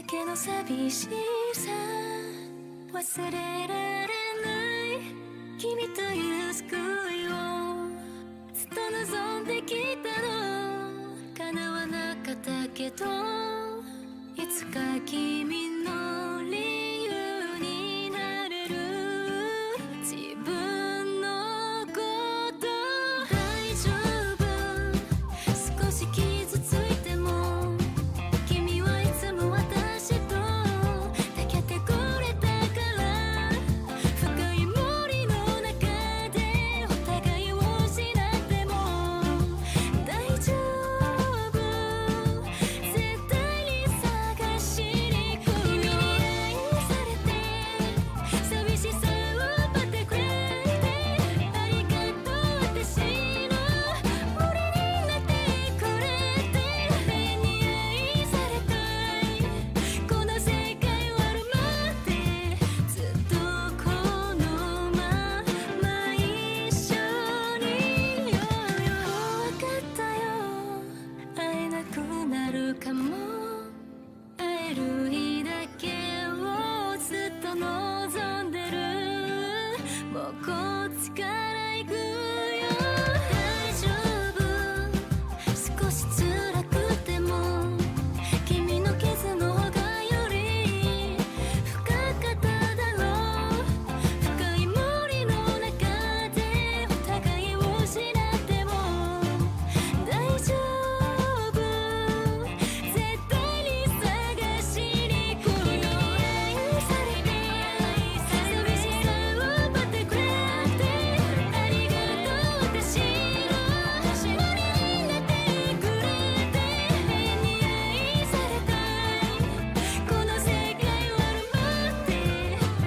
けの寂しさ忘れられない君という救いをずっと望んできたの叶わなかったけどいつか君の理由になれる自分のこと大丈夫少し傷ついても君はいつも私と抱けてくれたから深い森の中でお互いを失っても大丈夫絶対に探しに来る君に愛されて寂しさを奪ってくれてありがとう私の森になってくれて永遠に愛されたいこの世界終わるまでずっとこのまま一緒にいようよ分かったよ会えなくなるかも会える日だけをずっと望んでるもうこっちから行くよ大丈夫少し辛くても君の傷の方がより深かっただろう深い森の中でお互いを失っても大丈夫絶対に探しに来るよ愛されて寂しさを奪ってくれてありがとう私の森になってくれて永遠に愛されたいこの世界終わるまで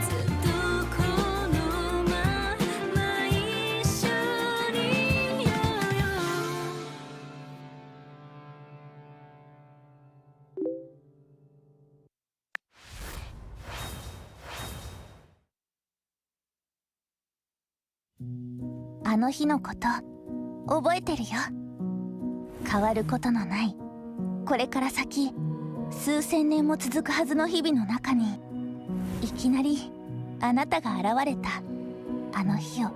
ずっとこのまま一緒にいようよあの日のこと覚えてるよ。変わることのないこれから先数千年も続くはずの日々の中にいきなりあなたが現れたあの日を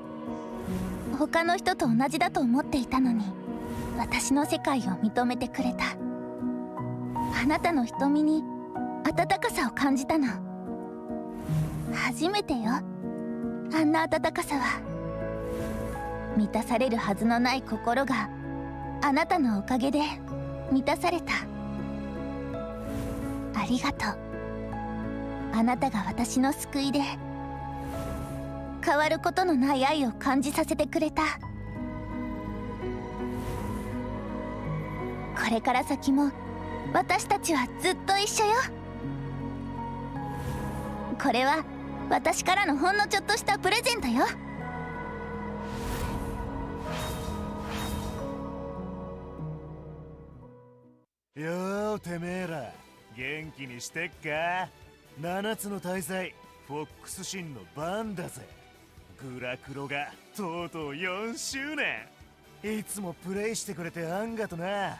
他の人と同じだと思っていたのに私の世界を認めてくれたあなたの瞳に温かさを感じたの初めてよあんな温かさは満たされるはずのない心があなたのおかげで満たされたありがとうあなたが私の救いで変わることのない愛を感じさせてくれたこれから先も私たちはずっと一緒よこれは私からのほんのちょっとしたプレゼントよよーてめえら元気にしてっか7つの大罪フォックスシンの番だぜグラクロがとうとう4周年いつもプレイしてくれてあんがとな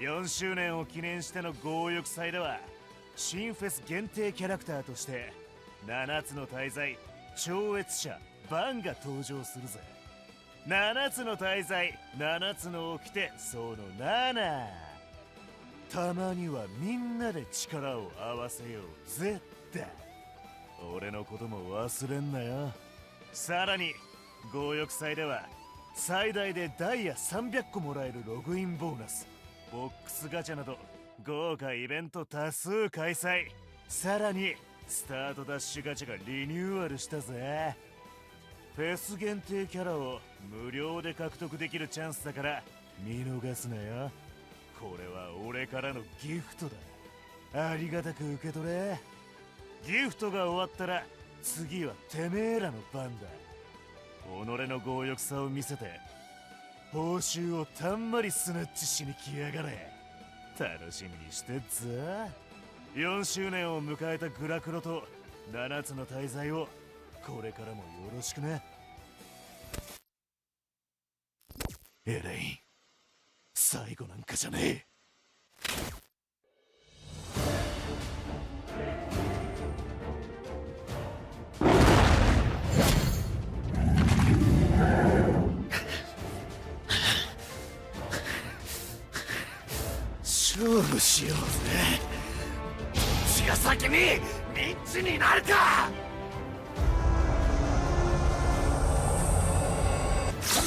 4周年を記念しての強欲祭では新フェス限定キャラクターとして7つの大罪超越者バンが登場するぜ7つの大罪7つの掟その7たまにはみんなで力を合わせようぜって俺のことも忘れんなよさらに強欲祭では最大でダイヤ300個もらえるログインボーナスボックスガチャなど豪華イベント多数開催さらにスタートダッシュガチャがリニューアルしたぜフェス限定キャラを無料で獲得できるチャンスだから見逃すなよこれは俺からのギフトだありがたく受け取れギフトが終わったら次はてめえらの番だ己の強欲さを見せて報酬をたんまりスナッチしに来やがれ楽しみにしてっぞ4周年を迎えたグラクロと7つの大罪をこれからもよろしくなエレイン最後なんかじゃねえ勝負しようぜ。どっちが先にリッチになるか。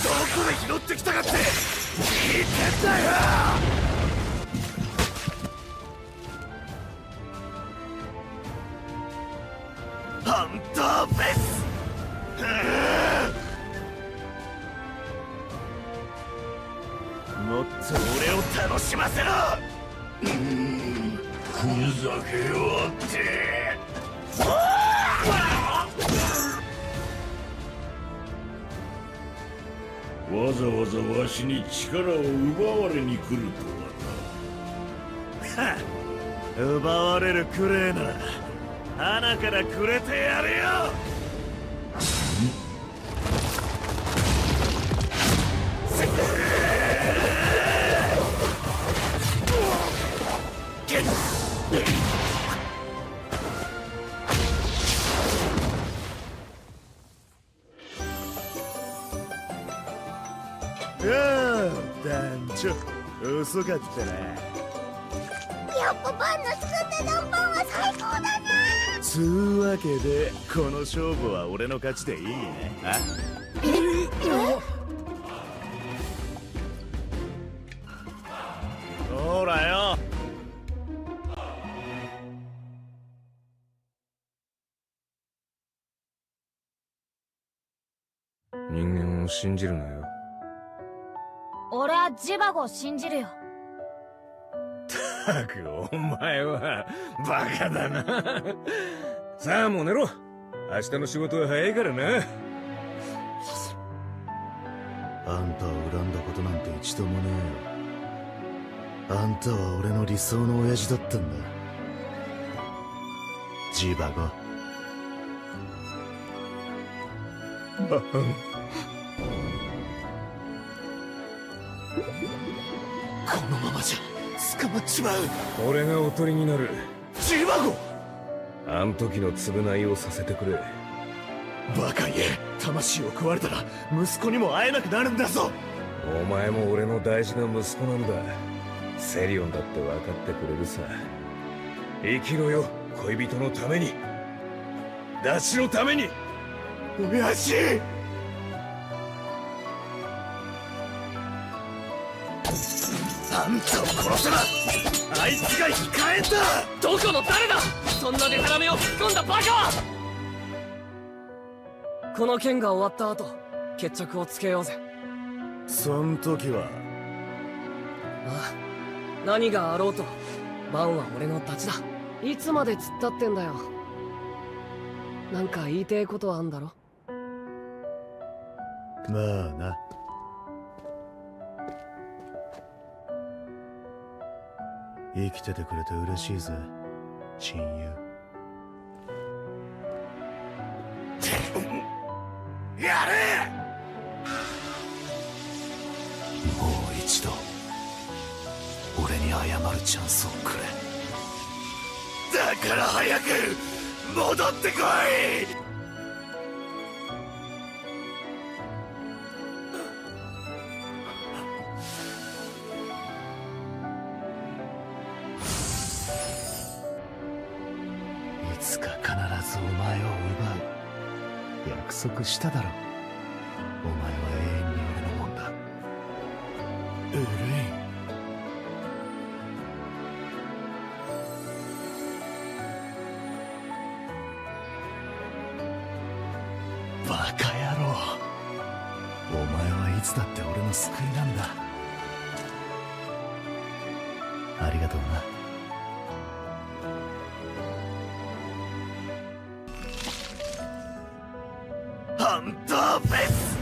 どこで拾ってきたかって聞いてんだよ。ハンターフェス。もっと俺を楽しませろ。ふざけよって。わざわざわしに力を奪われに来るとはな。奪われるくれえなら花からくれてやるよ。団長遅かったな。やっぱバンの作った南蛮は最高だな。つうわけでこの勝負は俺の勝ちでいいね。あほらよ。人間を信じるなよ。俺はジバゴを信じるよ。ったくお前はバカだな。さあもう寝ろ。明日の仕事は早いからな。あんたを恨んだことなんて一度もねえよ。あんたは俺の理想の親父だったんだ。ジバゴ。このままじゃ捕まっちまう。俺がおとりになる。ジバゴ。あん時の償いをさせてくれ。バカ言え。魂を食われたら息子にも会えなくなるんだぞ。お前も俺の大事な息子なのだ。セリオンだって分かってくれるさ。生きろよ恋人のために、ダチのために。親父。あんたを殺せばあいつが控えんだ。どこの誰だ、そんなデタラメを吹き込んだバカは。この件が終わった後決着をつけようぜ。そん時はああ、何があろうとバンは俺のダチだ。いつまで突っ立ってんだよ。なんか言いてえことあんだろ。まあな。生きててくれて嬉しいぜ親友。やれ。もう一度俺に謝るチャンスをくれ。だから早く戻ってこい。いつか必ずお前を奪う。約束しただろ。お前は永遠に俺のもんだ。エレイン。バカ野郎。お前はいつだって俺の救いなんだ。ありがとうな。ハンターフェス。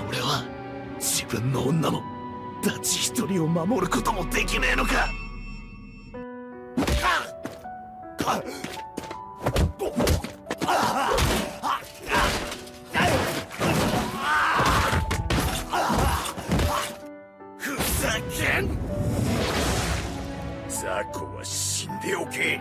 俺は自分の女もダチ一人を守ることもできねえのか。ふざけん。雑魚は死んでおけ。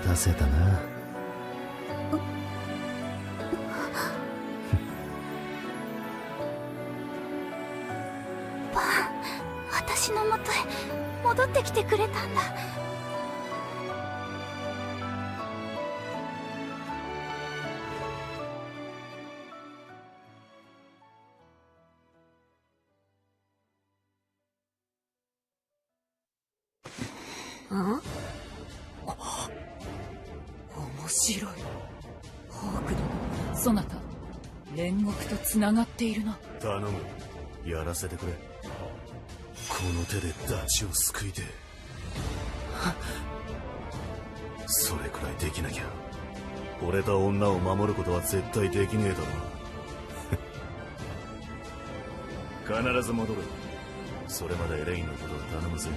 たせたな。バン、私のもとへ戻ってきてくれたんだ。面白い。ホーク殿、そなた煉獄とつながっているな。頼む、やらせてくれ。この手でダチを救いてそれくらいできなきゃ惚れた女を守ることは絶対できねえだろ。必ず戻る。それまでエレインのことは頼むぜ。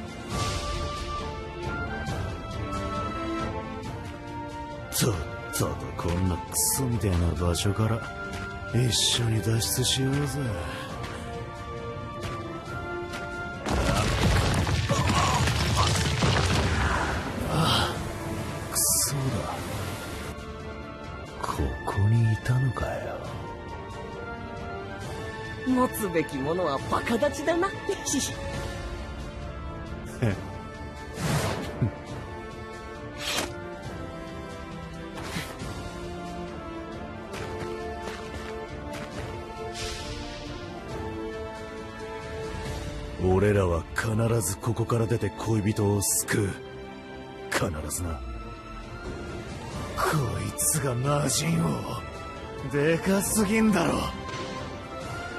とっととこんなクソみたいな場所から一緒に脱出しようぜ。ああ、クソだ。ここにいたのかよ。持つべきものはバカ立ちだな。俺らは必ずここから出て恋人を救う。必ずな。こいつが魔人王でかすぎんだろ。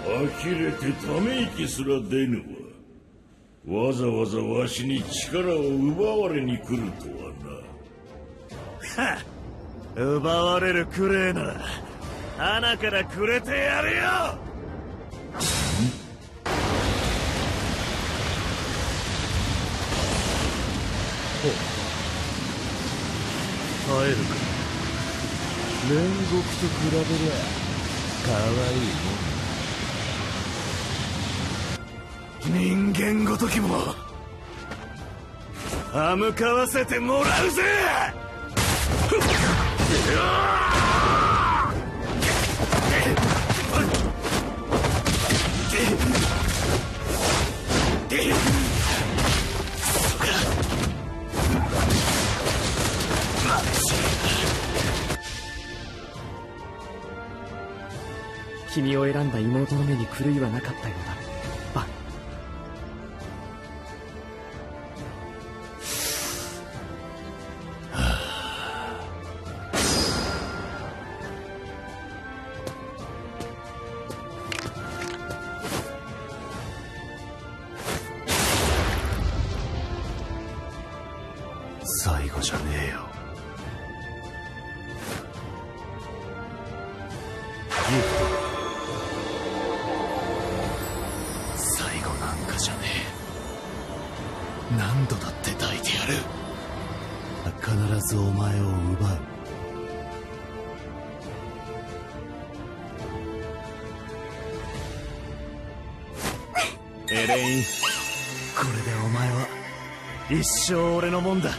呆れてため息すら出ぬわ。わざわざわしに力を奪われに来るとはな。はっ、奪われるくれえなら鼻からくれてやるよ。耐えるか。煉獄と比べりゃ可愛いもん。人間ごときも歯向かわせてもらうぜ。君を選んだ妹の目に狂いはなかったようだ、バン。最後じゃねえよ。ギフト最後なんかじゃねえ。何度だって抱いてやる。必ずお前を奪う。エレイン、これでお前は一生俺のもんだ。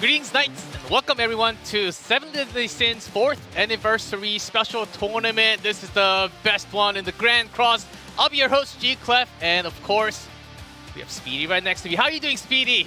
Greetings, Knights, and welcome everyone to 7 Deadly Sins 4th Anniversary Special Tournament. This is the best one in the Grand Cross. I'll be your host, G Clef, and of course, we have Speedy right next to me. How are you doing, Speedy?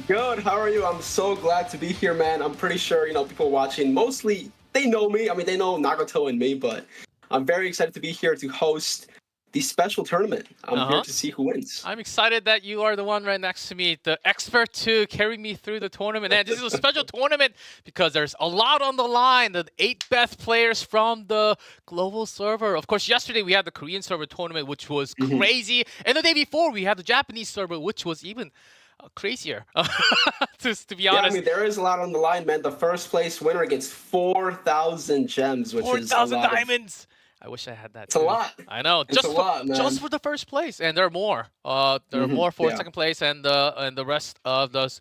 Good, how are you? I'm so glad to be here, man. I'm pretty sure, people watching, mostly, they know me. I mean, they know Nagato and me, but I'm very excited to be here to host the special tournament. I'm here to see who wins. I'm excited that you are the one right next to me, the expert to carry me through the tournament. And this is a special tournament because there's a lot on the line. The 8 best players from the global server. Of course, yesterday we had the Korean server tournament, which was crazy. And the day before, we had the Japanese server, which was even crazier, to be honest. Yeah, I mean, there is a lot on the line, man. The first place winner gets 4,000 gems, which is a lot. 4,000 diamonds! I wish I had that. It's a lot. I know. It's a lot, man. Just for the first place, and there are more. There are more for second place, and the rest of those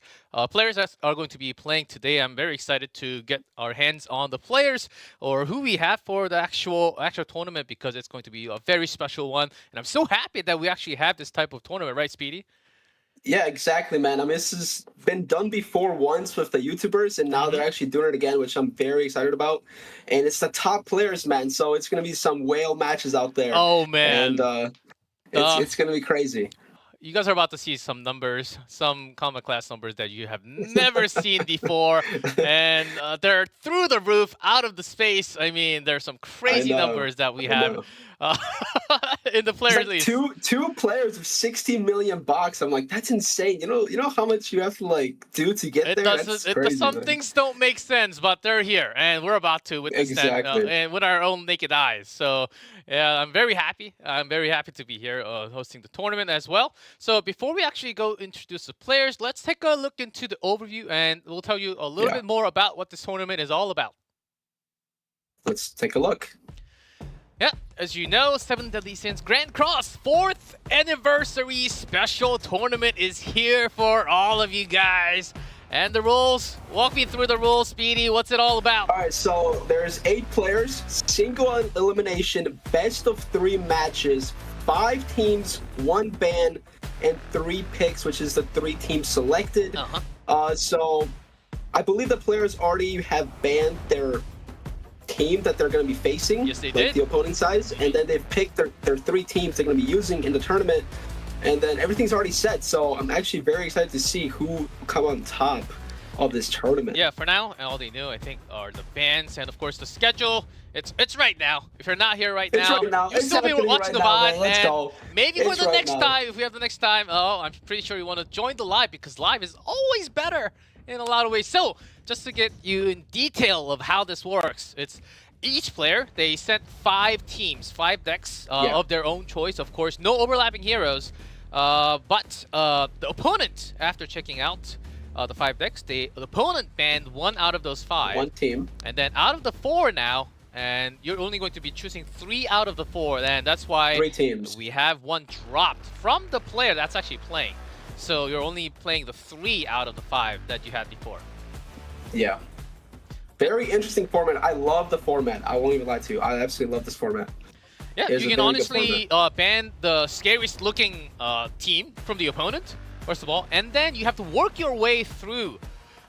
players that are going to be playing today. I'm very excited to get our hands on the players or who we have for the actual tournament because it's going to be a very special one. And I'm so happy that we actually have this type of tournament, right, Speedy? Yeah, exactly, man. I mean, this has been done before once with the YouTubers, and now they're actually doing it again, which I'm very excited about. And it's the top players, man. So it's going to be some whale matches out there. Oh, man. And it's going to be crazy. You guys are about to see some numbers, some Combat Class numbers that you have never seen before. And they're through the roof, out of the space. I mean, there's some crazy numbers that we have in the player list. Two players of 60 million bucks. I'm like, that's insane. You know how much you have to do to get there? That's crazy, some man. things don't make sense, but they're here. And we're about to witness them and with our own naked eyes. So yeah, I'm very happy. I'm very happy to be here hosting the tournament as well. So before we actually go introduce the players, let's take a look into the overview and we'll tell you a little bit more about what this tournament is all about. Let's take a look. Yeah, as you know, 7 Deadly Sins Grand Cross 4th Anniversary Special Tournament is here for all of you guys. And the rules, walk me through the rules, Speedy. What's it all about? All right, so there's 8 players, single elimination, best of 3 matches, 5 teams, 1 ban, and 3 picks, which is the 3 teams selected. So I believe the players already have banned their team that they're going to be facing, yes, they did. The opponent size, and then they've picked their 3 teams they're going to be using in the tournament, and then everything's already set. So I'm actually very excited to see who come on top of this tournament. Yeah, for now, all they know, I think, are the bans and of course the schedule. It's right now. If you're not here right now, you'll still be watching the VOD. Let's go. Maybe for the next time, if we have the next time, I'm pretty sure you want to join the live because live is always better in a lot of ways. So just to get you in detail of how this works, it's each player, they sent 5 teams, 5 decks of their own choice. Of course, no overlapping heroes. But the opponent, after checking out the 5 decks, the opponent banned 1 out of those 5. 1 team. And then out of the 4 now, and you're only going to be choosing 3 out of the 4. And that's why 3 teams. We have 1 dropped from the player that's actually playing. So you're only playing the 3 out of the 5 that you had before. Yeah. Very interesting format. I love the format. I won't even lie to you. I absolutely love this format. Yeah, you can honestly ban the scariest looking team from the opponent, first of all, and then you have to work your way through.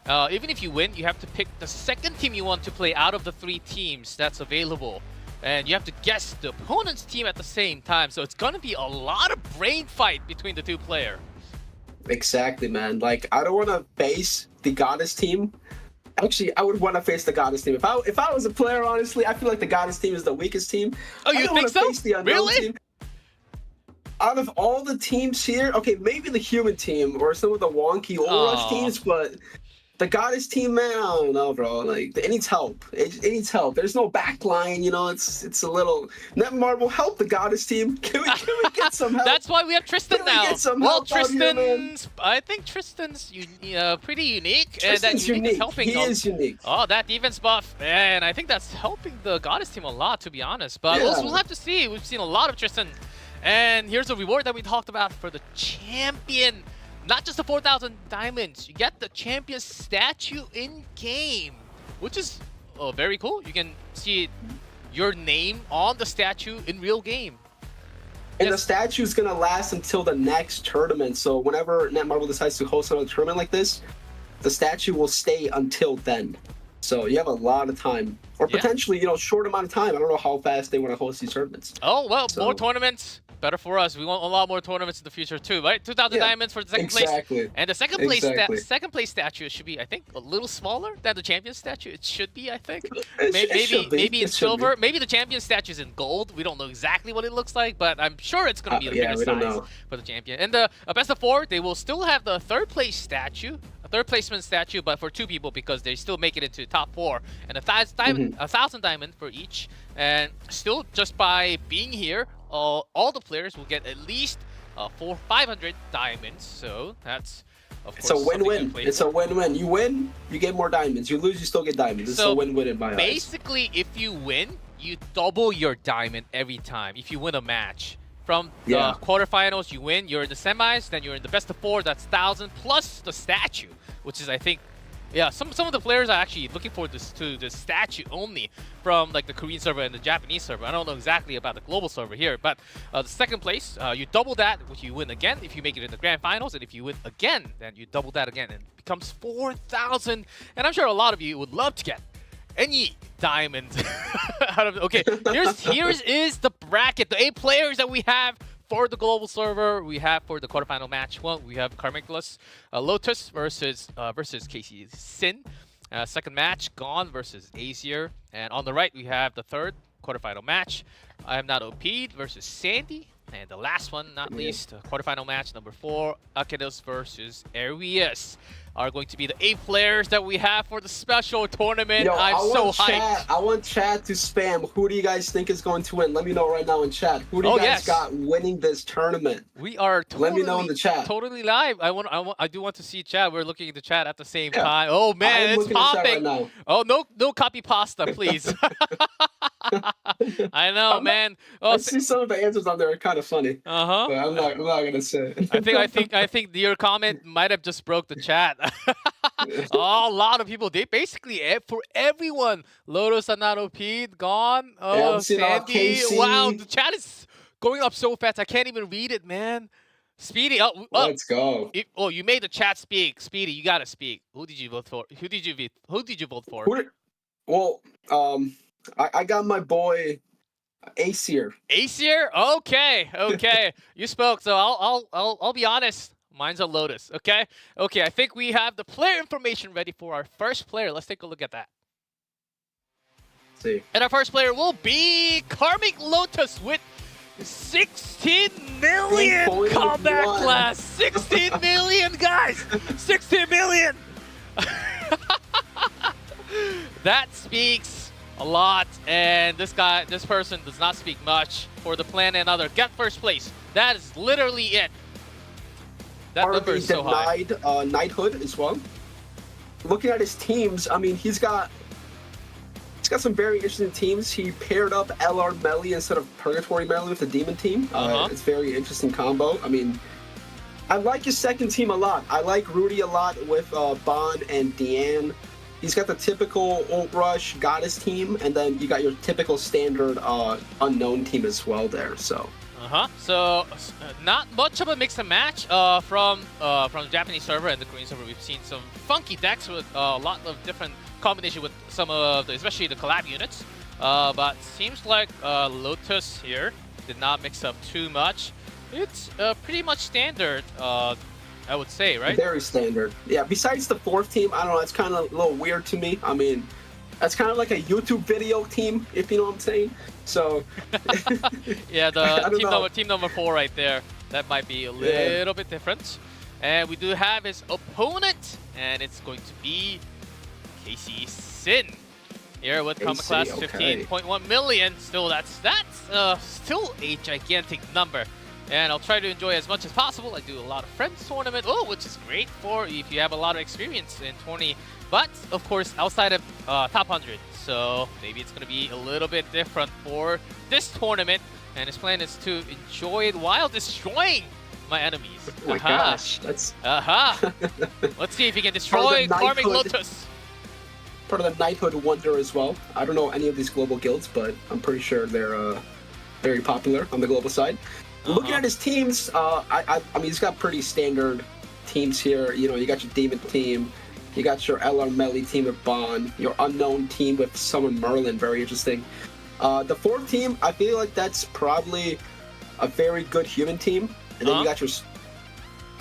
Even if you win, you have to pick the second team you want to play out of the 3 teams that's available. And you have to guess the opponent's team at the same time. So it's going to be a lot of brain fight between the 2 players. Exactly, man. Like, I don't want to face the Goddess team. Actually, I would want to face the Goddess team. If I was a player, honestly, I feel like the Goddess team is the weakest team. Oh, you think so? Face the really? Team. Out of all the teams here, okay, maybe the human team or some of the wonky Rush teams, but the Goddess team, man, I don't know, bro. Like, it needs help. It needs help. There's no backline, it's a little... Netmarble, help the Goddess team. Can we get some help? That's why we have Tristan now. Well, Tristan's... I think Tristan's pretty unique. Tristan's unique. Helping he is unique. Oh, that defense buff. And I think that's helping the Goddess team a lot, to be honest. But we'll have to see. We've seen a lot of Tristan. And here's the reward that we talked about for the champion. Not just the 4,000 diamonds. You get the champion statue in-game, which is very cool. You can see your name on the statue in real game. And the statue is going to last until the next tournament. So whenever Netmarble decides to host another tournament like this, the statue will stay until then. So you have a lot of time, or potentially, short amount of time. I don't know how fast they want to host these tournaments. Oh, well, more tournaments, better for us. We want a lot more tournaments in the future too, right? 2,000 diamonds for the second place. And the second place statue should be, I think, a little smaller than the champion statue. It should be, I think. Maybe in silver. Maybe the champion statue is in gold. We don't know exactly what it looks like, but I'm sure it's going to be the biggest size for the champion. And the best of 4, they will still have the third place statue. Third placement statue, but for 2 people because they still make it into top 4, and 1,000 diamond for each. And still, just by being here, all the players will get at least 500 diamonds. So that's of course it's a win-win. It's a win-win. You win, you get more diamonds. You lose, you still get diamonds. It's a win-win in my eyes. Basically, if you win, you double your diamond every time. If you win a match. From the quarterfinals, you win. You're in the semis, then you're in the best of 4. That's 1,000 plus the statue, which is, I think, some of the players are actually looking forward to the statue only from like the Korean server and the Japanese server. I don't know exactly about the global server here, but the second place, you double that, which you win again if you make it in the grand finals, and if you win again, then you double that again, and it becomes 4,000. And I'm sure a lot of you would love to get any diamond out of it. Okay, here's is the bracket, the 8 players that we have for the global server. We have for the quarterfinal match 1, we have Carmichaelos, Lotus versus Casey Sin. Second match, Gone versus Azier. And on the right, we have the third quarterfinal match, I Am Not OP'd versus Sandy. And the last one, not least, quarterfinal match number 4, Akedos versus Arius, are going to be the 8 players that we have for the special tournament. I'm so hyped. I want chat to spam. Who do you guys think is going to win? Let me know right now in chat. Who do you guys got winning this tournament? We are totally, let me know in the chat. Totally live. I do want to see chat. We're looking at the chat at the same time. Oh man, it's popping. Right, oh no copy pasta, please. I know, man. I see some of the answers on there are kind of funny. But I'm not gonna say it. I think your comment might have just broke the chat. Oh, a lot of people. They basically for everyone. Lotus are not OP'd, Gone. Oh, Sandy. Wow, the chat is going up so fast. I can't even read it, man. Speedy, let's go. You made the chat speak. Speedy, you gotta speak. Who did you vote for? Who did you vote for? I got my boy Azier. Azier? Okay. You spoke, so I'll be honest. Mine's a Lotus. Okay. I think we have the player information ready for our first player. Let's take a look at that. Let's see. And our first player will be Karmic Lotus with 16 million combat class. 16 million, guys. 16 million. That speaks a lot, and this person does not speak much. For the plan and other, get first place. That is literally it. That number is so high. Knighthood as well. Looking at his teams, I mean, he's got some very interesting teams. He paired up LR Melee instead of Purgatory Melee with the Demon team. It's a very interesting combo. I mean, I like his second team a lot. I like Rudy a lot with Bond and Deanne. He's got the typical Ult Rush Goddess team, and then you got your typical standard Unknown team as well there. So. So not much of a mix and match from the Japanese server and the Korean server. We've seen some funky decks with a lot of different combination with some of the, especially the collab units. But seems like Lotus here did not mix up too much. It's pretty much standard, I would say, right? Very standard. Yeah. Besides the fourth team, I don't know. It's kind of a little weird to me. I mean, that's kind of like a YouTube video team, if you know what I'm saying. So yeah, the team number 4 right there. That might be a little bit different. And we do have his opponent, and it's going to be Casey Sin here with combat class 15.1 million. Still, that's still a gigantic number. And I'll try to enjoy as much as possible. I do a lot of friends tournament, which is great for if you have a lot of experience in 20. But of course, outside of top 100. So maybe it's going to be a little bit different for this tournament. And his plan is to enjoy it while destroying my enemies. Oh my gosh, that's... Let's see if he can destroy Karmic Lotus. Part of the Knighthood Wonder as well. I don't know any of these global guilds, but I'm pretty sure they're very popular on the global side. Looking at his teams, I mean, he's got pretty standard teams here. You know, you got your Demon team, You got your LR Melee team with Bond, your unknown team with Summon Merlin, very interesting. The fourth team, I feel like that's probably a very good human team. And then you got your,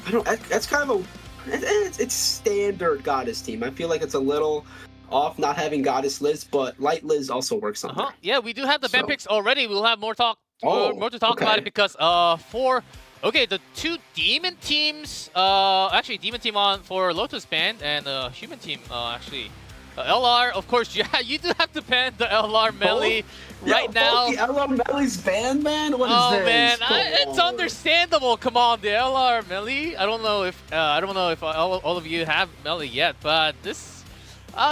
I don't know, that's kind of it's standard Goddess team. I feel like it's a little off not having Goddess Liz, but Light Liz also works on that. Yeah, we do have the ban picks already. We'll have more talk, more to talk about it because for the two demon teams, actually demon team on for Lotus band and human team actually. LR, of course, yeah, you do have to ban the LR Melee right now. The LR Melee's banned, man? What is this? Man, it's understandable. Come on, the LR Melee. I don't know if all of you have Melee yet, but this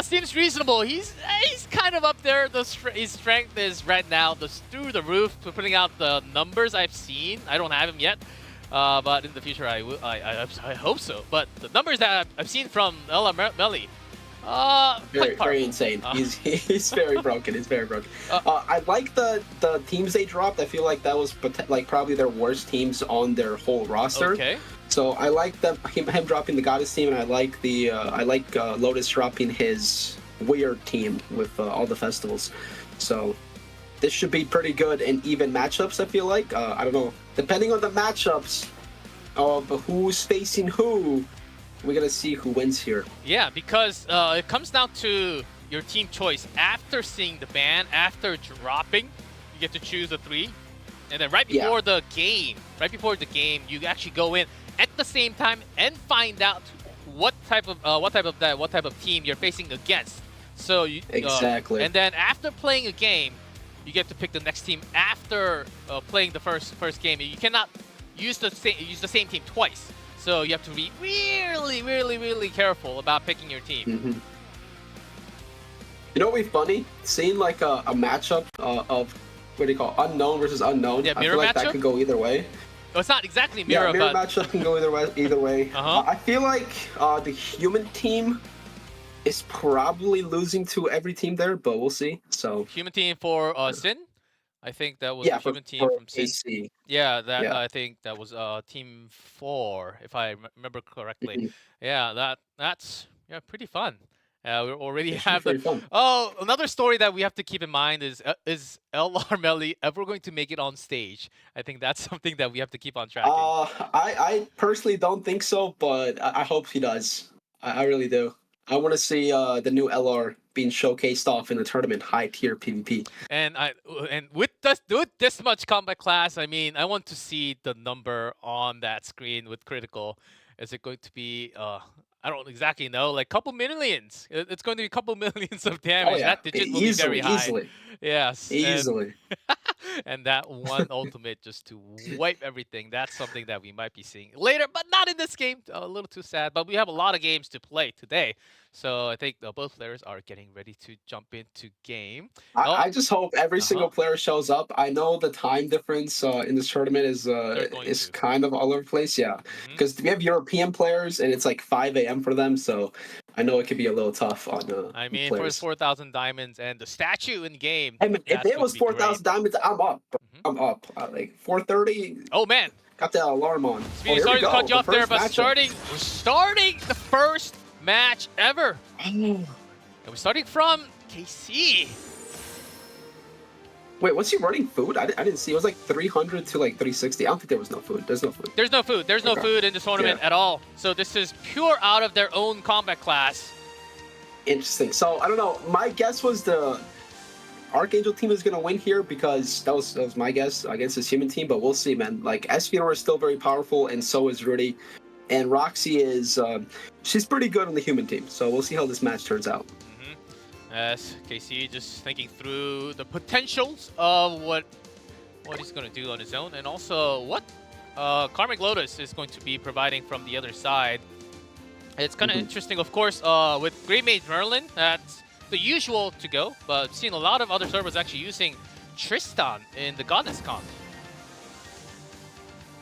seems reasonable. He's kind of up there. His strength is right now through the roof. Putting out the numbers I've seen. I don't have him yet, but in the future I hope so. But the numbers that I've seen from LR Melee. Very insane. He's very broken. He's very broken. I like the teams they dropped. I feel like that was like probably their worst teams on their whole roster. Okay. So I like him dropping the Goddess team, and I like Lotus dropping his weird team with all the festivals. So this should be pretty good and even matchups. I feel like I don't know, depending on the matchups of who's facing who. We're gonna see who wins here. Yeah, because it comes down to your team choice. After seeing the ban, after dropping, you get to choose a 3, and then right before the game, you actually go in at the same time and find out what type of team you're facing against. So you exactly. And then after playing a game, you get to pick the next team after playing the first game. You cannot use the same team twice. So you have to be really careful about picking your team. You know what would be funny? Seeing like a matchup of what do you call unknown versus unknown. Yeah, I feel like that could go either way. Oh, it's not exactly mirror, mirror but matchup can go either way. I feel like the human team is probably losing to every team there, but we'll see. So human team for Sin. I think that was the human team from Sin. Yeah, I think that was team 4, if I remember correctly. Yeah, that's pretty fun. We already have the. Oh, another story that we have to keep in mind is LR Melee ever going to make it on stage? I think that's something that we have to keep on tracking. I personally don't think so, but I hope he does. I really do. I want to see the new LR being showcased off in the tournament, high tier PvP. And with this much combat class, I mean, I want to see the number on that screen with critical. Is it going to be? I don't exactly know, like couple millions. It's going to be a couple millions of damage. Oh, yeah. That digit will be very high. Easily. Yes. Easily. And that one ultimate just to wipe everything. That's something that we might be seeing later, but not in this game. A little too sad. But we have a lot of games to play today. So I think both players are getting ready to jump into game. I just hope every single player shows up. I know the time difference in this tournament is kind of all over the place. Yeah, because we have European players and it's like 5 a.m. for them. So I know it could be a little tough on I mean, players. For his 4,000 diamonds and the statue in game. Hey, man, if it was 4,000 diamonds, I'm up. I'm up. Like 430. Oh man, got that alarm on. Sorry to cut you off there, but we're starting the first match ever. And we're starting from KC. Wait, was he running food? I didn't see. It was like 300 to like 360. I don't think there was no food. There's no food. There's no food. There's no food in this tournament at all. So this is pure out of their own combat class. Interesting. So I don't know. My guess was the Archangel team is gonna win here because that was my guess against this human team. But we'll see, man. Like Espeon is still very powerful, and so is Rudy. And Roxy is she's pretty good on the human team. So we'll see how this match turns out. As KC just thinking through the potentials of what he's going to do on his own, and also what Karmic Lotus is going to be providing from the other side. It's kind of interesting, of course, with Great Mage Merlin. That's the usual to go, but I've seen a lot of other servers actually using Tristan in the Goddess comp.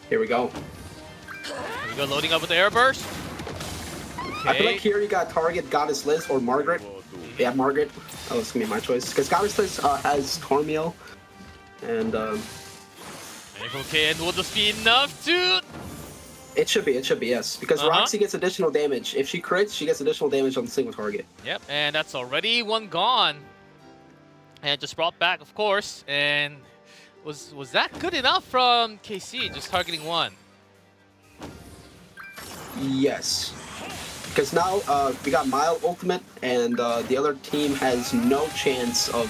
Here we go. Here we go, loading up with the air burst. Okay. I feel like here you got target Goddess Liz or Margaret. Yeah, Margaret. Oh, it's gonna be my choice because Goddess Liz has Cormiel, and okay, and will this be enough to? It should be, yes. Because Roxy gets additional damage. If she crits, she gets additional damage on the single target. Yep, and that's already one gone. And just brought back, of course. And was that good enough from KC, just targeting one? Yes. Because now we got Mile ultimate, and the other team has no chance of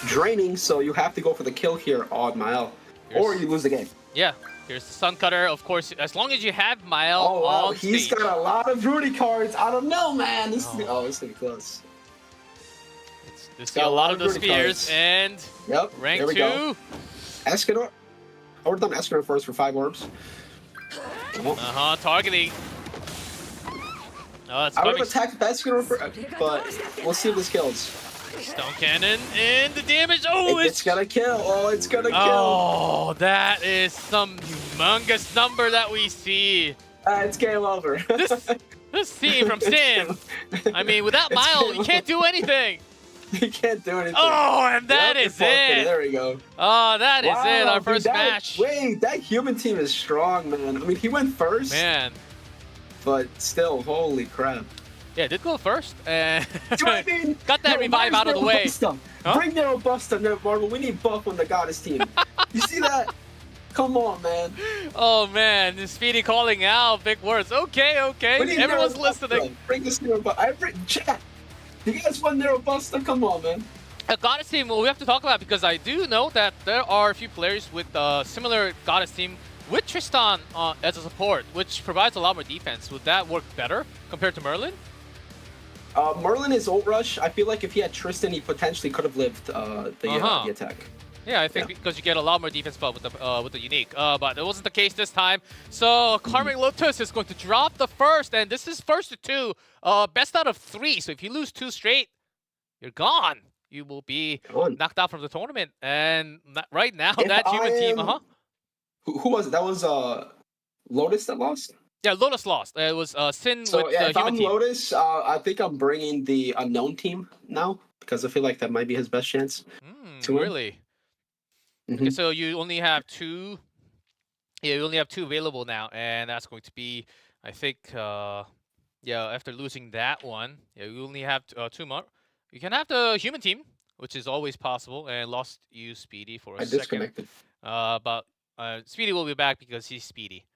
draining, so you have to go for the kill here on Mile, or you lose the game. Yeah. Here's the Sun Cutter, of course. As long as you have Mile on he's stage. Got a lot of Rudy cards. I don't know, man. This is gonna be close. It's got a lot of those spears, and rank there we 2. Go. Escanor. I would have done Escanor first for 5 orbs. Targeting. I would have attacked Escanor, but we'll see if this kills. Stone Cannon and the damage. Oh, it's gonna kill. Oh, it's gonna kill. Oh, that is some humongous number that we see. It's game over. this team from Sim. I mean, without Mile, you can't do anything. You can't do anything. Oh, and that is it. There we go. Oh, that is it. Our first match. Wait, that human team is strong, man. I mean, he went first. Man. But still, holy crap. Yeah, did go first. And I mean, got that revive out of the way. Bring Nero Buster, Marvel. We need buff on the Goddess team. You see that? Come on, man. Oh, man. Speedy calling out. Big words. Okay. Everyone's listening. Bring this Nero Buster. Chat. You guys want Nero Buster? Come on, man. Goddess team, well, we have to talk about because I do know that there are a few players with similar Goddess team with Tristan as a support, which provides a lot more defense. Would that work better compared to Merlin? Merlin is ult rush. I feel like if he had Tristan, he potentially could have lived the attack. Yeah, I think because you get a lot more defense buff with the unique, but it wasn't the case this time. So Karmic Lotus is going to drop the first, and this is first to 2, best out of 3. So if you lose 2 straight, you're gone. You will be knocked out from the tournament. And right now, that human team, Who was it? That was Lotus that lost. Yeah, Lotus lost. It was Sin so, with yeah, the if human I'm team. Lotus, I think I'm bringing the unknown team now because I feel like that might be his best chance. Really? Okay, so you only have 2. Yeah, you only have 2 available now, and that's going to be, I think, after losing that one, you only have 2 more. You can have the human team, which is always possible, and lost you Speedy for a second. Disconnected. But Speedy will be back because he's Speedy.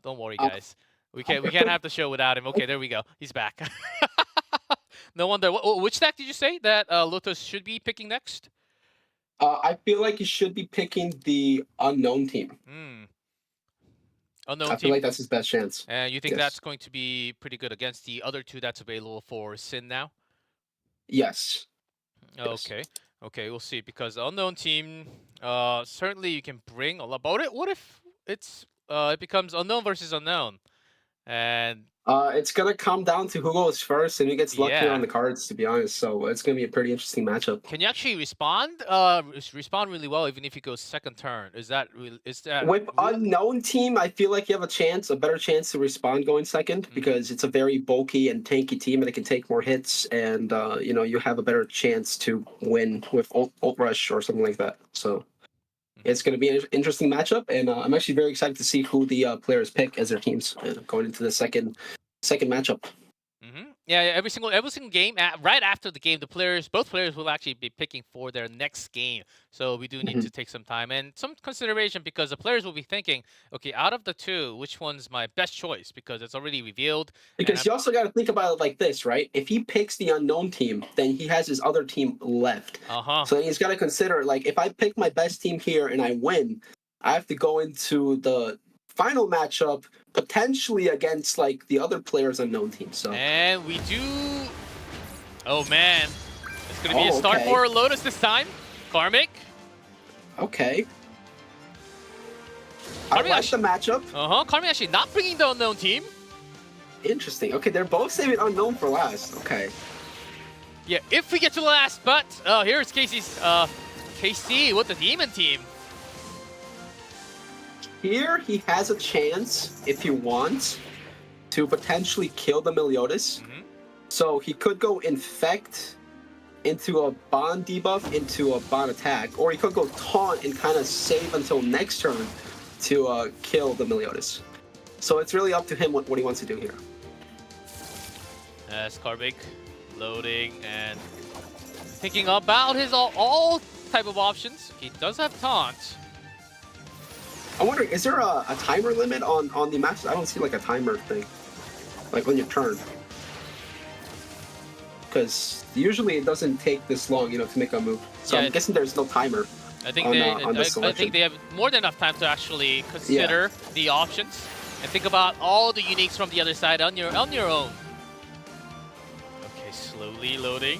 Don't worry, guys. We can't have the show without him. Okay, there we go. He's back. No wonder. Which deck did you say that Lotus should be picking next? I feel like you should be picking the unknown team. Unknown I team. feel like that's his best chance. And you think that's going to be pretty good against the other 2 that's available for Sin now? Yes. Okay. Okay, we'll see. Because the unknown team, certainly you can bring a lot about it. What if it becomes unknown versus unknown? And it's gonna come down to who goes first and who gets luckier on the cards, to be honest. So it's gonna be a pretty interesting matchup. Can you actually respond? Respond really well, even if you go second turn. Is that with unknown team? I feel like you have a better chance to respond going second because it's a very bulky and tanky team, and it can take more hits, and you have a better chance to win with ult rush or something like that. So. It's going to be an interesting matchup, and I'm actually very excited to see who the players pick as their teams going into the second matchup. Yeah, every single game, right after the game, both players will actually be picking for their next game. So we do need to take some time and some consideration because the players will be thinking, okay, out of the 2, which one's my best choice? Because it's already revealed. Because you also got to think about it like this, right? If he picks the unknown team, then he has his other team left. So then he's got to consider, like, if I pick my best team here and I win, I have to go into the final matchup potentially against like the other players' unknown team. So and we do. Oh man, it's gonna be a start for Lotus this time. Karmic. Okay. I like the matchup. Karmic actually not bringing the unknown team. Interesting. Okay, they're both saving unknown for last. Okay. Yeah, if we get to the last, but here's Casey's KC with the demon team. Here, he has a chance, if he wants, to potentially kill the Meliodas. So he could go Infect into a Bond debuff into a Bond attack, or he could go Taunt and kind of save until next turn to kill the Meliodas. So it's really up to him what he wants to do here. As Karbik loading and thinking about his all type of options. He does have taunt. I'm wondering, is there a timer limit on the matches? I don't see like a timer thing, like on your turn. Because usually it doesn't take this long, to make a move. So Yeah, I'm guessing there's no timer. I think I think they have more than enough time to actually consider the options and think about all the uniques from the other side on your own. Okay, slowly loading.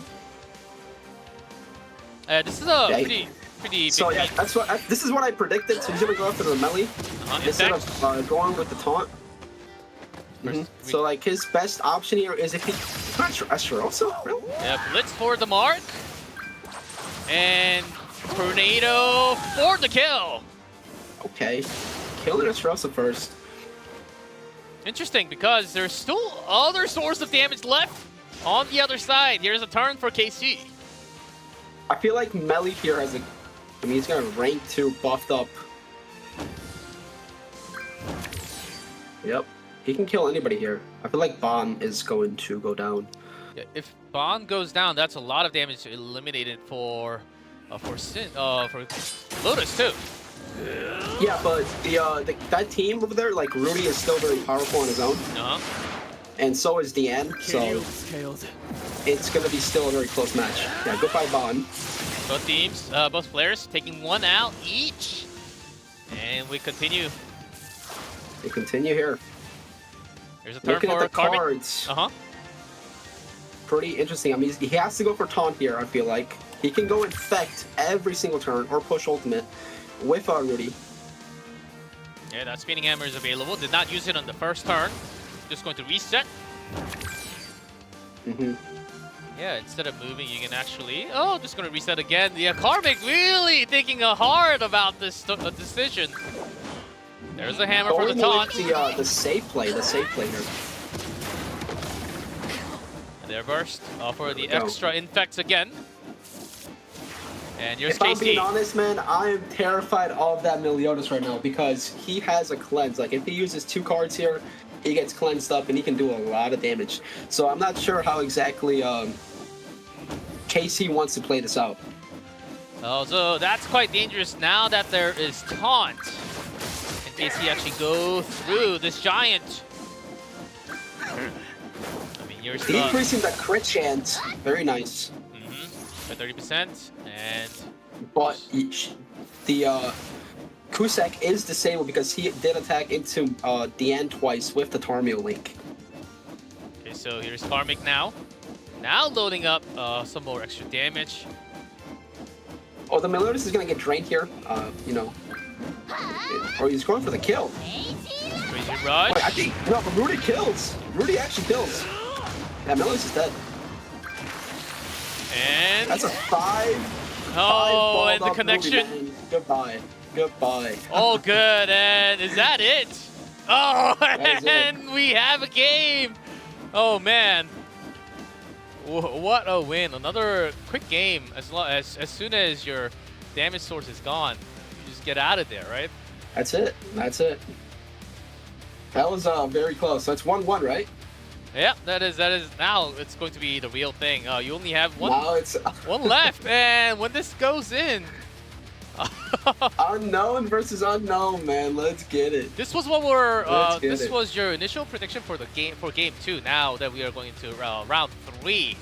This is a pretty big So yeah, beat. this is what I predicted. So he's gonna go after the melee instead of going with the taunt. So like his best option here is if he also really? Yeah, blitz for the mark. And tornado for the kill. Okay, killing Estrosa first. Interesting, because there's still other source of damage left on the other side. Here's a turn for KC. I feel like melee here has he's got a rank 2 buffed up. Yep. He can kill anybody here. I feel like Bon is going to go down. Yeah, if Bon goes down, that's a lot of damage eliminated for Lotus too. Yeah, but that team over there, like Rudy, is still very powerful on his own. And so is Deanne. So it's gonna be still a very close match. Yeah, goodbye Bon. Both teams, both players taking one out each, and we continue. We continue here. There's a turn Looking for at the cards. Pretty interesting. I mean, he has to go for taunt here. I feel like he can go infect every single turn or push ultimate with Rudy. Yeah, that spinning hammer is available. Did not use it on the first turn. Just going to reset. Yeah, instead of moving, you can actually... Oh, just going to reset again. Yeah, Karmic really thinking hard about this decision. There's the hammer for the taunt. The safe play here. And there burst for the extra infects again. And here's If I'm KC. being honest, man, I am terrified of that Meliodas right now because he has a cleanse. Like, if he uses 2 cards here, he gets cleansed up and he can do a lot of damage. So I'm not sure how exactly KC wants to play this out. Oh, so that's quite dangerous now that there is taunt. Can KC actually go through this giant? I mean, you're stuck. Decreasing the crit chance. Very nice. By 30%. And... But the Kusek is disabled because he did attack into Deanne twice with the Tarmio link. Okay, so here's Karmic now. Now loading up some more extra damage. Oh, the Meliodas is going to get drained here, or he's going for the kill. Crazy rush. Wait, I think, no, but Rudy kills. Rudy actually kills. Yeah, Meliodas is dead. And... That's a 5. Oh, and the connection. Rudy, Goodbye. Oh, good. And is that it? Oh, and we have a game. Oh, man. What a win. Another quick game. As soon as your damage source is gone, you just get out of there, right? That's it. That was very close. That's 1-1, right? Yeah, that is. Now it's going to be the real thing. You only have one left, and when this goes in... Unknown versus unknown, man. Let's get it. This was what this was your initial prediction for the game game 2. Now that we are going to round 3,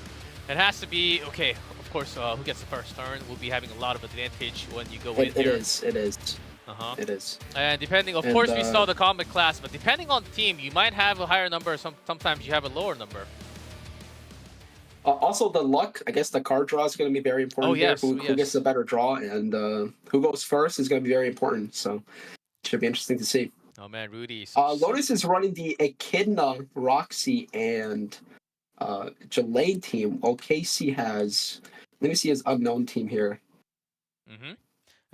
it has to be okay. Of course, who gets the first turn will be having a lot of advantage when you go in there. It is. It is. And depending, of course, we saw the combat class, but depending on the team, you might have a higher number. Sometimes you have a lower number. Also, the luck, I guess the card draw is going to be very important. Who gets the better draw and who goes first is going to be very important. So it should be interesting to see. Oh, man, Rudy. Lotus is running the Echidna, Roxy, and Jelaine team, while KC has, let me see his unknown team here.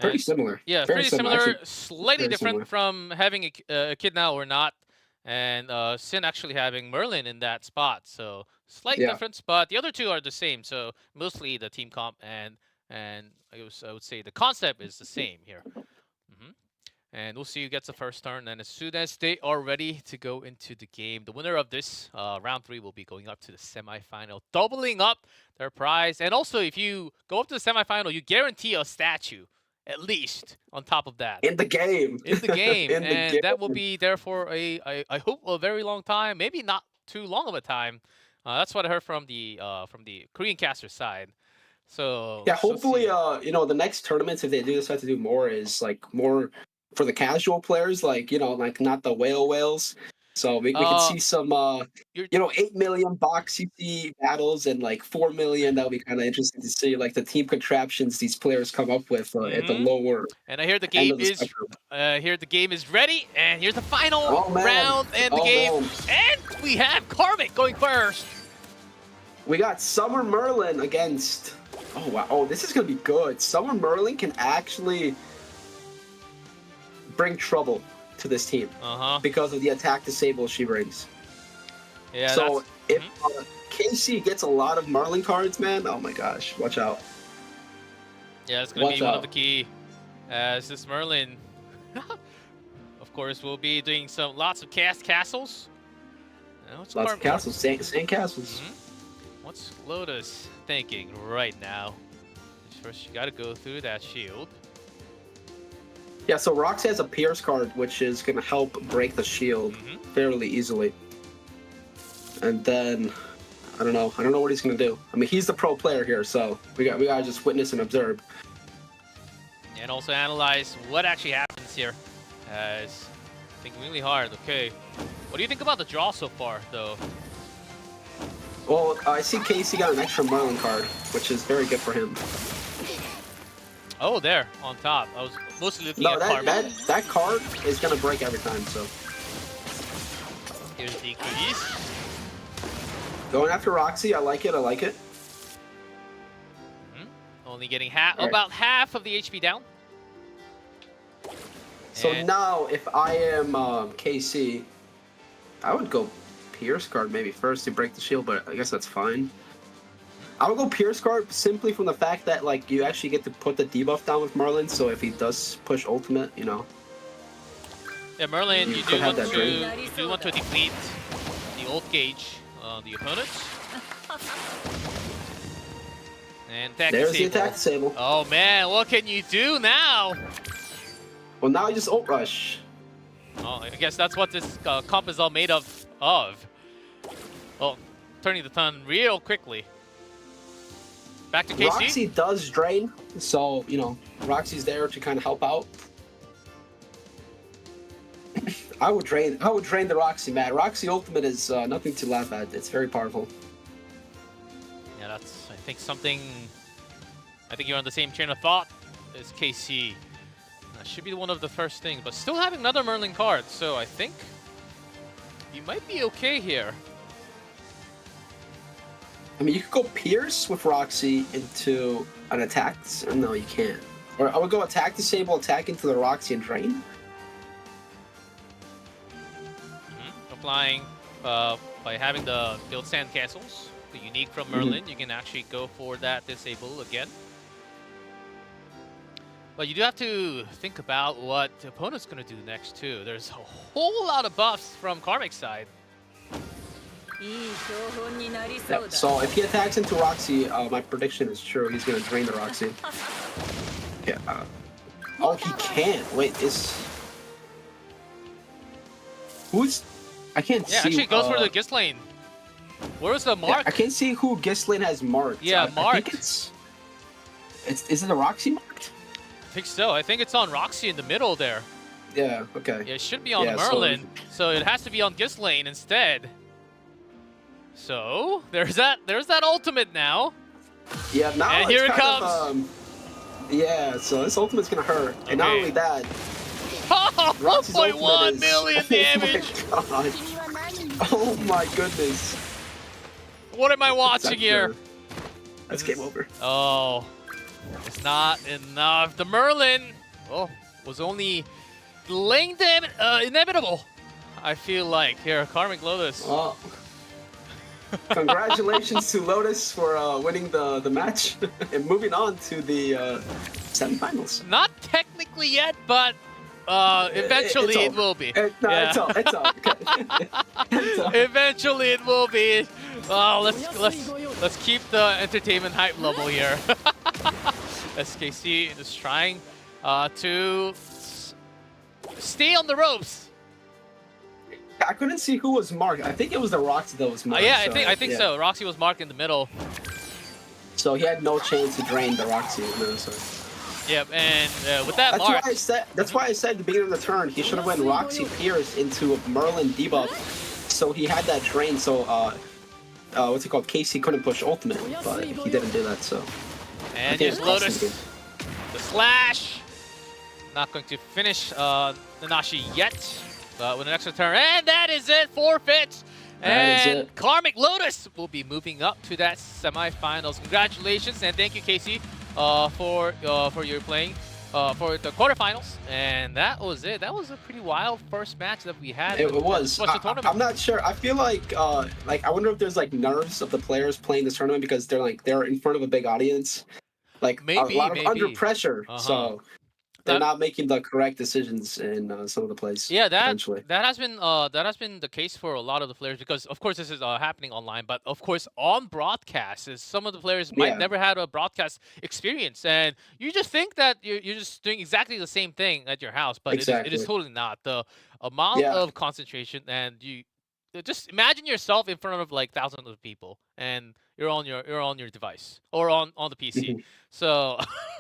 Pretty similar. Yeah, very pretty similar. Actually, slightly different from having a Echidna or not. And Sin actually having Merlin in that spot. So slight difference, but the other two are the same. So mostly the team comp and I would say the concept is the same here. And we'll see who gets the first turn. And as soon as they are ready to go into the game, the winner of this round 3 will be going up to the semifinal, doubling up their prize. And also, if you go up to the semifinal, you guarantee a statue, at least, on top of that. In the game. In the game. In the And game. that will be there for, I hope, a very long time. Maybe not too long of a time. That's what I heard from the Korean caster side. So yeah, hopefully, you know, the next tournaments, if they do decide to do more, is like more for the casual players, like, you know, like not the whales. So we can see some, you know, 8 million box CC battles and like 4 million. That'll be kind of interesting to see, like the team contraptions these players come up with at the lower. And I hear the game is ready, and here's the final round in the game, and we have Karmic going first. We got Summer Merlin against. Oh wow! Oh, this is gonna be good. Summer Merlin can actually bring trouble to this team because of the attack disable she brings. Yeah. So if KC gets a lot of Merlin cards, man, oh my gosh, watch out. Yeah, it's gonna be one of the key. As this Merlin, of course, will be doing lots of castles. Lots of castles, sand castles. What's Lotus thinking right now? First, you gotta go through that shield. Yeah, so Roxy has a Pierce card, which is gonna help break the shield fairly easily. And then, I don't know what he's gonna do. I mean, he's the pro player here, so we gotta just witness and observe. And also analyze what actually happens here. As think really hard. Okay, what do you think about the draw so far, though? Well, I see Casey got an extra Merlin card, which is very good for him. Oh, there, on top. I was mostly looking at that card is going to break every time, so. Here's the increase. Going after Roxy, I like it, Only getting about half of the HP down. So now, if I am KC, I would go Pierce card maybe first to break the shield, but I guess that's fine. I would go Pierce card simply from the fact that like you actually get to put the debuff down with Merlin, so if he does push ultimate, you know. Yeah, Merlin, you do want to deplete the ult gauge on the opponents. And there's the attack disable. Oh man, what can you do now? Well, now you just ult rush. Oh, I guess that's what this comp is all made of. Oh, turning the ton real quickly. Back to KC. Roxy does drain, so, you know, Roxy's there to kind of help out. I would drain the Roxy, man. Roxy ultimate is nothing to laugh at. It's very powerful. Yeah, that's, I think you're on the same train of thought as KC. That should be one of the first things, but still having another Merlin card, so I think you might be okay here. I mean, you could go Pierce with Roxy into an attack. No, you can't. Or I would go attack disable, attack into the Roxy and drain. Applying by having the build sand castles, the unique from Merlin, you can actually go for that disable again. But you do have to think about what the opponent's going to do next, too. There's a whole lot of buffs from Karmic's side. Yep. So if he attacks into Roxy, my prediction is true. He's going to drain the Roxy. Yeah. Oh, he can't. Wait, who's... I can't see. Yeah, actually goes for the Ghislaine. Where's the mark? Yeah, I can't see who Ghislaine has marked. Yeah, marked. I think is it a Roxy marked? I think so. I think it's on Roxy in the middle there. Yeah, okay. Yeah, it should be on Merlin, so it has to be on Ghislaine instead. So there's that ultimate now. Yeah, now and here it comes. Yeah, so this ultimate's gonna hurt, and not only that. 1.1 million damage. Oh my goodness. What am I watching here? That's game over. Oh, it's not enough. The Merlin was only delaying them inevitable. I feel like here, Karmic Lotus. Well, congratulations to Lotus for winning the match and moving on to the semifinals. Not technically yet, but Eventually it will be. No, it's all. Okay. It's all. Eventually it will be. Oh, let's keep the entertainment hype level here. SKC is trying to stay on the ropes. I couldn't see who was marked. I think it was the Roxy that was marked. Yeah, I think so. Roxy was marked in the middle. So he had no chance to drain the Roxy. So. Yep, and with that mark... That's why I said at the beginning of the turn, he should have went Roxy Pierce into Merlin debuff. So he had that drain, so, what's it called? Casey couldn't push ultimate, but he didn't do that, so... And here's Lotus. The slash! Not going to finish Nanashi yet, but with an extra turn. And that is it, forfeit! And Karmic Lotus will be moving up to that semifinals. Congratulations, and thank you, Casey, for your playing for the quarterfinals. And that was it. That was a pretty wild first match that we had. It was. I'm not sure. I feel like I wonder if there's like nerves of the players playing this tournament because they're in front of a big audience, like a lot of under pressure. So. They're not making the correct decisions in some of the plays. Yeah, that has been the case for a lot of the players because of course this is happening online, but of course on broadcast, some of the players might never had a broadcast experience, and you just think that you're just doing exactly the same thing at your house, but it is totally not. The amount of concentration, and you just imagine yourself in front of like thousands of people, and you're on your device or on the PC. So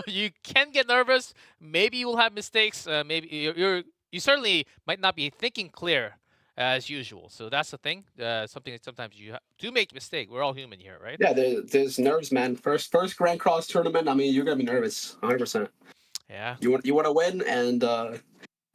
you can get nervous. Maybe you will have mistakes. Maybe you certainly might not be thinking clear as usual. So that's the thing. Something that sometimes you do make a mistake. We're all human here, right? Yeah, there's nerves, man. First Grand Cross tournament. I mean, you're gonna be nervous, 100%. Yeah. You want to win, and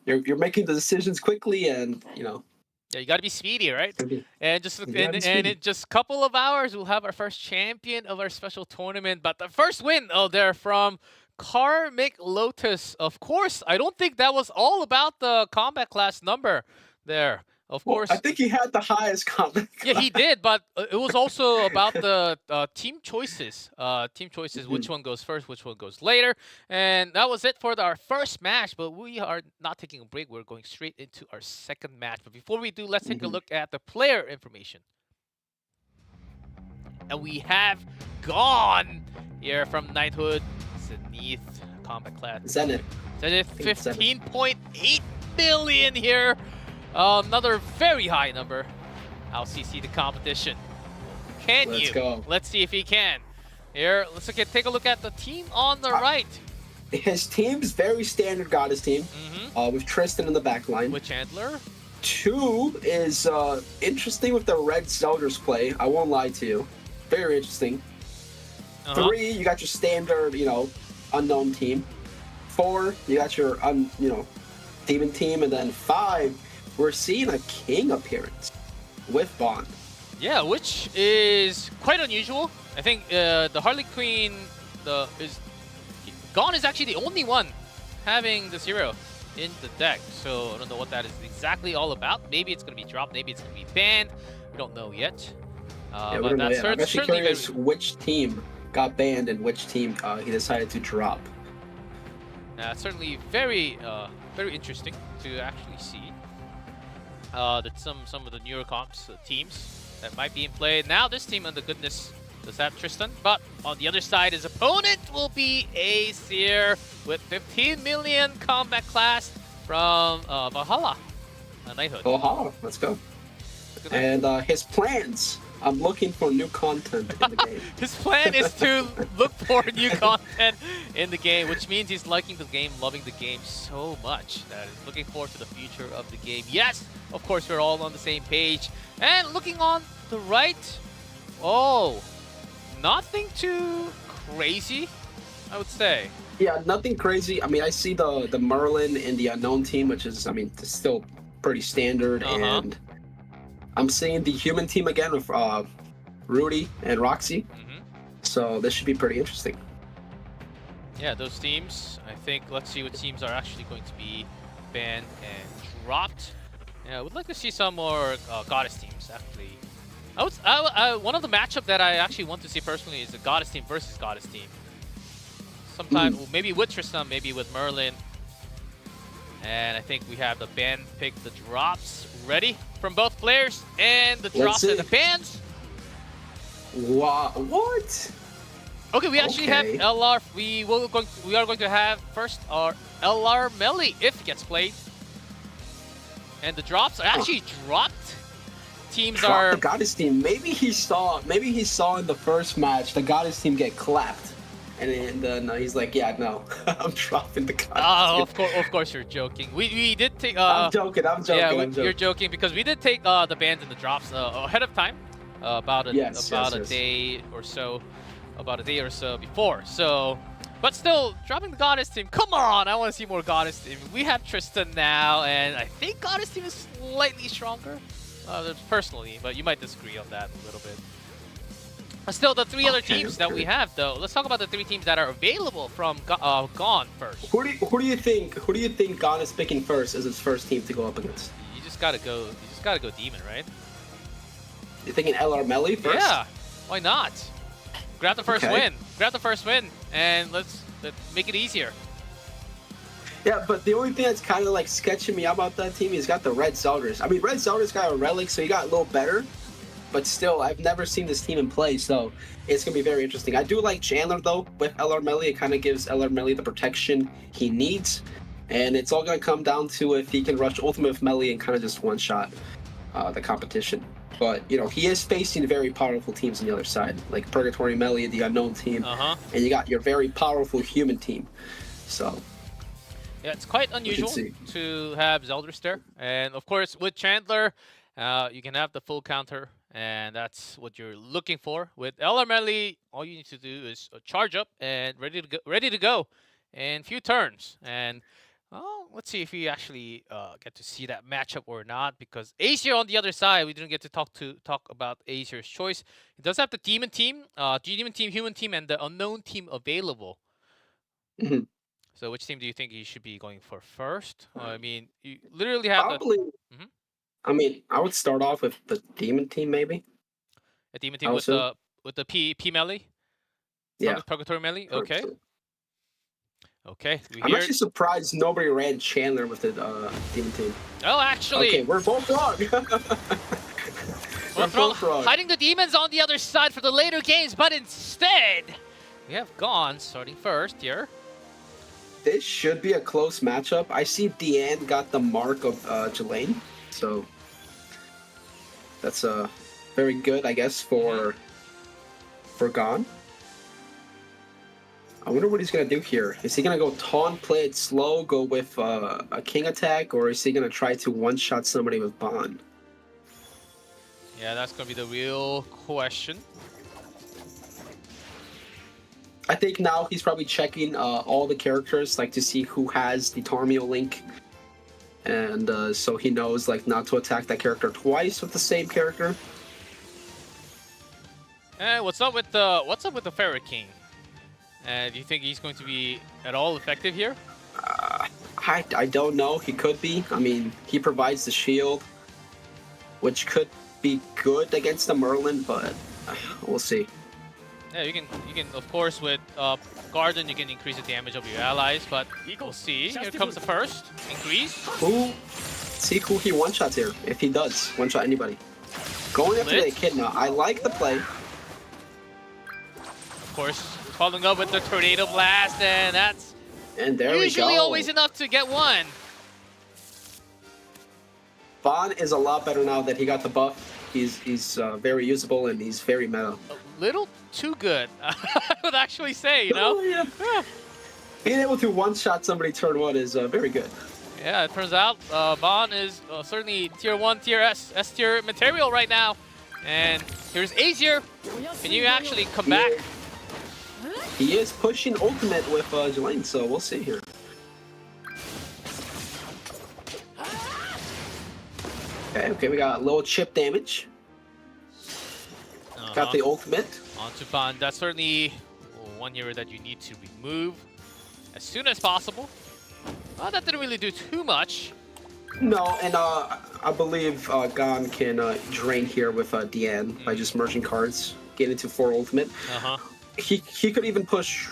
you're making the decisions quickly, and you know. Yeah, you got to be speedy, right? And just in just a couple of hours, we'll have our first champion of our special tournament. But the first win, they're from Karmic Lotus. Of course, I don't think that was all about the combat class number there. Of course, I think he had the highest combat. Yeah, he did, but it was also about the team choices. Which one goes first, which one goes later. And that was it for our first match, but we are not taking a break. We're going straight into our second match. But before we do, let's take a look at the player information. And we have gone here from Knighthood, Zenith, combat class. Zenith 15.8 billion here. Another very high number. I'll CC the competition. Let's go. Let's see if he can. Here, take a look at the team on the right. His team's very standard Goddess team. With Tristan in the back line. With Chandler. 2 is interesting with the red Soldiers play. I won't lie to you. Very interesting. 3, you got your standard, unknown team. 4, you got your demon team, and then 5. We're seeing a king appearance with Bond. Yeah, which is quite unusual. I think the Harley Quinn Gone is actually the only one having this hero in the deck. So I don't know what that is exactly all about. Maybe it's going to be dropped. Maybe it's going to be banned. We don't know yet. But that's I'm actually curious which team got banned and which team he decided to drop. Certainly very interesting to actually see. That some of the newer comps teams that might be in play. Now this team, on the goodness, does have Tristan, but on the other side, his opponent will be Aesir with 15 million combat class from Valhalla, Knighthood. Valhalla, let's go. And his plans. I'm looking for new content in the game. His plan is to look for new content in the game, which means he's liking the game, loving the game so much that he's looking forward to the future of the game. Yes, of course, we're all on the same page. And looking on the right, nothing too crazy, I would say. Yeah, nothing crazy. I mean, I see the Merlin and the unknown team, which is, it's still pretty standard. And I'm seeing the human team again with Rudy and Roxy. So this should be pretty interesting. Yeah, those teams. I think, let's see what teams are actually going to be banned and dropped. Yeah, I would like to see some more Goddess teams, actually. One of the matchup that I actually want to see personally is a Goddess team versus Goddess team. Sometimes, maybe with Tristan, maybe with Merlin. And I think we have the ban pick, the drops ready from both players, and the drops and the bans. Wow, what? Okay, we actually have LR. We are going to have first our LR melee if it gets played, and the drops are actually dropped. Teams are the Goddess team. Maybe he saw in the first match the Goddess team get clapped, and then he's like, yeah, no, I'm dropping the Goddess team. Of course you're joking. We did take. I'm joking. Yeah, you're joking because we did take the bans and the drops ahead of time, about a day or so. About a day or so before, but still dropping the Goddess team. Come on, I want to see more Goddess team. We have Tristan now, and I think Goddess team is slightly stronger, personally, but you might disagree on that a little bit. But still, the three other teams that we have, though. Let's talk about the three teams that are available from Gone first. Who do you think Gone is picking first as its first team to go up against? You just gotta go. You just gotta go Demon, right? You're thinking LR Melee first? Yeah, why not? Grab the first win. Grab the first win, and let's make it easier. Yeah, but the only thing that's kind of like sketching me about that team is got the Red Zeldris. I mean, Red Zeldris got a relic, so he got a little better. But still, I've never seen this team in play, so it's going to be very interesting. I do like Chandler, though, with LR Melee. It kind of gives LR Melee the protection he needs. And it's all going to come down to if he can rush Ultimate with Melee and kind of just one-shot the competition. But, you know, he is facing very powerful teams on the other side, like Purgatory Melee, the Unknown team, and you got your very powerful human team. So, yeah, it's quite unusual to have Zeldris there. And, of course, with Chandler, you can have the full counter, and that's what you're looking for. With LR Melee, all you need to do is charge up and ready to go in few turns. And let's see if we actually get to see that matchup or not, because Aesir on the other side, we didn't get to talk about Aesir's choice. He does have the Demon team, Demon team, Human team, and the Unknown team available. So which team do you think he should be going for first? I mean, you literally have probably. I mean, I would start off with the Demon team, maybe. A Demon team with the P melee. Yeah. Purgatory melee. Okay. Okay. I'm actually surprised nobody ran Chandler with the Demon team. Oh, actually. Okay, we're both wrong. We're both wrong. Hiding the demons on the other side for the later games, but instead, we have Gone starting first here. This should be a close matchup. I see Deanne got the mark of Jelaine, so that's very good, I guess, for Gone. I wonder what he's going to do here. Is he going to go taunt, play it slow, go with a king attack, or is he going to try to one-shot somebody with Bond? Yeah, that's going to be the real question. I think now he's probably checking all the characters, like to see who has the Tormio link. And so he knows like not to attack that character twice with the same character. And what's up with the Ferret King? Do you think he's going to be at all effective here? I don't know. He could be. I mean, he provides the shield, which could be good against the Merlin, but we'll see. Yeah, you can of course with Garden you can increase the damage of your allies, but we'll see. Here comes the first increase. See who he one-shots here, if he does one-shot anybody. Going after the Echidna, I like the play. Of course, following up with the Tornado Blast, and that's there usually always enough to get one. Vaughn is a lot better now that he got the buff. He's very usable and he's very meta. A little too good, I would actually say, you know? Oh, yeah. Being able to one-shot somebody turn 1 is very good. Yeah, it turns out Vaughn is certainly tier 1, tier S tier material right now. And here's Aesir. Can you actually come back? He is pushing ultimate with Jelaine, so we'll see here. Okay, we got a little chip damage. Got the ultimate. Onto Bond. That's certainly one hero that you need to remove as soon as possible. Well, that didn't really do too much. No, and I believe Gon can drain here with Deanne by just merging cards, get into 4 ultimate. He could even push.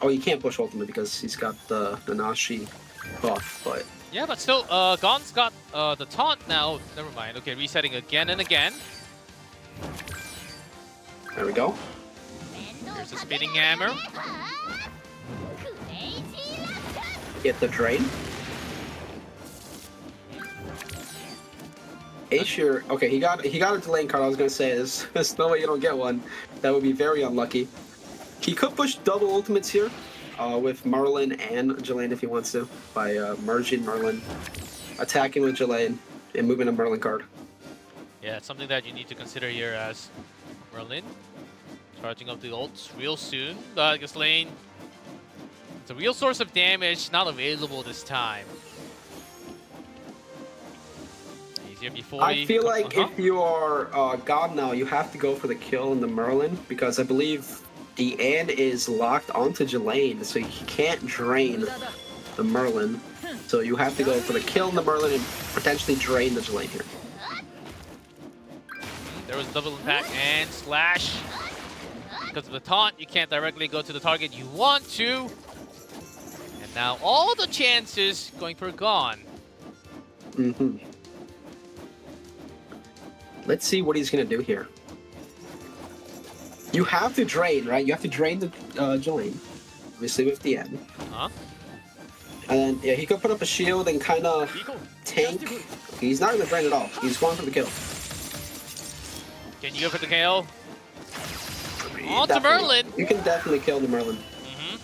Oh, he can't push ultimate because he's got the Nanashi buff, but Yeah, but still, Gon's got the taunt now. Never mind. Okay, resetting again and again. There we go. Here's the spinning hammer. Get the drain. Aesir, okay, he got a delaying card. I was gonna say there's no way you don't get one. That would be very unlucky. He could push double ultimates here with Merlin and Jelaine if he wants to by merging Merlin, attacking with Jelaine, and moving a Merlin card. Yeah, it's something that you need to consider here as Merlin charging up the ults real soon. Ghislaine, it's a real source of damage, not available this time. Before I feel like if you are God now, you have to go for the kill in the Merlin because I believe Deanne is locked onto Jelaine, so he can't drain the Merlin. So you have to go for the kill in the Merlin and potentially drain the Jelaine here. There was double impact and slash. Because of the taunt, you can't directly go to the target you want to. And now all the chances going for Gon. Mm-hmm. Let's see what he's gonna do here. You have to drain, right? You have to drain the Jelaine, obviously with the end. Huh? And then yeah, he could put up a shield and kind of tank. He's not gonna drain at all. He's going for the kill. Can you go for the KO? On to Merlin. You can definitely kill the Merlin.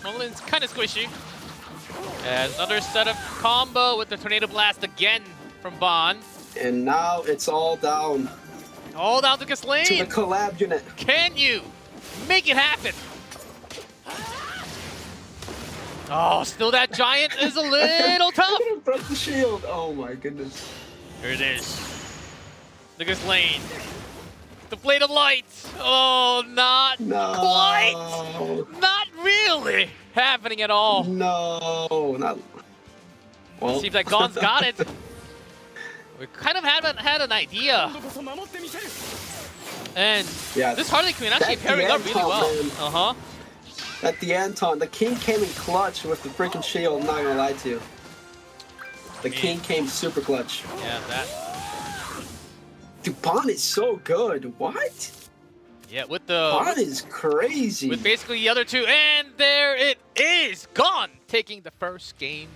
Merlin's kind of squishy. And another set of combo with the Tornado Blast again from Bond. And now it's all down. All down to Ghislaine. To the collab unit. Can you make it happen? Oh, still that giant is a little tough. Broke the shield. Oh my goodness. Here it is. The Ghislaine. The Blade of Light. Oh, not quite. Not really happening at all. No, not. Well. Seems like Gon's got it. We kind of haven't had an idea. And yeah, this Harley Quinn actually pairing up really well. At the Anton, the King came in clutch with the freaking shield, I'm not gonna lie to you. The King came super clutch. Yeah, that. Dude, Bond is so good. What? Yeah, with the... Bond is crazy. With basically the other two. And there it is. Gon taking the first game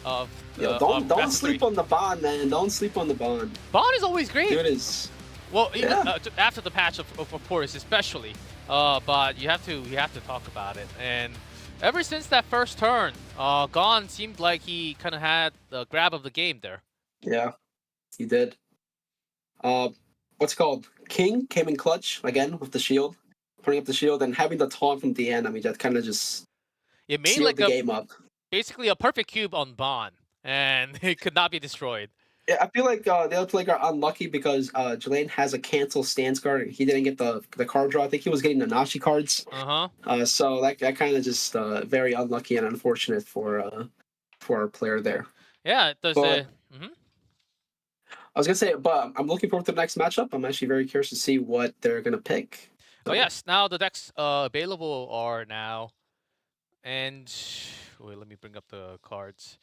of the... Yo, don't sleep on the Bond, man. Don't sleep on the Bond. Bond is always great. Dude is... Well, even after the patch, of course, especially. But you have to talk about it. And ever since that first turn, Gon seemed like he kind of had the grab of the game there. Yeah, he did. What's it called? King came in clutch again with the shield, putting up the shield and having the taunt from the end. I mean, that kind of just it made sealed like the game up. Basically a perfect cube on Bond, and it could not be destroyed. Yeah, I feel like the other player got unlucky because Jelaine has a cancel stance card. And he didn't get the card draw. I think he was getting the Nashi cards. So that kind of just very unlucky and unfortunate for our player there. Yeah, it does. I was gonna say, but I'm looking forward to the next matchup. I'm actually very curious to see what they're gonna pick. Oh yes, now the decks available are now, and wait, let me bring up the cards.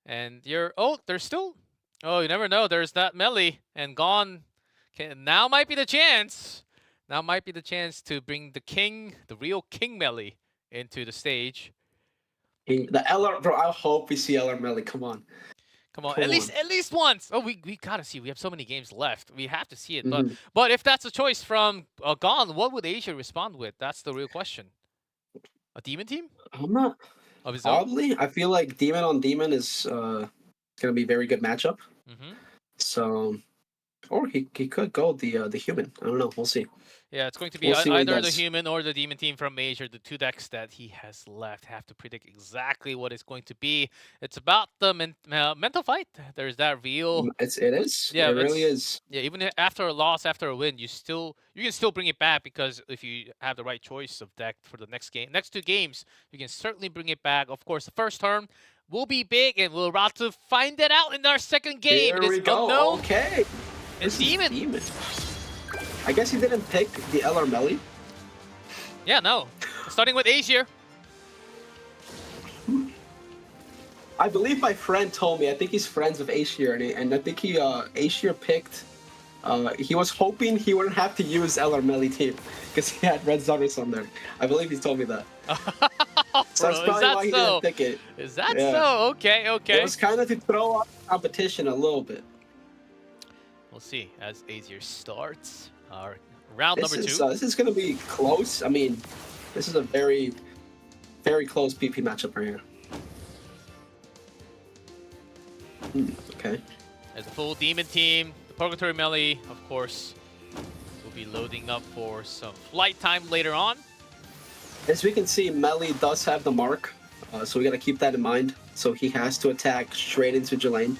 And there's still. Oh, you never know. There's that melee, and Gon now might be the chance. Now might be the chance to bring the King, the real King melee, into the stage. The LR, bro. I hope we see LR melee. Come on. At least once. Oh, we gotta see. We have so many games left. We have to see it. But if that's a choice from Gon, what would Asia respond with? That's the real question. A demon team? I'm not. Of his own? Probably. I feel like demon on demon is gonna be a very good matchup. So, or he could go the human. I don't know. We'll see. Yeah, it's going to be either the human or the demon team from Major. The two decks that he has left have to predict exactly what it's going to be. It's about the mental fight. There's that real. It is. Yeah, it really is. Yeah, even after a loss, after a win, you can still bring it back because if you have the right choice of deck for the next two games, you can certainly bring it back. Of course, the first turn will be big, and we're about to find that out in our second game. Here we go. Okay. It's demon. I guess he didn't pick the LR melee. Yeah, no. Starting with Asia. I believe my friend told me. I think he's friends with Ashir, and I think Ashir picked. He was hoping he wouldn't have to use LR Melee team because he had Red Zarus on there. I believe he told me that. So that's probably why he didn't pick it. Is that so? Okay, okay. It was kind of to throw off competition a little bit. We'll see as Azir starts our round number 2. This is going to be close. I mean, this is a very, very close PP matchup right here. Okay. As a full demon team, the Purgatory Melee, of course, will be loading up for some flight time later on. As we can see, Melee does have the mark, so we got to keep that in mind. So he has to attack straight into Jelaine.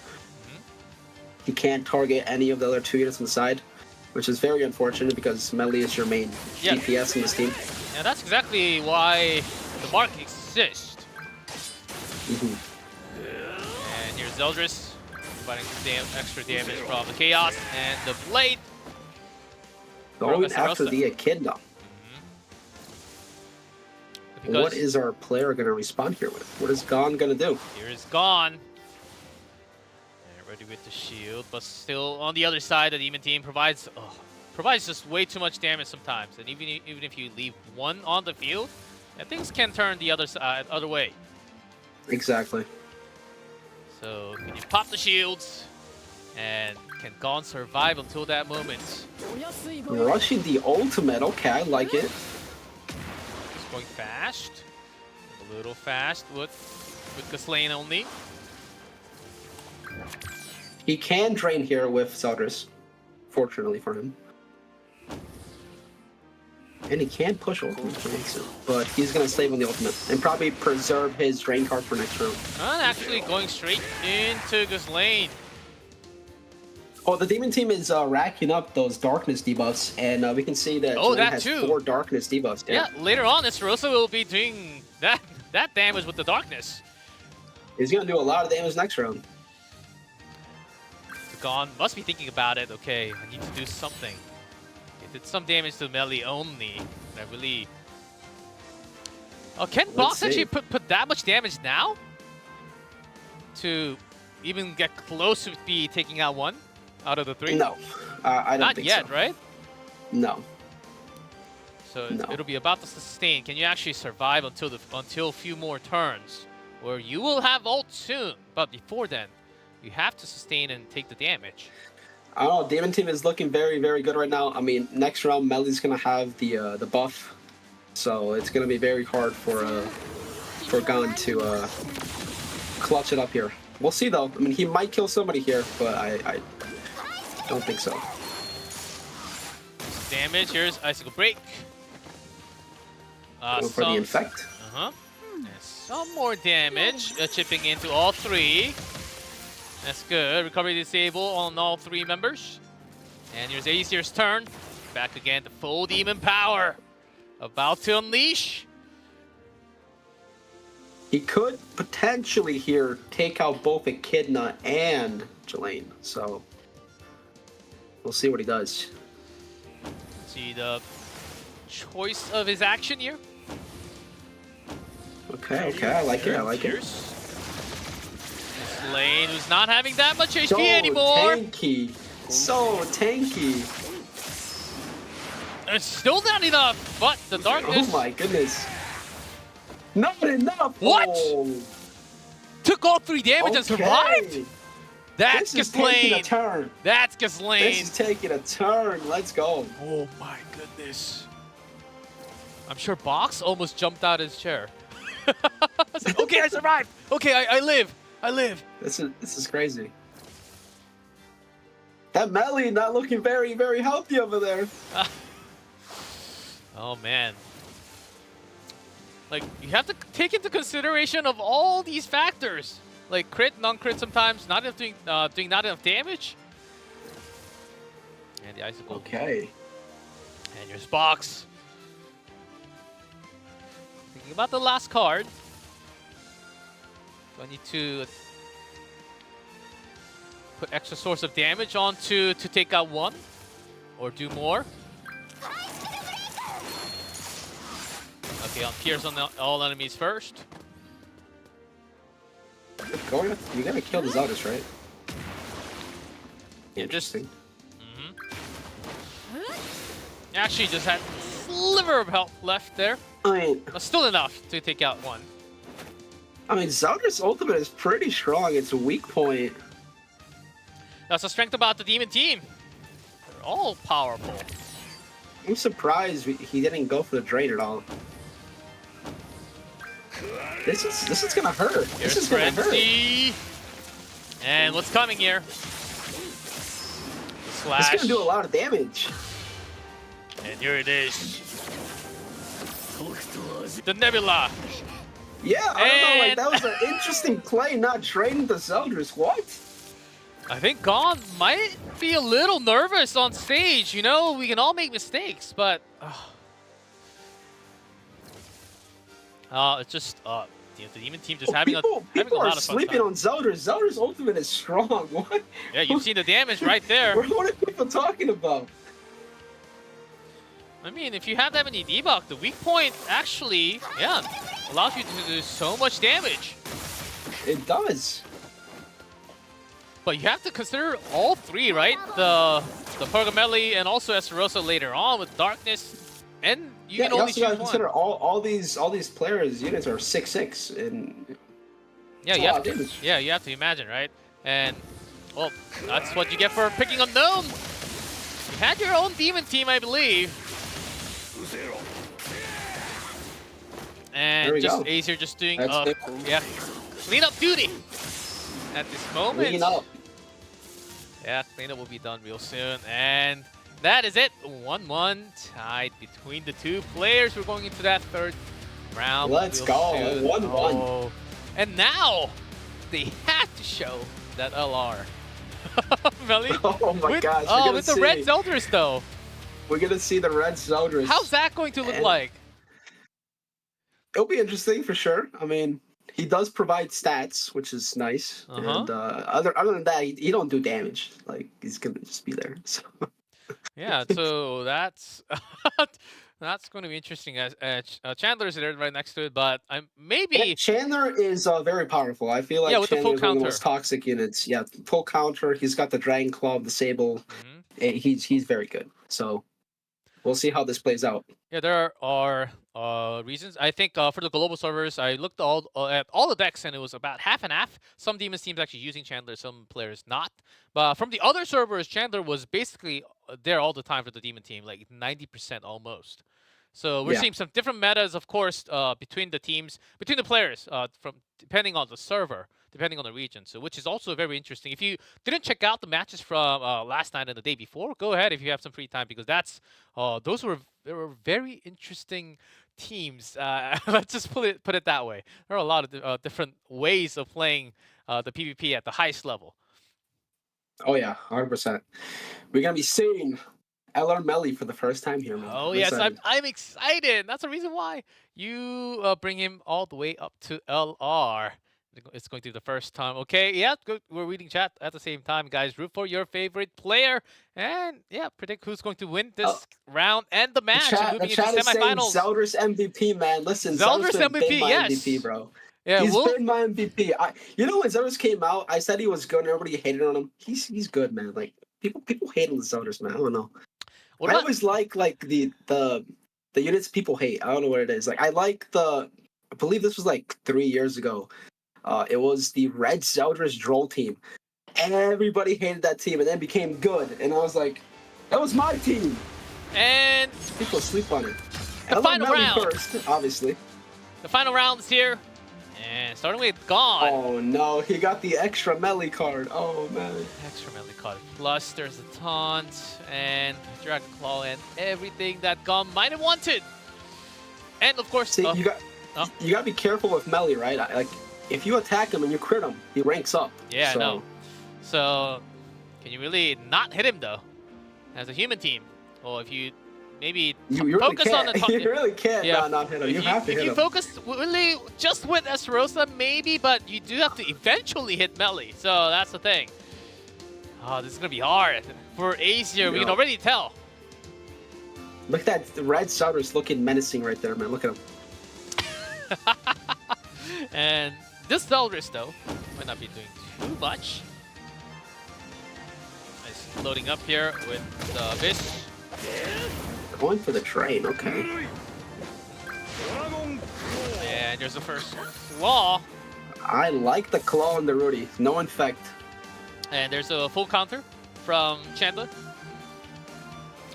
He can't target any of the other 2 units on the side, which is very unfortunate because Melee is your main DPS in this team. Yeah, that's exactly why the mark exists. And here's Zeldris providing some extra damage from the Chaos and the Blade. Going after the Echidna. What is our player going to respond here with? What is Gon going to do? Here is Gon. And ready with the shield, but still on the other side, the Demon team provides just way too much damage sometimes. And even if you leave one on the field, things can turn the other way. Exactly. So can you pop the shields? And can Gon survive until that moment? Rushing the ultimate. Okay, I like it. Going fast, a little fast with Ghislaine only. He can drain here with Zeldris, fortunately for him. And he can push ultimate, but he's going to save on the ultimate and probably preserve his drain card for next round. And actually going straight into Ghislaine. Oh, the Demon team is racking up those darkness debuffs, and we can see that that has too. 4 darkness debuffs. Yeah, later on, Esterosa will be doing that damage with the darkness. He's going to do a lot of damage next round. Gon must be thinking about it. Okay, I need to do something. It did some damage to melee only. I really... Oh, can Box actually put that much damage now? To even get close to be taking out 1? Out of the 3? No, I don't think so. Not yet, right? No. So it'll be about to sustain. Can you actually survive until a few more turns, where you will have ult soon? But before then, you have to sustain and take the damage. I don't know. Demon team is looking very, very good right now. I mean, next round Melee's gonna have the buff, so it's gonna be very hard for Gon to clutch it up here. We'll see though. I mean, he might kill somebody here, but I don't think so. Damage. Here's Icicle Break. Go for the Infect. And some more damage. Chipping into all 3. That's good. Recovery disable on all 3 members. And here's Azir's turn. Back again to full demon power. About to unleash. He could potentially here take out both Echidna and Jelaine. So we'll see what he does. See the choice of his action here. Okay, I like it. Lane, who's not having that much HP anymore. So tanky. It's still not enough, but the darkness. Oh my goodness. Not enough. What? Oh. Took all 3 damage and survived? That's Ghislaine. That's Ghislaine. This is taking a turn. Let's go. Oh my goodness. I'm sure Box almost jumped out his chair. Like, okay, I survived. Okay, I live. This is crazy. That Melee not looking very, very healthy over there. Oh man. Like, you have to take into consideration of all these factors. Like crit, non-crit sometimes, not enough doing not enough damage. And the Icicle. Okay. And here's Box. Thinking about the last card. Do I need to put extra source of damage on to take out 1? Or do more? Okay, on Pierce on all enemies first. You gotta kill the Lotus, right? Interesting. Actually, just had a sliver of health left there. I mean, But still enough to take out one. Zelda's ultimate is pretty strong. It's a weak point. That's the strength about the Demon team. They're all powerful. I'm surprised he didn't go for the drain at all. This is gonna hurt. This is gonna hurt. And what's coming here? Slash. It's gonna do a lot of damage. And here it is. The Nebula. Yeah, I don't know, like that was an interesting play, not draining the Zeldris. What? I think Gon might be a little nervous on stage. You know, we can all make mistakes, but it's just the Demon team just having a lot of fun. People are sleeping on Zeldris. Zeldris ultimate is strong. What? Yeah, you've seen the damage right there. What are people talking about? I mean, if you have that many debuff, the weak point actually, yeah, allows you to do so much damage. It does. But you have to consider all three, right? The Pergameli and also Estarossa later on with Darkness, and you can only also gotta choose one. consider all these players' units are 6/6 and Yeah, you have to imagine, right? And well, that's what you get for picking Unknown. You had your own Demon team, I believe. And just Acer just doing cleanup duty at this moment. Clean up. Yeah, cleanup will be done real soon. And that is it. 1-1 tied between the two players. We're going into that third round. Let's go. 1-1. And now they have to show that LR. Melly? Oh my gosh. With the red Zeldris though. We're gonna see the red Zeldris. How's that going to look like? It'll be interesting for sure. I mean, he does provide stats, which is nice. And other than that, he don't do damage. Like he's gonna just be there. So. Yeah, so that's that's going to be interesting. As Chandler's there right next to it, but maybe Chandler is very powerful. I feel like with the full Chandler's one of the counter. most toxic units. Yeah, full counter. He's got the Dragon Claw, the Sable. And he's very good. So we'll see how this plays out. Yeah, there are reasons. I think for the global servers, I looked at all the decks, and it was about half and half. Some Demons teams actually using Chandler, some players not. But from the other servers, Chandler was basically there all the time for the Demon team, like 90% almost. So we're seeing some different metas, of course, between the teams, between the players, from depending on the server, depending on the region. So which is also very interesting. If you didn't check out the matches from last night and the day before, go ahead if you have some free time, because that's they were very interesting teams. Let's just put it that way. There are a lot of different ways of playing the PvP at the highest level. Oh yeah, 100%. We're gonna be seeing LR Melly for the first time here, man. Oh yes, I'm excited. That's the reason why you bring him all the way up to LR. It's going to be the first time. Okay, yeah, good. We're reading chat at the same time, guys. Root for your favorite player, and yeah, predict who's going to win this round and the match. Moving into semifinals. Zeldris MVP, man. Listen, Zeldris MVP, yes, MVP, bro. Yeah, he's been my MVP. You know, when Zeldris came out, I said he was good, and everybody hated on him. He's good, man. Like people hate on the Zeldris, man. I don't know. I always like the units people hate. I don't know what it is. Like I believe this was like 3 years ago. It was the Red Zeldris Droll team. Everybody hated that team, and then became good. And I was like, that was my team. And people sleep on it. The final round first, obviously. The final round is here, and starting with Gon. Oh no, he got the extra melee card. Oh man. Extra melee card. Plus, there's the taunt and Dragon Claw and everything that Gon might have wanted. And of course, see, you got to be careful with melee, right? Like. If you attack him and you crit him, he ranks up. Yeah, I know. So, can you really not hit him, though, as a human team? Or if you maybe focus on the top. You really can't not hit him. You have to hit him. If you focus really just with Estarossa, maybe, but you do have to eventually hit melee. So, that's the thing. Oh, this is going to be hard. For Acer, we can already tell. Look at that red Zeldris looking menacing right there, man. Look at him. And this Zeldris, though, Might not be doing too much. Nice loading up here with the Abyss. Going for the train, okay. And there's the first claw. I like the claw on the Rudy. No infect. And there's a full counter from Chandler.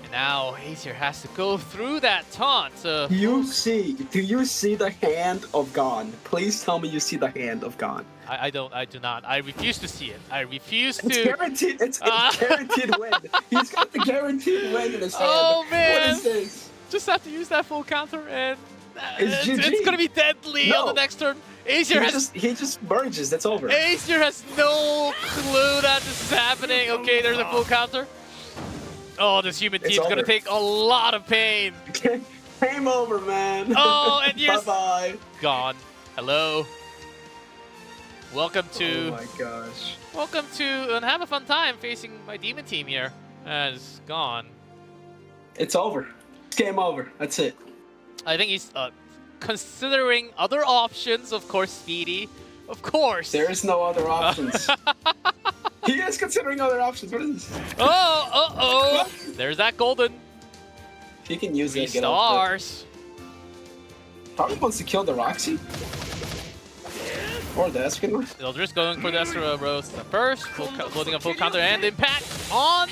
And now Acer has to go through that taunt. Do you see the hand of Gon? Please tell me you see the hand of Gon. I do not. I refuse to see it. I refuse to. It's guaranteed. It's guaranteed win. He's got the guaranteed win in his hand. Oh man! What is this? Just have to use that full counter and It's GG. gonna be deadly on the next turn. Acer he just merges. That's over. Acer has no clue that this is happening. Okay, there's a full counter. Oh, this human team's gonna take a lot of pain. Game over, man. Oh, and you're bye-bye. Gone. Hello. Welcome to. Oh my gosh. Welcome to and have a fun time facing my demon team here. As gone. It's over. It's game over. That's it. I think he's considering other options. Of course, Speedy. Of course. There is no other options. He is considering other options. What is this? Oh. There's that golden. He can use it. Stars. Probably wants to kill the Roxy. Or the Eskin. Eldris going for the Estra Rose first. Loading a full counter and impact on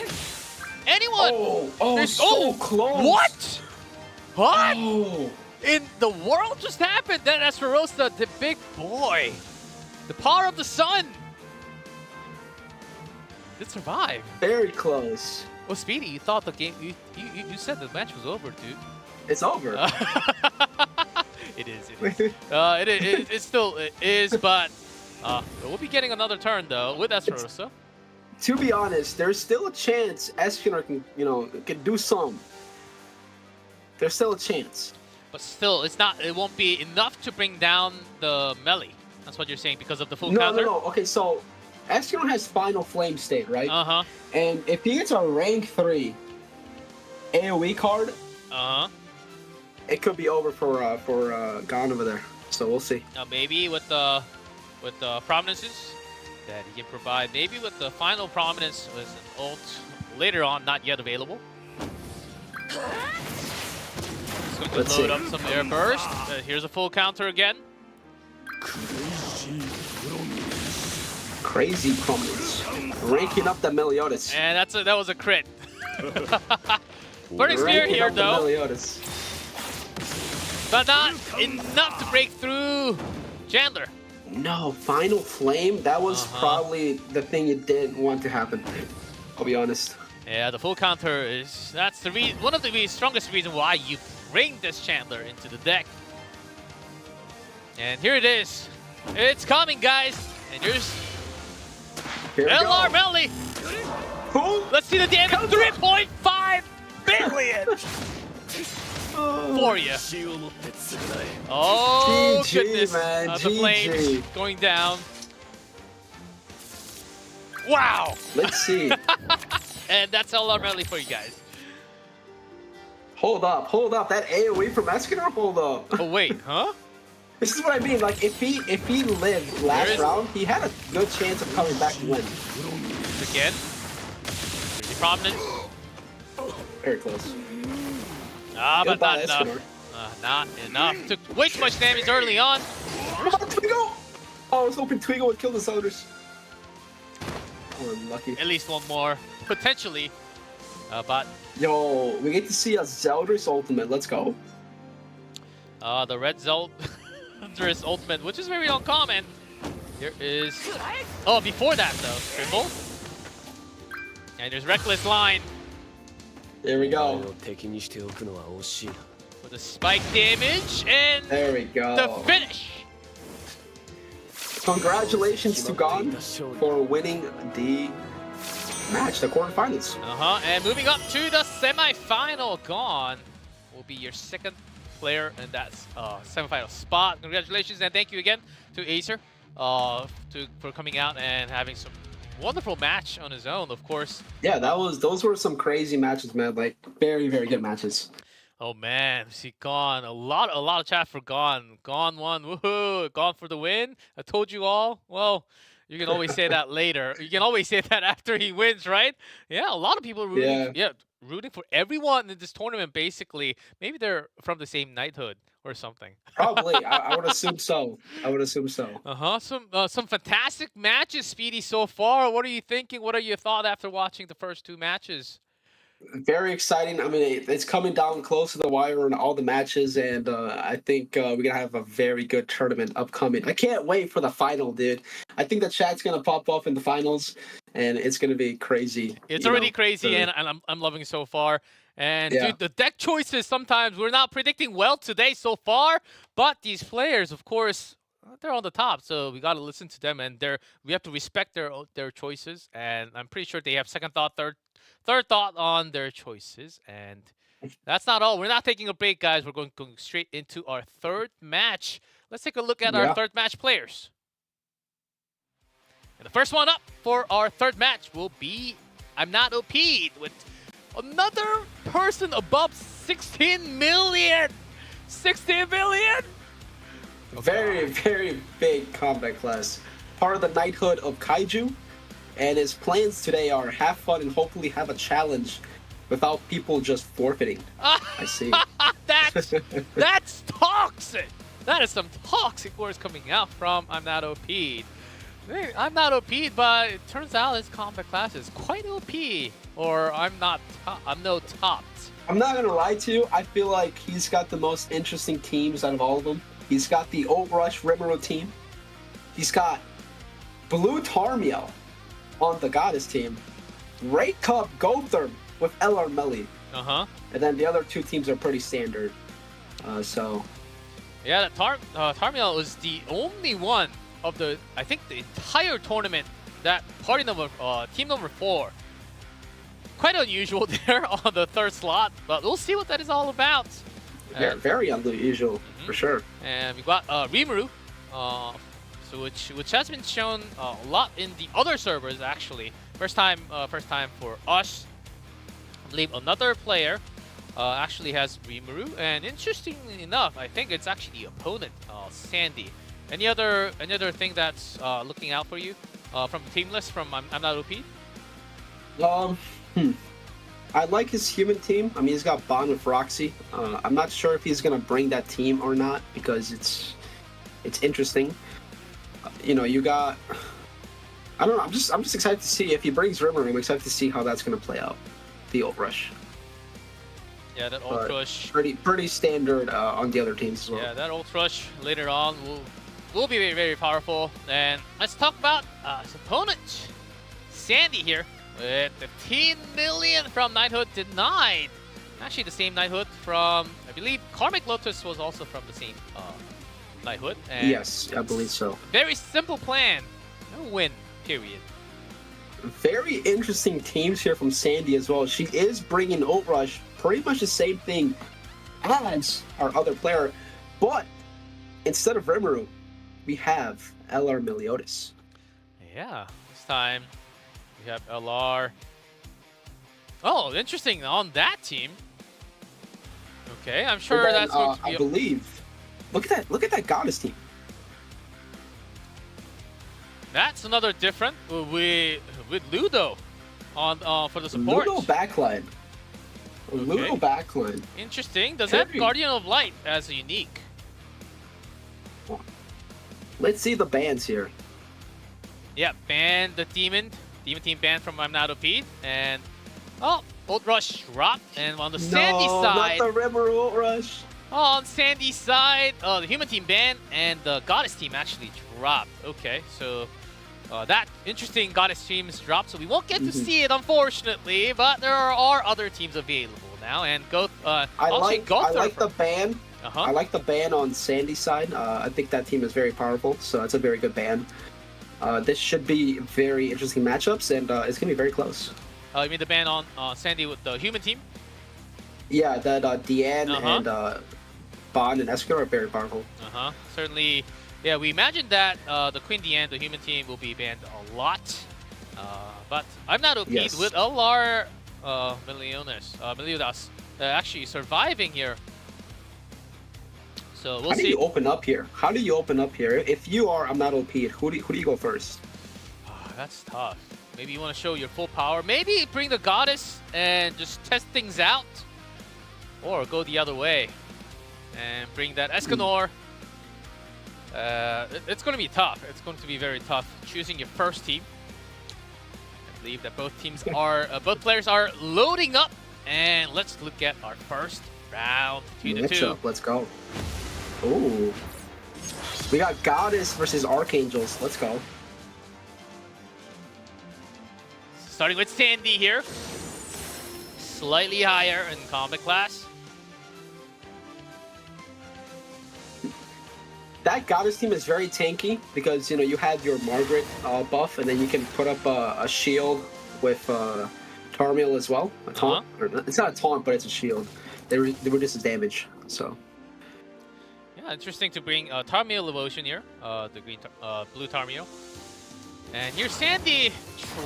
anyone. So close. What? What? Oh. In the world just happened? That Esterosa, the big boy. The power of the sun. It survived. Very close. Well, Speedy, you thought the game. You said the match was over, dude. It's over. It is. It still is, but we'll be getting another turn though with Esterosa. To be honest, there's still a chance Eskinor can do some. There's still a chance. But still, it's not. It won't be enough to bring down the melee. That's what you're saying because of the full counter. No. Okay, so Eskinor has Final Flame State, right? Uh-huh. And if he gets a rank 3 AoE card, it could be over for Gon over there. So we'll see. Maybe with the prominences that he can provide. Maybe with the final prominence as an ult later on, not yet available. He's going to load up some air burst. Here's a full counter again. Crazy prominence. Ranking up the Meliodas. And that was a crit. Burning Spear here though. But not enough to break through Chandler. No, Final Flame, that was probably the thing you didn't want to happen. I'll be honest. Yeah, the full counter is one of the strongest reasons why you bring this Chandler into the deck. And here it is. It's coming, guys. And here's LR Melly. Let's see the damage. 3.5 billion for you. Oh, GG, goodness. Man. The flames going down. Wow. Let's see. And that's LR Melly for you guys. Hold up. That AoE from Eskinor? Hold up. Oh, wait, huh? This is what I mean. Like, if he lived last round, he had a good chance of coming back to win. Again. Really prominent. Very close. But not enough. Not enough. Took way too much damage early on. What about Twigo? Oh, I was hoping Twigo would kill the Solders. Oh, unlucky. At least one more, potentially. But yo, we get to see a Zeldris ultimate. Let's go. The red Zeldris ultimate, which is very uncommon. There is. Oh, before that though, triple. And there's reckless line. There we go. With the spike damage and there we go. The finish. Congratulations to Gon for winning the match, the quarterfinals. And moving up to the semifinal. Gon will be your second player in that semifinal spot. Congratulations and thank you again to Acer for coming out and having some wonderful match on his own, of course. Yeah, those were some crazy matches, man. Like very, very good matches. Oh man, see Gon, a lot of chat for Gon. Gon won, woohoo! Gon for the win. I told you all. Well, You can always say that later. You can always say that after he wins, right? Yeah, a lot of people are rooting. Yeah, rooting for everyone in this tournament. Basically, maybe they're from the same knighthood or something. Probably. I would assume so. I would assume so. Some fantastic matches, Speedy, so far. What are you thinking? What are your thoughts after watching the first 2 matches? Very exciting. I mean, it's coming down close to the wire in all the matches, and I think we're gonna have a very good tournament upcoming. I can't wait for the final, dude. I think the chat's gonna pop off in the finals, and it's gonna be crazy. It's already crazy, and I'm loving it so far. And dude, the deck choices sometimes we're not predicting well today so far, but these players, of course, they're on the top, so we gotta listen to them, and we have to respect their choices. And I'm pretty sure they have second thought, third thought on their choices. And that's not all. We're not taking a break, guys. We're going straight into our 3rd match. Let's take a look at our 3rd match players. And the first one up for our 3rd match will be I'm Not OP'd with another person above 16 million. 16 million. Very, very big combat class. Part of the knighthood of Kaiju. And his plans today are have fun and hopefully have a challenge without people just forfeiting. I see. That's toxic. That is some toxic words coming out from I'm Not OP'd. I'm not OP'd, but it turns out his combat class is quite OP. Or I'm no topped. I'm not gonna lie to you. I feel like he's got the most interesting teams out of all of them. He's got the Ult Rush Rimuru team. He's got Blue Tarmiel on the Goddess team. Great Cub Gotherm with LR Melee. And then the other 2 teams are pretty standard. Yeah, Tarmiel was the only one of the entire tournament that team number 4. Quite unusual there on the 3rd slot, but we'll see what that is all about. Very unusual, for sure. And we got Rimuru, which has been shown a lot in the other servers actually. First time for us. I believe another player actually has Rimuru, and interestingly enough, I think it's actually the opponent, Sandy. Any other thing that's looking out for you from the team list from I'm Not OP? I like his human team. I mean, he's got Bond with Roxy. I'm not sure if he's gonna bring that team or not because it's interesting. You got. I don't know. I'm just excited to see if he brings Rimuru. I'm excited to see how that's gonna play out. The Ult Rush. Yeah, that Ult Rush. Pretty standard on the other teams as well. Yeah, that Ult Rush later on will be very, very powerful. And let's talk about his opponent, Sandy here. With 15 million from Knighthood Denied. Actually, the same Knighthood from, I believe, Karmic Lotus was also from the same Knighthood. And yes, I believe so. Very simple plan. No win, period. Very interesting teams here from Sandy as well. She is bringing Ult Rush, pretty much the same thing as our other player. But instead of Rimuru, we have LR Meliodas. Yeah, this time. We have LR. Oh, interesting on that team. Okay, I'm sure that's going to be. I believe. Look at that Goddess team. That's another different with Ludo on for the support. Ludo backline. Okay. Ludo backline. Interesting. Does that Guardian of Light as a unique? Let's see the bans here. Yeah, ban the Demon team banned from I'm Not OP'd, and Ult Rush dropped, and on the Sandy side, not the Rimuru Ult Rush. On Sandy's side, the human team banned, and the Goddess team actually dropped. Okay, so that interesting Goddess team is dropped, so we won't get to see it unfortunately, but there are other teams available now, and I like the ban. I like the ban on Sandy's side. I think that team is very powerful, so that's a very good ban. This should be very interesting matchups, and it's going to be very close. You mean the ban on Sandy with the human team? Yeah, that Deanne and Bond and Esker are very powerful. Certainly, yeah, we imagine that the Queen Deanne, the human team, will be banned a lot. But I'm Not OP'd with LR Meliodas actually surviving here. So we'll see. How do you open up here? If you are I'm Not OP'd, who do you go first? that's tough. Maybe you want to show your full power. Maybe bring the goddess and just test things out. Or go the other way and bring that Escanor. It's going to be tough. It's going to be very tough choosing your first team. I believe that both teams are, both players are loading up. And let's look at our first round. 2-2. Let's go. Ooh. We got Goddess versus Archangels. Let's go. Starting with Sandy here. Slightly higher in combat class. That Goddess team is very tanky because, you know, you have your Margaret buff, and then you can put up a shield with Tarmiel as well. A taunt. It's not a taunt, but it's a shield. They reduce the damage, so. Yeah, interesting to bring Tarmiel Evotion here. The blue Tarmiel. And here's Sandy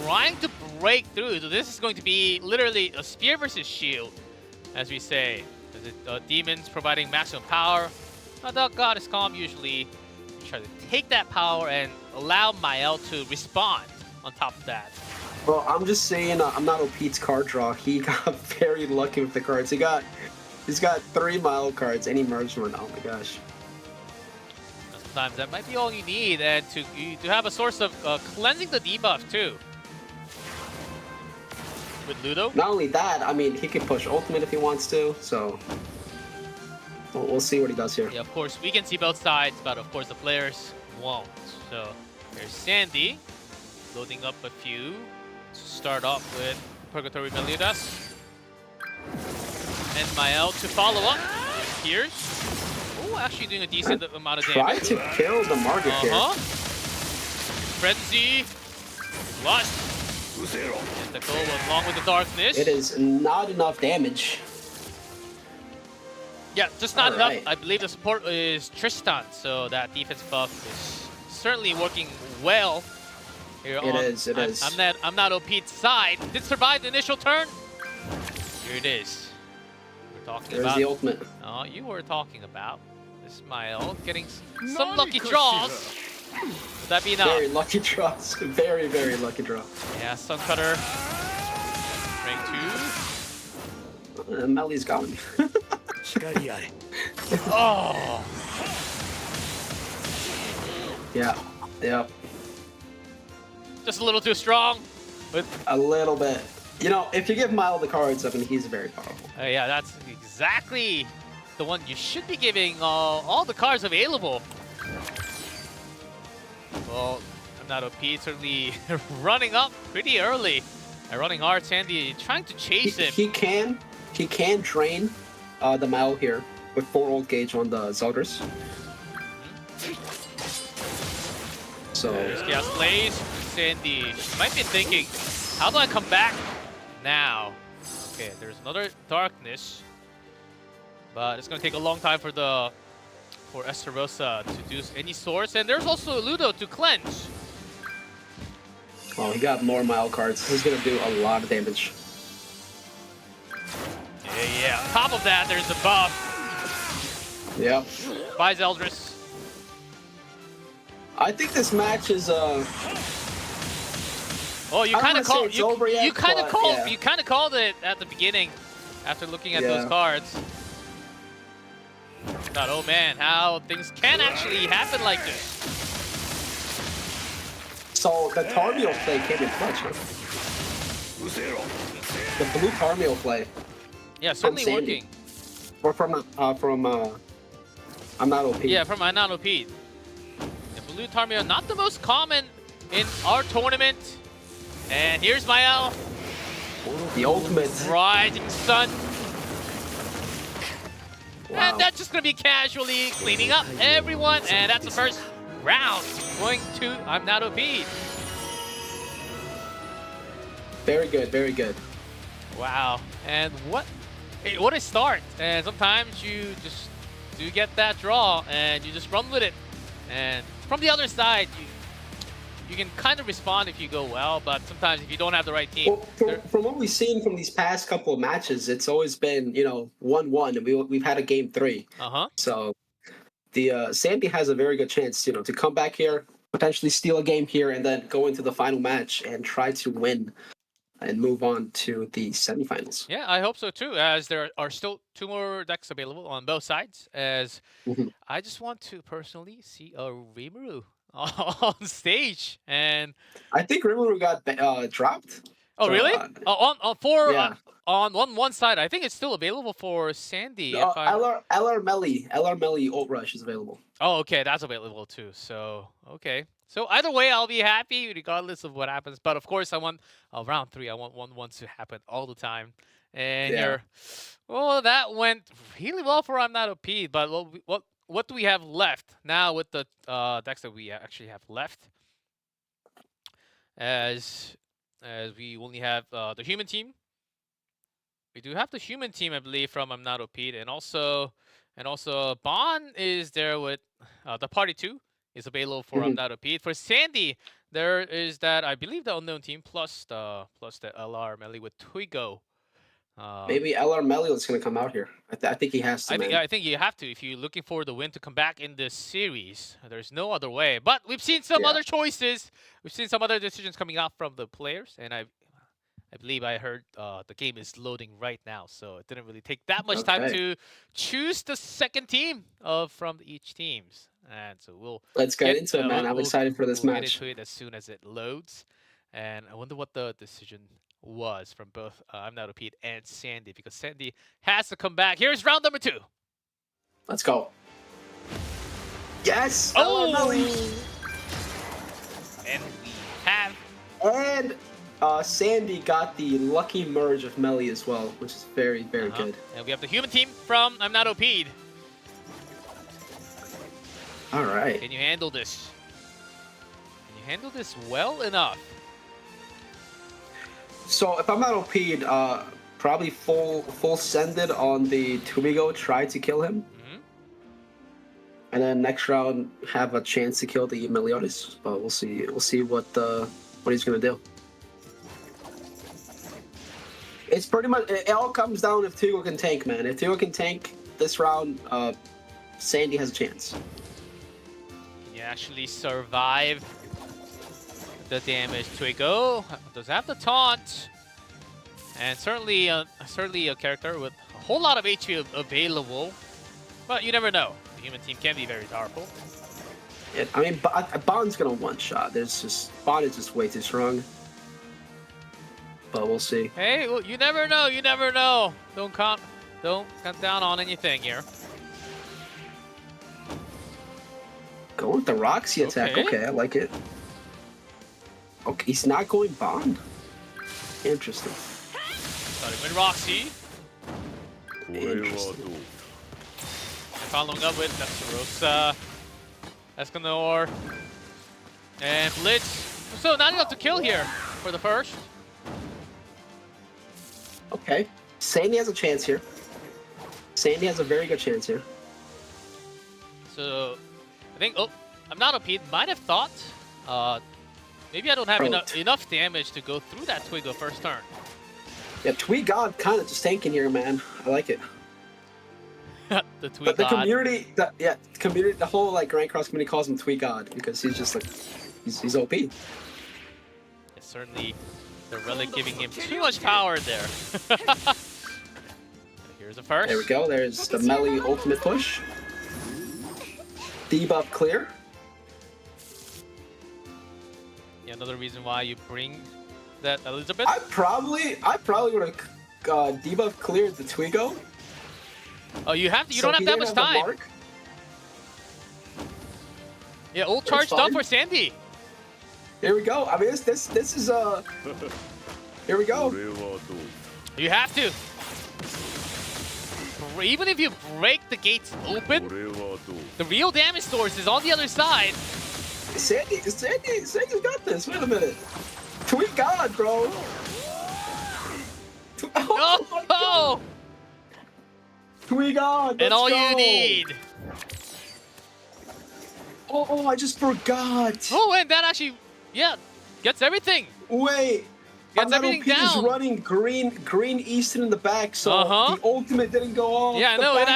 trying to break through. So this is going to be literally a spear versus shield, as we say. Demons providing maximum power. The Goddess Calm usually try to take that power and allow Mael to respond on top of that. Well, I'm just saying, I'm not Pete's card draw. He got very lucky with the cards. He's got 3 Mael cards and he merged one. Oh my gosh. Sometimes that might be all you need, and to have a source of cleansing the debuff too. With Ludo. Not only that, I mean, he can push ultimate if he wants to. So we'll see what he does here. Yeah, of course we can see both sides, but of course the players won't. So there's Sandy loading up a few to start off with Purgatory Meliodas. And Mael to follow up. Here's actually doing a decent amount of damage. Try to kill the Margaret here. Frenzy. Lust. And the goal along with the darkness. It is not enough damage. Yeah, just not enough. I believe the support is Tristan, so that defense buff is certainly working well. Here it is. I'm not OP's side. Did survive the initial turn. Here it is. We're talking about the ultimate. Oh, you were talking about Ismail getting some lucky draws. Would that be enough? Very lucky draws. Very, very lucky draw. Yeah, Suncutter. Rank 2. Melly's gone. Oh. Yeah. Just a little too strong. A little bit. You know, if you give Mile the cards, I mean, he's very powerful. Yeah, that's exactly the one you should be giving all the cards available. Well, I'm not OP, certainly running up pretty early. And running hard, Sandy trying to chase him. He can drain the Mile here with 4 old gauge on the Zeldris. So there's Chaos Blaze. Sandy might be thinking, how do I come back now? Okay, there's another darkness, but it's gonna take a long time for Esterosa to do any source, and there's also Ludo to cleanse. Oh, he got more Mile cards. He's gonna do a lot of damage. Yeah. On top of that, there's the buff. Yep. By Zeldris. I think this match is Oh, you kind of called. You kind of called. Yeah. You kind of called it at the beginning, after looking at those cards. Thought, oh man, how things can actually happen like this. So the Tarmiel play came in clutch, huh? The blue Tarmiel play. Yeah, certainly working. Or from I'm not OP. Yeah, from I'm not OP. The blue Tarmiel, not the most common in our tournament. And here's Mael. The ultimate. Rising Sun. Wow. And that's just going to be casually cleaning up everyone. And that's the first round. Going to I'm not OP. Very good, very good. Wow. And what a start. And sometimes you just do get that draw and you just run with it. And from the other side, you can kind of respond if you go well, but sometimes if you don't have the right team. Well, from what we've seen from these past couple of matches, it's always been, 1-1, and we've had a game 3. Uh-huh. So the Sandy has a very good chance, to come back here, potentially steal a game here and then go into the final match and try to win and move on to the semifinals. Yeah, I hope so too, as there are still 2 more decks available on both sides, as I just want to personally see a Rimuru on stage. And I think Rimuru got dropped. oh, really? On one side, I think it's still available for Sandy. LR Melly Ult Rush is available. Oh, okay, that's available too. So, okay. So either way, I'll be happy regardless of what happens. But of course, I want round 3. I want 1-1 to happen all the time. And well, that went really well for I'm Not OP. But what do we have left now with the decks that we actually have left? As we only have the human team. We do have the human team, I believe, from I'm Not OP, and also Bon is there with the party 2 is available for I'm Not OP. For Sandy, there is that, I believe, the unknown team plus the LR Melly with Twigo. Maybe LR Melly is going to come out here. I think he has to. I think you have to if you're looking for the win to come back in this series. There's no other way. But we've seen some other choices. We've seen some other decisions coming out from the players, and I believe I heard the game is loading right now, so it didn't really take that much time to choose the second team from each teams. And so let's get into it, man. I'm excited for this match. Get into it as soon as it loads, and I wonder what the decision was from both I'm Not OP and Sandy, because Sandy has to come back. Here's round number 2. Let's go. Yes. Oh. And we have. And Sandy got the lucky merge of Melly as well, which is very, very good. And we have the human team from I'm Not OP'd. All right. Can you handle this? Can you handle this well enough? So if I'm Not OP'd, probably full sended on the Twigo, try to kill him. And then next round have a chance to kill the Meliodas. But we'll see. We'll see what he's gonna do. It's pretty much, it all comes down if Twigo can tank, man. If Twigo can tank this round, Sandy has a chance. Can you actually survive the damage? Twigo does have the taunt, and certainly a character with a whole lot of HP available. But you never know. The human team can be very powerful. Yeah, I mean, Bond's gonna one-shot. Bond is just way too strong. But we'll see. Hey, well, you never know. You never know. Don't count down on anything here. Go with the Roxy attack. Okay, I like it. Okay, he's not going Bond. Interesting. Starting with Roxy. Interesting. And following up with Rosa, Escanor, and Blitz. So not enough to kill here for the first. Okay, Sandy has a chance here. Sandy has a very good chance here. So, I think, I'm Not OP. Might have thought, maybe I don't have enough damage to go through that Twigo first turn. Yeah, Tweegod kind of just tanking here, man. I like it. The Tweegod. But the community, the whole like Grand Cross community calls him Tweegod because he's just like, he's OP. Yeah, certainly. The relic giving him too much power there. Here's the first. There we go. There's the Melly ultimate push. Debuff clear. Yeah, another reason why you bring that Elizabeth. I probably would have debuff cleared the Twigo. Oh, you have to. You don't have that much time. Yeah, ult charged up for Sandy. Here we go. I mean, this is Here we go. You have to. Even if you break the gates open, the real damage source is on the other side. Sandy's got this. Wait a minute. Tweet God, bro. Oh! Tweet God. And all you need. Oh, I just forgot. Oh, and that actually, yeah, gets everything. Wait. Gets everything down. Is running green Easton in the back, so the ultimate didn't go off. Yeah, no, it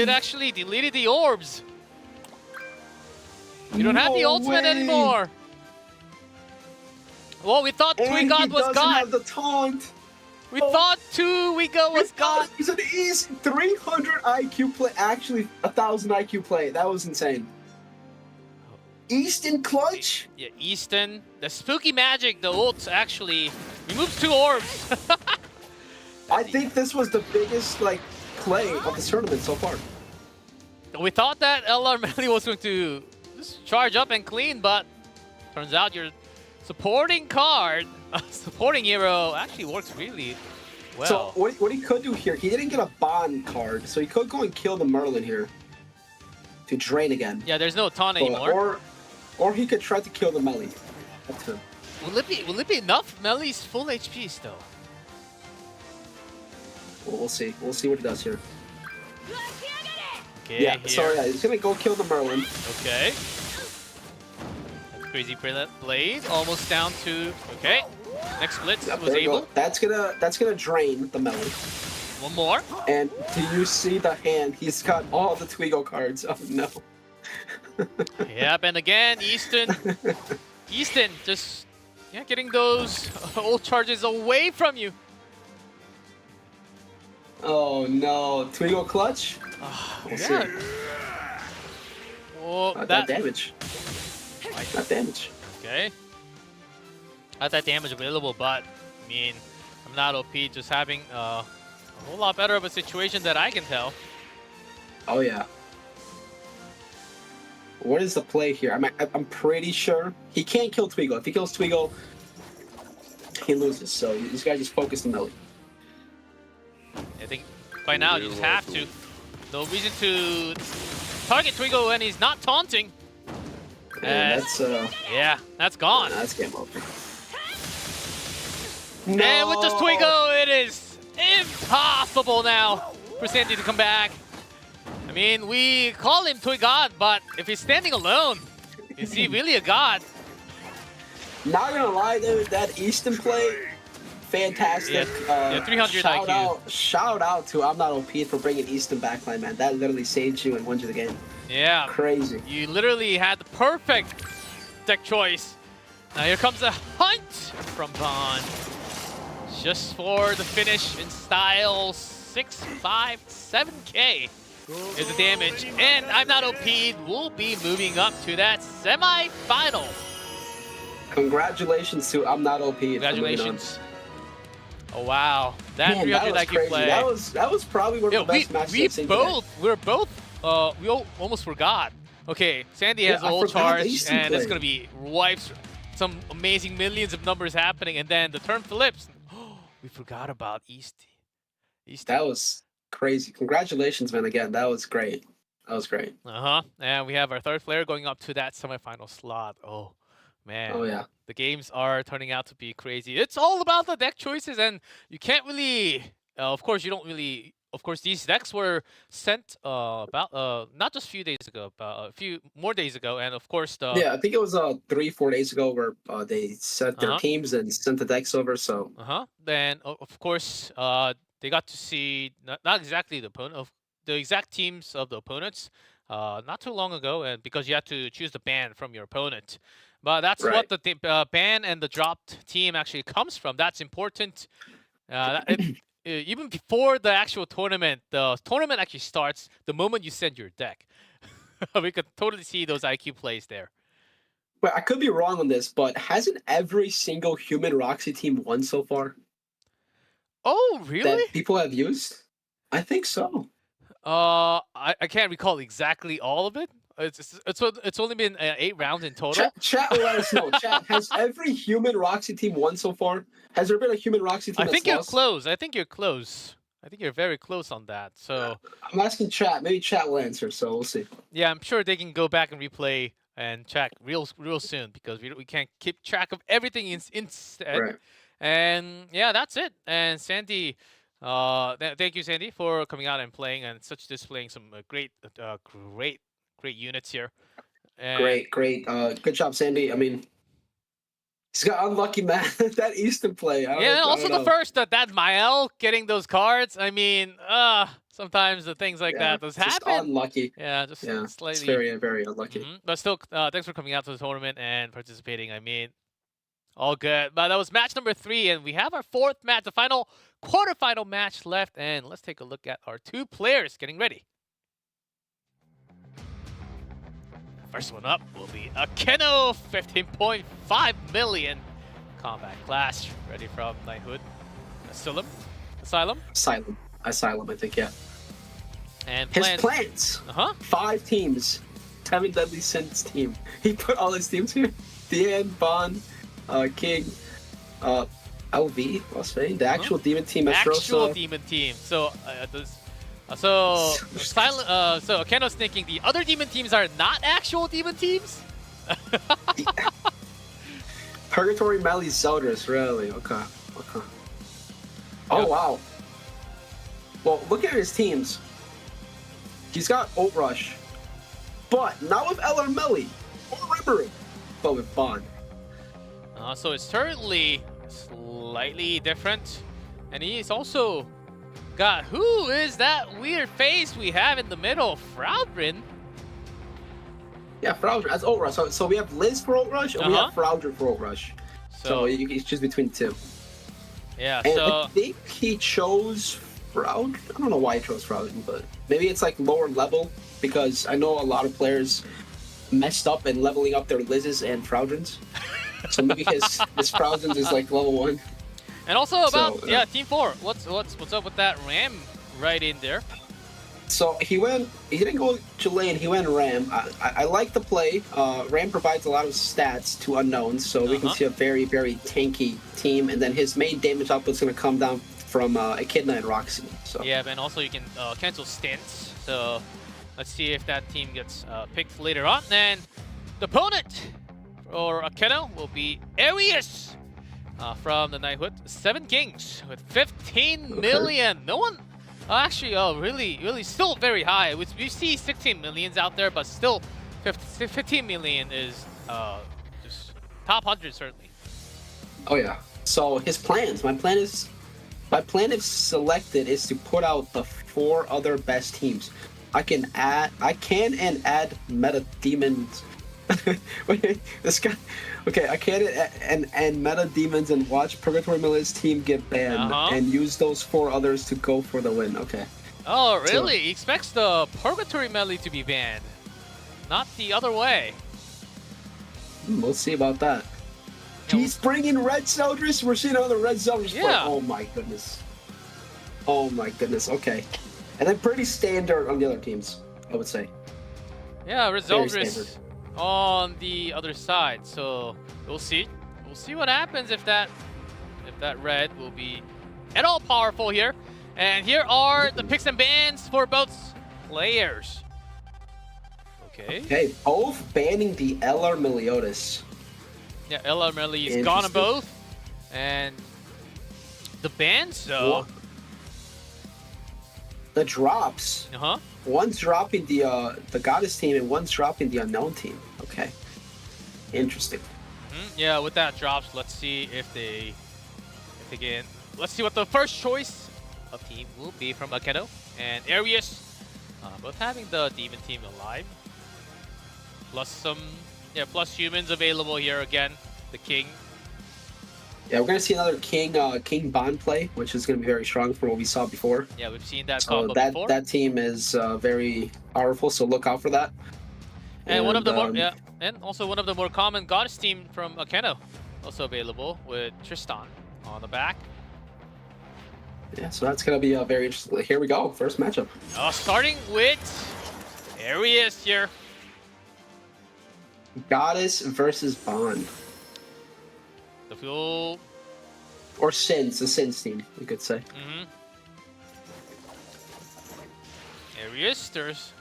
actually deleted the orbs. You don't have the ultimate anymore. Well, we thought Twigod was God. God. Have the taunt. We thought Twigo was God. It was an easy 300 IQ play. Actually, 1,000 IQ play. That was insane. Easton clutch? Yeah, Easton. The spooky magic, the ult actually removes 2 orbs. I think this was the biggest play of the tournament so far. We thought that LR Melly was going to just charge up and clean, but turns out your supporting card, supporting hero, actually works really well. So what he could do here, he didn't get a bond card, so he could go and kill the Merlin here to drain again. Yeah, there's no taunt anymore. Or he could try to kill the Melly. That's him. Will it be enough? Melly's full HP still. Well, we'll see. We'll see what he does here. Okay, yeah, here. sorry, he's gonna go kill the Merlin. Okay. That's crazy blade. Almost down to okay. Next blitz was able. That's gonna drain the Melly. One more. And do you see the hand? He's got all the Twigo cards. Oh no. Yep, and again, Easton just getting those ult charges away from you. Oh no, Twigo clutch? We'll see. Oh, that damage. Not damage. Okay. Not that damage available, but I mean, I'm not OP, just having a whole lot better of a situation that I can tell. Oh yeah. What is the play here? I'm pretty sure he can't kill Twigo. If he kills Twigo, he loses. So this guy just focused on Melly. I think by now you just have to. No reason to target Twigo when he's not taunting. And yeah, that's gone. That's game over. No. And with just Twigo, it is impossible now for Sandy to come back. I mean, we call him Twigod, but if he's standing alone, is he really a god? Not gonna lie, dude, that Easton play, fantastic. Yeah, 300 IQ. Shout out to I'm Not OP for bringing Easton backline, man. That literally saved you and won you the game. Yeah. Crazy. You literally had the perfect deck choice. Now here comes a hunt from Bond. Just for the finish in style. 657K is the damage. And I'm Not OP'd will be moving up to that semi-final. Congratulations to I'm Not OP. Congratulations. Oh wow, that Man, 300 that was IQ crazy. play. That was probably one of the best matches I've seen today. We almost forgot. Okay, Sandy has ult charge, and it's gonna be wipes. Some amazing millions of numbers happening, and then the turn flips. We forgot about Easty. That was crazy. Congratulations, man! Again, that was great. That was great. And we have our third player going up to that semifinal slot. Oh man. Oh yeah. The games are turning out to be crazy. It's all about the deck choices, and you can't really. Of course, you don't really. Of course, these decks were sent about not just a few days ago, but a few more days ago, and of course the. Yeah, I think it was 3-4 days ago where they sent their teams and sent the decks over. So. Then of course they got to see not exactly the opponent of the exact teams of the opponents not too long ago, and because you had to choose the ban from your opponent. But that's what the ban and the dropped team actually comes from. That's important. Even before the actual tournament, the tournament actually starts the moment you send your deck. We could totally see those IQ plays there. Well, I could be wrong on this, but hasn't every single human Roxy team won so far? Oh, really? That people have used? I think so. I can't recall exactly all of it. It's only been 8 rounds in total. Chat will let us know. Chat, has every human Roxy team won so far? Has there been a human Roxy team I think you're lost? close. I think you're close. I think you're very close on that. So I'm asking chat. Maybe chat will answer. So we'll see. Yeah, I'm sure they can go back and replay and check real soon because we can't keep track of everything instead. Right. And yeah, that's it. And Sandy, thank you, Sandy, for coming out and playing and displaying some great units here. And Great. Good job, Sandy. I mean, he's got unlucky, man. That Easton play. Also the first that Mael getting those cards. I mean, Sometimes the things like that does just happen. unlucky. Yeah, just slightly. It's very, very unlucky. But still, thanks for coming out to the tournament and participating. I mean, all good. But that was match number 3, and we have our 4th match, the final quarterfinal match left. And let's take a look at our 2 players getting ready. First one up will be Akeno, 15.5 million combat clash, ready from Knighthood. Asylum, I think, yeah. And his plans. 5 teams. 7 Deadly Sins team. He put all his teams here. Dian, Bond, King, LV, I was saying. The actual demon team. Actual demon team. So, so Akeno's thinking the other demon teams are not actual demon teams? Purgatory Melee Zeldris, really? Okay. Oh, wow. Well, look at his teams. He's got Oat Rush, but not with LR Melee or Rimuru, but with Bond. So it's certainly slightly different. And he's also got, who is that weird face we have in the middle? Fraudrin? Yeah, Fraudrin. That's Oat Rush. So we have Liz for Oat Rush, and we have Fraudrin for Oat Rush. So you can choose between the 2. Yeah, and so I think he chose Fraudrin. I don't know why he chose Fraudrin, but maybe it's like lower level, because I know a lot of players messed up in leveling up their Liz's and Fraudrins. So maybe his Fraudrins is like level 1. And also about Team 4. What's up with that Ram right in there? So he didn't go Jelaine, he went Ram. I like the play. Ram provides a lot of stats to unknowns, so we can see a very, very tanky team. And then his main damage output is going to come down from Echidna and Roxy. So yeah, and also you can cancel stints. So let's see if that team gets picked later on. And the opponent for Akeno will be Arius from the Knighthood. 7 Kings with 15 million. No one. Actually, really still very high. We see 16 millions out there, but still 15 million is just top 100 certainly. Oh yeah. So his plans. My plan if selected is to put out the 4 other best teams. I can add meta demons. Wait, this guy. Okay, I can't and meta demons and watch Purgatory Melee's team get banned and use those 4 others to go for the win. Okay. Oh, really? He expects the Purgatory Melee to be banned, not the other way. We'll see about that. He's bringing Red Zeldris. We're seeing another Red Zeldris. Yeah. Oh my goodness. Oh my goodness. Okay. And then pretty standard on the other teams, I would say. Yeah, Red Zeldris on the other side. So we'll see. We'll see what happens if that red will be at all powerful here. And here are the picks and bans for both players. Okay, both banning the LR Meliodas. Yeah, LR Melee is gone on both. And the bans, though. The drops. One's dropping the Goddess team and one's dropping the Unknown team. Okay. Interesting. Yeah, with that drops, let's see if they get. Let's see what the first choice of team will be from Akeno and Arius. Both having the demon team alive. Plus some, plus humans available here again. The King. Yeah, we're gonna see another King Bond play, which is gonna be very strong from what we saw before. Yeah, we've seen that combo before. That team is very powerful, so look out for that. And one of the more, and also one of the more common Goddess team from Akeno, also available with Tristan on the back. Yeah, so that's gonna be very interesting. Here we go, first matchup. Starting with Arius here. Goddess versus Bond. The fuel. Or Sins, the Sins team, you could say. Arius, there's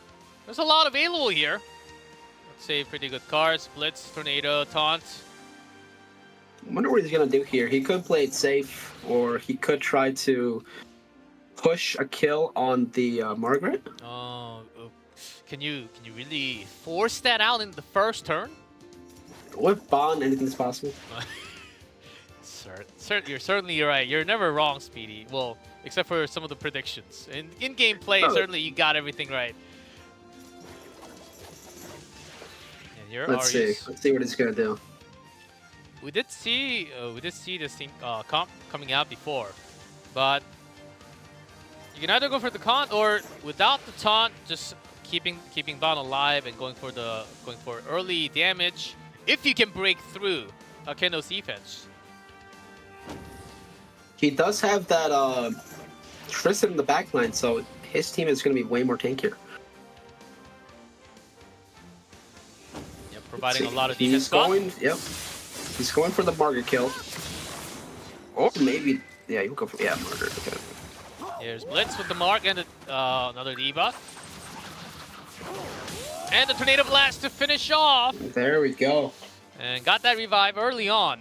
a lot available here. Let's say pretty good cards. Blitz, Tornado, Taunt. I wonder what he's gonna do here. He could play it safe, or he could try to push a kill on the Margaret. Oh, can you really force that out in the first turn? With Bond, anything's possible. You're certainly right. You're never wrong, Speedy. Well, except for some of the predictions. In gameplay, Oh. certainly you got everything right. And here Let's see. Arius. Let's see what he's gonna do. We did see this thing comp coming out before, but you can either go for the taunt or without the taunt, just keeping Ban alive and going for early damage if you can break through Keno's defense. He does have that Tristan in the backline, so his team is gonna be way more tankier. Yep, providing a lot of He's defense. Spot. going. Yep. He's going for the Margaret kill. Or maybe, yeah, he'll go for Margaret. Okay. Here's Blitz with the mark and another debuff. And the Tornado Blast to finish off. There we go. And got that revive early on.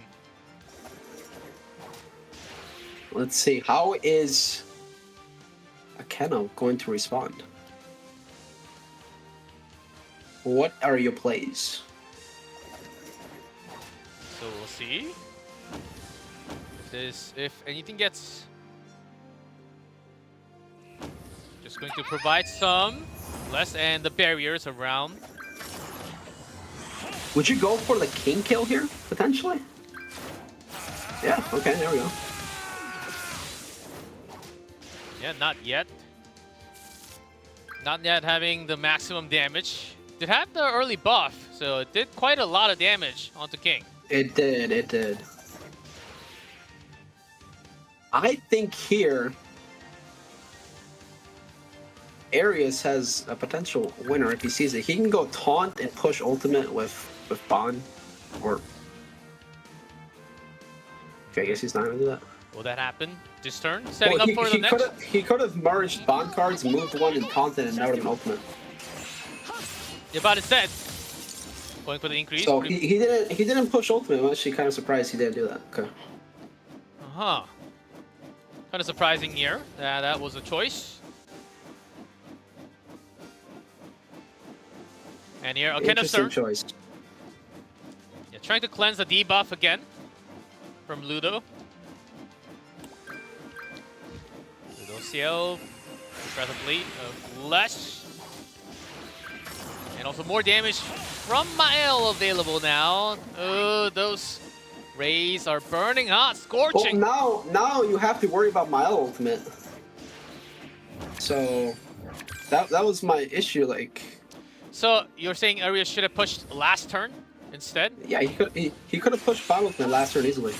Let's see. How is Akeno going to respond? What are your plays? So we'll see. If anything gets... Just going to provide some less and the barriers around. Would you go for the king kill here, potentially? Yeah, okay, there we go. Yeah, not yet. Not yet having the maximum damage. It had the early buff, so it did quite a lot of damage onto King. It did, it did. I think here, Arius has a potential winner if he sees it. He can go taunt and push ultimate with Bond, or... Okay, I guess he's not gonna do that. Will that happen this turn? Setting up for the next? He could have merged Bond cards, moved one and taunted, and now would have an ultimate. Yeah, but instead, going for the increase. So he didn't push ultimate. I'm actually kind of surprised he didn't do that. Okay. Uh-huh. Kind of surprising here. That was a choice. And here, Akena's Interesting turn. choice. Yeah, trying to cleanse the debuff again from Ludo. Ludo CL, incredibly less. And also more damage from Mael available now. Oh, those rays are burning hot, scorching. Well, now you have to worry about my ultimate. So that was my issue. Like, so you're saying Arius should have pushed last turn instead? yeah, he could have pushed Bond ultimate last turn easily.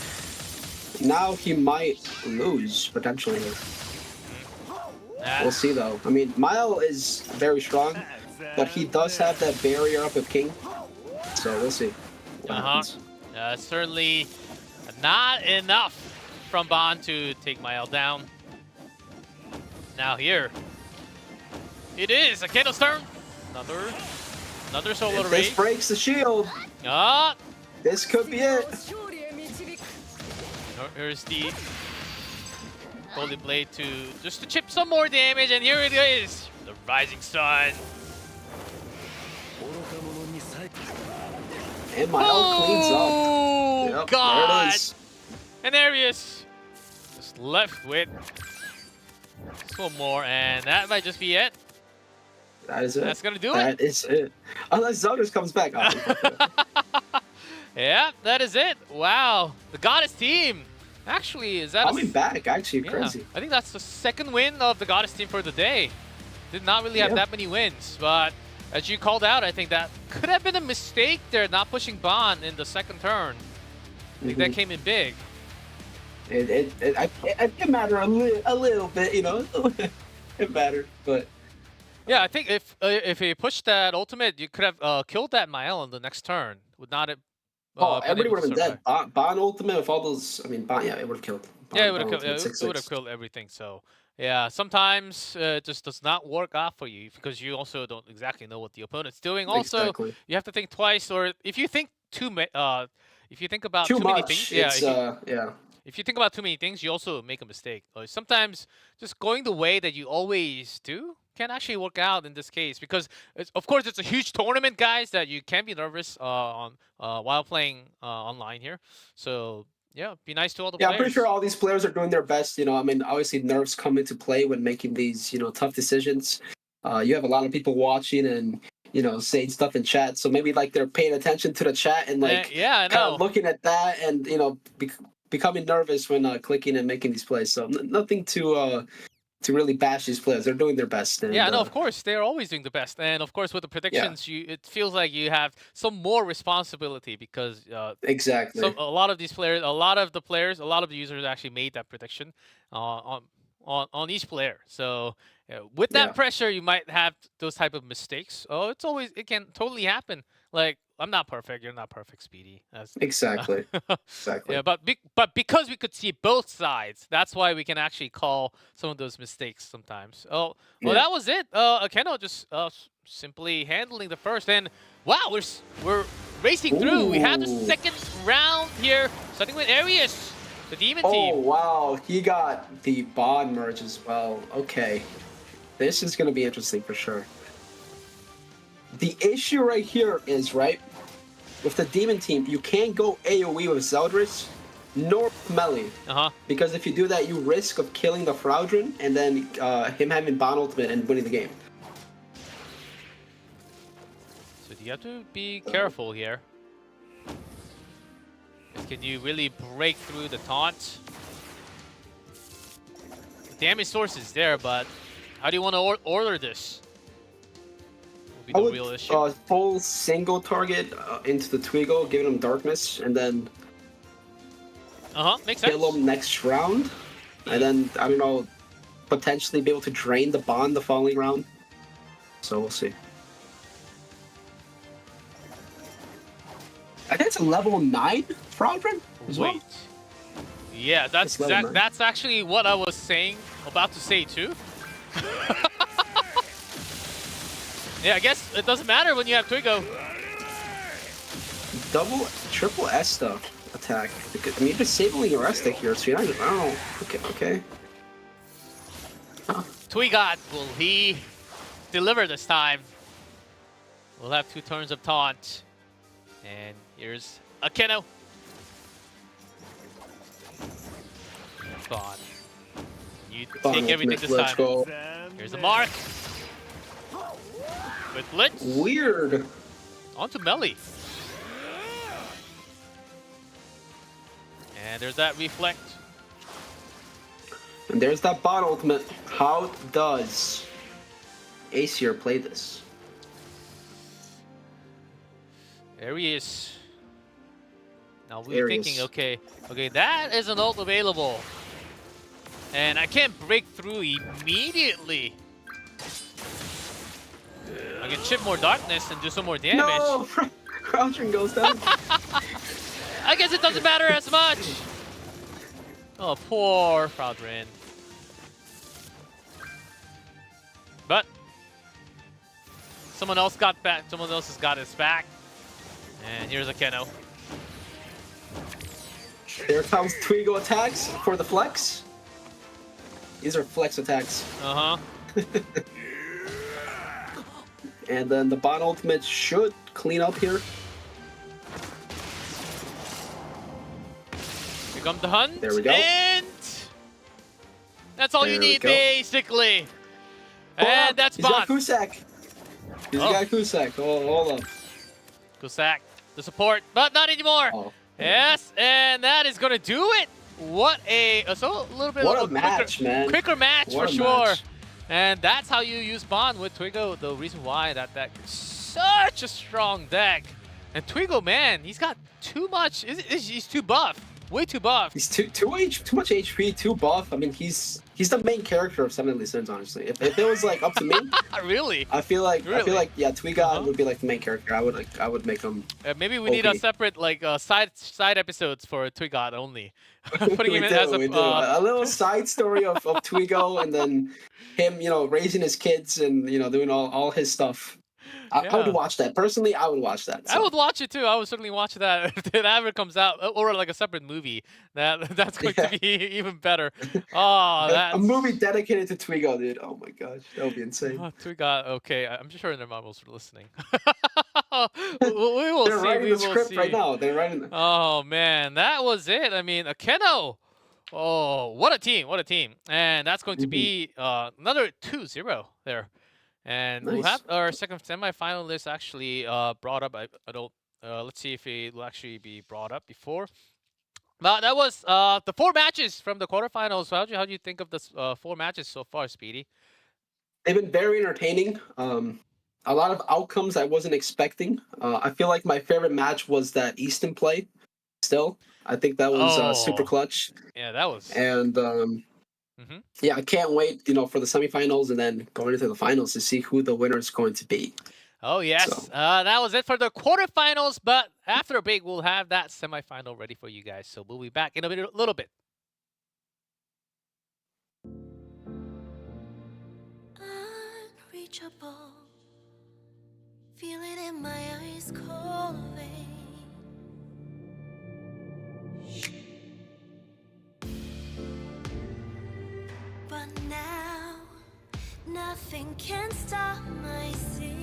Now he might lose potentially. We'll see though. I mean, Mael is very strong, but he does have that barrier up with King. So we'll see what happens. Certainly not enough from Bond to take Mael down. Now here, it is Akena's turn. Another solo If raid. this breaks the shield, this could be it. Here's the Holy Blade to chip some more damage, and here it is, the Rising Sun. And Mael cleans up. Yep, God! there it is. And Arius just left with just one more, and that might just be it. That is it. That's gonna do it. That is it. Unless Zogus comes back. Yeah, that is it. Wow, the Goddess team. Actually, is that coming back? Actually, crazy. I think that's the second win of the Goddess team for the day. Did not really have that many wins, but as you called out, I think that could have been a mistake there, not pushing Bond in the second turn. I think that came in big. It mattered a little bit, you know. It mattered, but yeah, I think if he pushed that ultimate, you could have killed that Mael on the next turn. Would not have. Everybody would have been dead. Bond ultimate with all those. I mean, Bond, yeah, it would have killed. Yeah, it would have killed. It would have killed everything. So yeah, sometimes it just does not work out for you because you also don't exactly know what the opponent's doing. Also, you have to think twice, or if you think if you think about too many things, if you think about too many things, you also make a mistake. Sometimes just going the way that you always do can actually work out in this case because, of course, it's a huge tournament, guys, that you can be nervous while playing online here. So Yeah, be nice to all the Yeah, players. I'm pretty sure all these players are doing their best. You know, I mean, obviously nerves come into play when making these, tough decisions. You have a lot of people watching and, saying stuff in chat. So maybe like they're paying attention to the chat and like yeah, I kind know. of looking at that and, becoming nervous when clicking and making these plays. So nothing to really bash these players. They're doing their best. And, Yeah, no, of course they're always doing the best, and of course with the predictions, it feels like you have some more responsibility because exactly. a lot of these players, a lot of the users actually made that prediction on each player. So with that pressure, you might have those type of mistakes. Oh, it can totally happen. Like I'm not perfect, you're not perfect, Speedy. Exactly. Exactly. Yeah, but because we could see both sides, that's why we can actually call some of those mistakes sometimes. Oh, well, that was it. Akeno just simply handling the first, and wow, we're racing through. We have the second round here, starting with Arius, the demon team. Oh wow, he got the bond merge as well. Okay, this is gonna be interesting for sure. The issue right here is with the demon team, you can't go AoE with Zeldris nor melee. Because if you do that, you risk of killing the Fraudrin and then him having bond ultimate and winning the game. So you have to be careful here. Can you really break through the taunt? The damage source is there, but how do you want to order this? Will be the real issue. Full single target into the Twigo, giving him darkness, and then makes sense. kill him next round, and then I don't know, potentially be able to drain the bond the following round. So we'll see. I think it's a level 9 Fraudrin as well. Yeah, that's actually what I was about to say too. Yeah, I guess it doesn't matter when you have Twigo. Triple Esta attack. I mean, you're disabling your Esta here, so you're not. Oh, okay. Twigot, will he deliver this time? We'll have 2 turns of taunt. And here's Akeno. Bond. You take everything this time. Go. Here's a mark. With Blitz. Weird. Onto melee. And there's that reflect. And there's that bot ultimate. How does Aesir play this? There he is. Now we're thinking, okay, that is an ult available. And I can't break through immediately. I can chip more darkness and do some more damage. No! Crouching goes down. I guess it doesn't matter as much. Oh, poor Fraudrin. But someone else got back. Someone else has got his back. And here's Akeno. There comes Twigo attacks for the flex. These are flex attacks. And then the bot ultimate should clean up here. Here comes the hunt. There we go. And that's all you need, basically. And that's bot. He's got Kusak. He's got Kusak. Oh, hold up. Kusak, the support, but not anymore. Oh. Yes, and that is going to do it. What a little bit what of a match, man. Quicker match what for sure. And that's how you use Bond with Twigo. The reason why that deck is such a strong deck. And Twigo, man, he's got too much. He's too buff. Way too buff. He's too much HP, too buff. I mean, he's the main character of Seven Deadly Sins, honestly. If it was like up to me, really, I feel like yeah, Twigo would be like the main character. I would make him. Maybe we need a separate side episodes for Twigo only. Putting him in as a little side story of Twigo and then him, raising his kids and doing all his stuff. I would watch that. Personally, I would watch that. So. I would watch it too. I would certainly watch that if it ever comes out, or like a separate movie. That's going to be even better. Oh, a movie dedicated to Twigo, dude. Oh my gosh, that would be insane. Twigo, okay. I'm sure their mom was listening. We will They're see. writing We the will script see. right now. They're writing. Oh man, that was it. I mean, Akeno. Oh, what a team! What a team! And that's going to be another 2-0 there. And we'll have our second semifinalist actually brought up. I don't. Let's see if it will actually be brought up before. But that was the 4 matches from the quarterfinals. How do you think of the 4 matches so far, Speedy? They've been very entertaining. A lot of outcomes I wasn't expecting. I feel like my favorite match was that Easton play. Still, I think that was super clutch. Yeah, that was. And yeah, I can't wait, for the semifinals and then going into the finals to see who the winner is going to be. Oh yes, So. that was it for the quarterfinals. But after a break, we'll have that semifinal ready for you guys. So we'll be back in a little bit. Unreachable, feel it in my eyes calling. But now, nothing can stop my sin.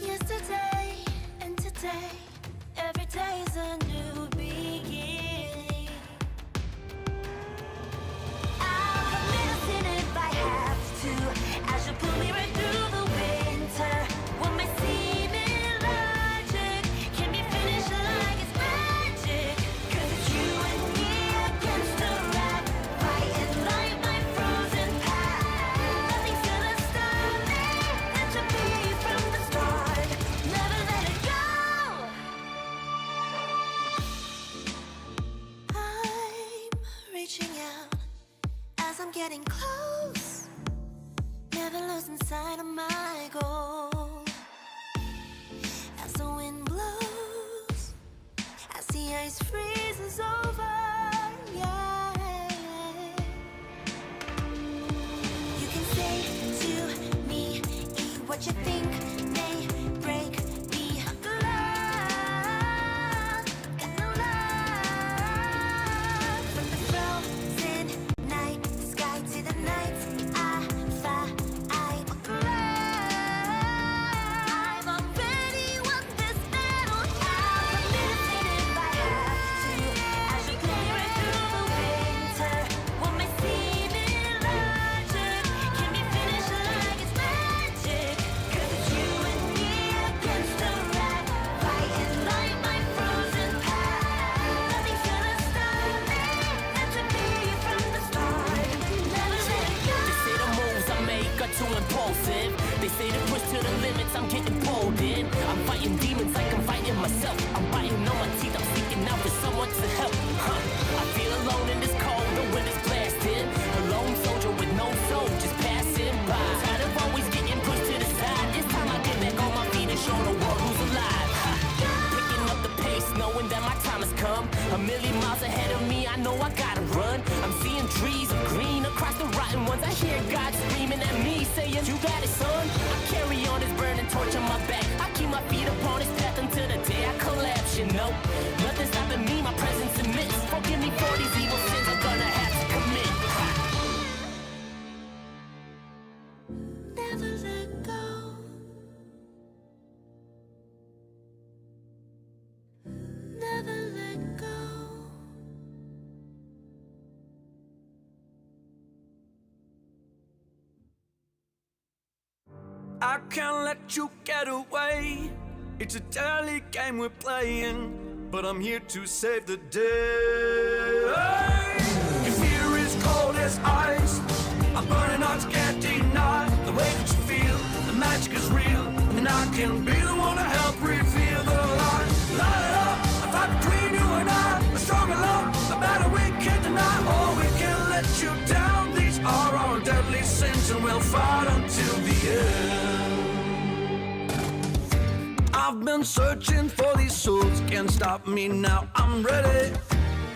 Yesterday and today, every day's a new beginning. I'll commit a sin if I have to. As you pull me right through the winter, what may seem illogic can be finished like it's magic. 'Cause it's you and me against the rack, fighting like my frozen past. Nothing's gonna stop me. Meant to be from the start. Never let it go. I'm reaching out as I'm getting close, never losing sight of my goal. As the wind blows, as the ice freezes over, yeah. You can say to me what you think may break me. Love, got no love. From the frozen night sky to the night I fly, I walk alive. I've already won this battle. I'll commit a sin if I have to. As you pull me right through the winter, what may seem illogic can be finished like it's magic. 'Cause it's you and me against the rack, fighting like my frozen past. Nothing's gonna stop me. Meant to be from the start. Never let it go. They say the moves I make are too impulsive. They say to push to the limits, I'm getting pulled in. I'm fighting demons like I'm fighting myself. I'm biting on my teeth, I'm seeking out for someone to help. I feel alone in this cold, the wind is blasting. A lone soldier with no soul, just passing by. Tired of always getting pushed to the side. It's time I get back on my feet and show the world who's alive. Picking up the pace, knowing that my time has come. A million miles ahead of me, I know I gotta run. I'm seeing trees of green across the rotten ones. I hear God screaming at me, saying, "You got it, son." I carry on this burning torch on my back. I keep my feet upon this path until the day I collapse, Nothing stopping me, my presence admits. Forgive me for these evil sins I'm gonna have to commit. Never let go. Never let go. I can't let you get away. It's a deadly game we're playing, but I'm here to save the day. Your fear is cold as ice. I'm burning hard to get denied. The way that you feel, the magic is real, and I can be the one to help reveal the line. Light it up, a fight between you and I. A stronger love, a battle we can't deny. Oh, we can't let you down. These are our deadly sins, and we'll fight until the end. I've been searching for these souls, can't stop me now. I'm ready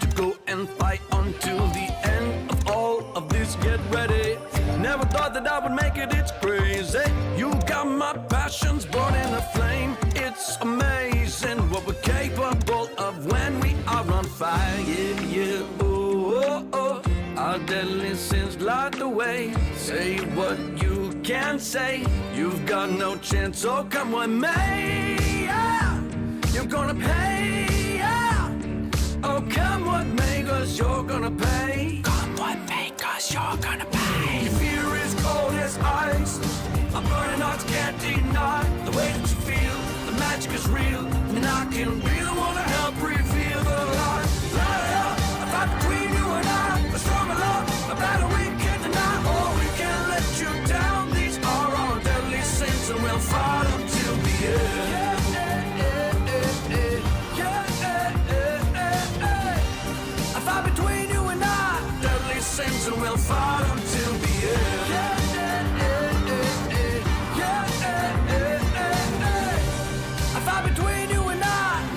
to go and fight until the end of all of this. Get ready. Never thought that I would make it, it's crazy. You got my passions born in a flame. It's amazing what we're capable of when we are on fire. Yeah, yeah, oh, oh, oh. Our deadly sins light the way. Say what you can say. You've got no chance, so come what may. Yeah. You're gonna pay. Yeah. Oh, come what may, cause you're gonna pay. Come what may, cause you're gonna pay. Your fear is cold as ice. A burning heart can't deny the way that you feel. The magic is real, and I can be the one to help reveal the light. Light it up, a fight between you and I. A stronger love, a battle we can't deny. Oh, we can't let you down. These are our deadly sins, and we'll fight them till the end. A fight between you and I. Deadly sins, and we'll fight them till the end. A fight between you and I.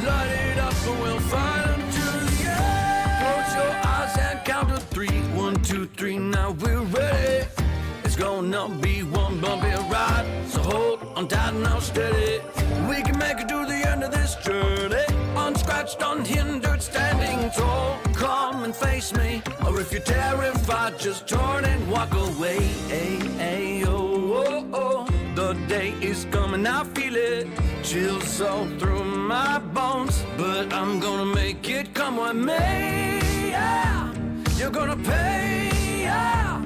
Light it up and we'll fight until the end. Close your eyes and count to 3. 1, 2, 3, now we're ready. It's gonna be one bumpy ride, so hold on tight and now steady. We can make it to the end of this journey, unscratched, unhindered, standing tall. Come and face me, or if you're terrified, just turn and walk away. The day is coming, I feel it. Chills all through my bones, but I'm gonna make it come what may. Yeah. You're gonna pay. Yeah.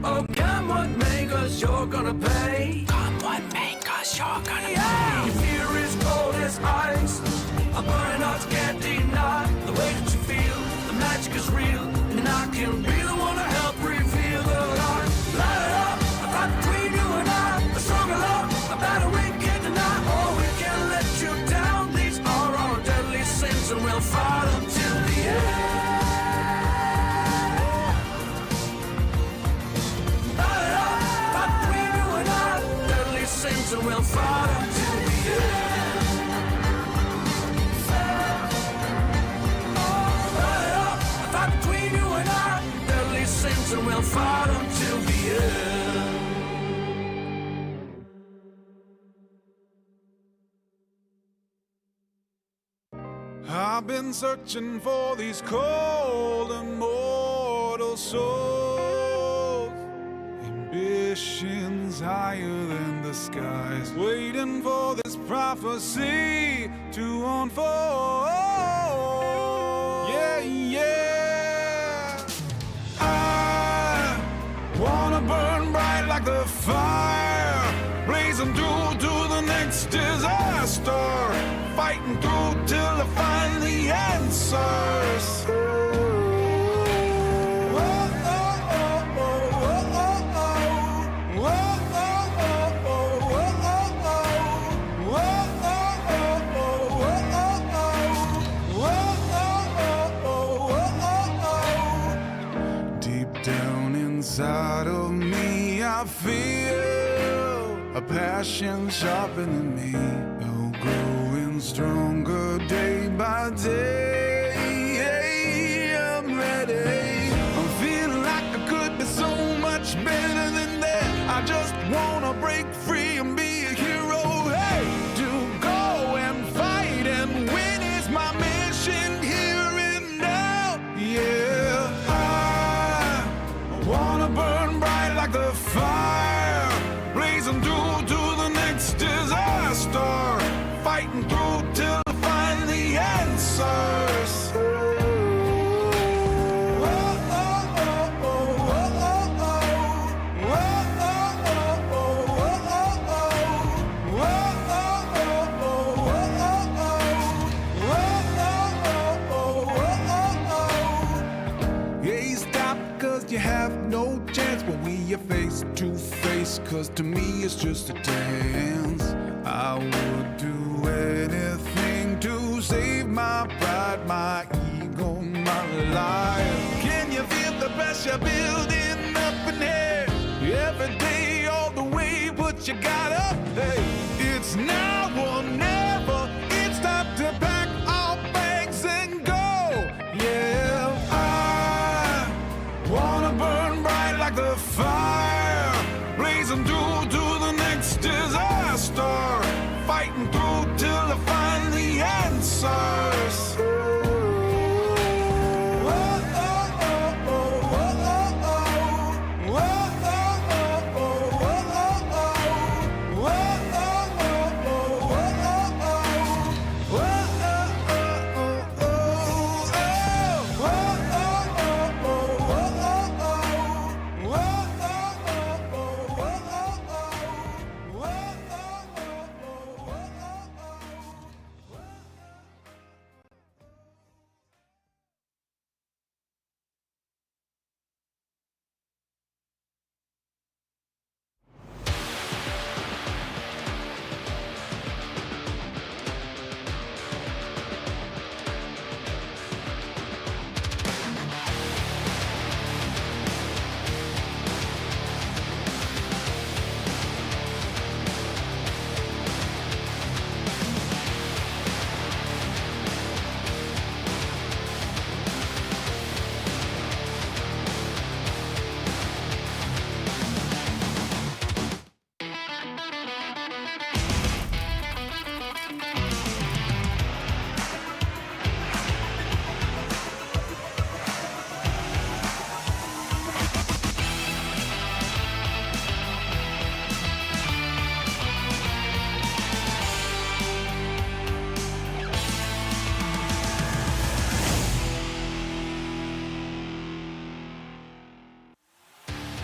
Oh, come what may, cause you're gonna pay. Come what may, cause you're gonna pay. Your fear is cold as ice. A burning heart can't deny the way that you feel. The magic is real, and I can be the one to help reveal the light. Light it up, a fight between you and I. A stronger love, a battle we can't deny. Oh, we can't let you down. These are our deadly sins, and we'll fight until the end. Light it up, fight between you and I. Deadly sins, and we'll fight until the end. And we'll fight until the end. I've been searching for these cold and mortal souls. Ambitions higher than the skies, waiting for this prophecy to unfold. Yeah, yeah. Wanna burn bright like the fire, blazing through to the next disaster, fighting through till I find the answers. Inside of me, I feel a passion sharpening me, oh, growing stronger day by day. I'm ready. I'm feeling like I could be so much better than that. I just wanna break free and be a hero. Hey, to go and fight and win is my mission here and now. Yeah. Wanna burn bright like the fire, blazing through to the next disaster, fighting through till I find the answers. You have no chance when we are face to face, cause to me it's just a dance. I would do anything to save my pride, my ego, my life. Can you feel the pressure building up in here? Every day, all the way, put your guard up. Hey, it's now or never. It's time to pack our bags and go. Yeah, wanna burn bright like the fire, blazing through to the next disaster, fighting through till I find the answers.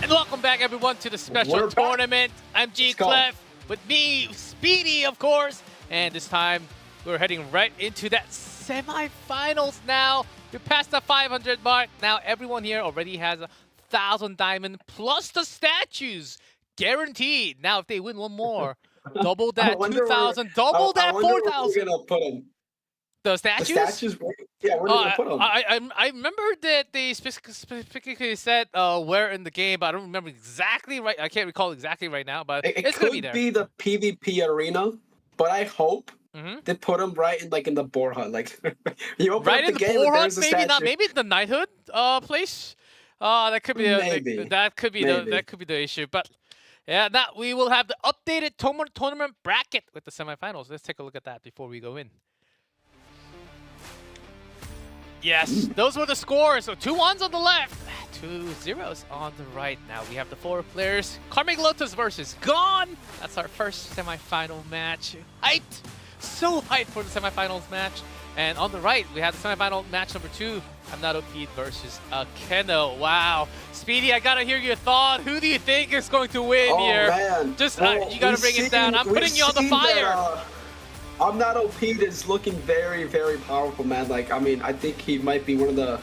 And welcome back, everyone, to the special tournament. I'm G Clef, with me, Speedy, of course. And this time, we're heading right into that semifinals now. We're past the 500 mark. Now, everyone here already has 1,000 diamond plus the statues guaranteed. Now, if they win one more, double that 2,000, double that 4,000. The statues? The statues? Yeah, where are you going to put them? I remember that they specifically said where in the game, but I don't remember exactly right. I can't recall exactly right now, but it's going to be there. It could be the PvP arena, but I hope they put them right in the boar hut. Like, you open right up in the the game boar hut, and there's a maybe statue. not. Maybe the knighthood place. That could be that could be the issue. But yeah, now we will have the updated tournament bracket with the semifinals. Let's take a look at that before we go in. Yes, those were the scores. So 2 1s on the left, 2 0s on the right. Now we have the 4 players. Karmic Lotus versus Gone. That's our first semifinal match. Hyped. So hyped for the semifinals match. And on the right, we have the semifinal match number 2. I'm Not OP versus Akeno. Wow. Speedy, I gotta hear your thought. Who do you think is going to win here? Man. Just you gotta bring it down. I'm putting you on the fire. I'm Not OP is looking very, very powerful, man. Like, I mean, I think he might be one of the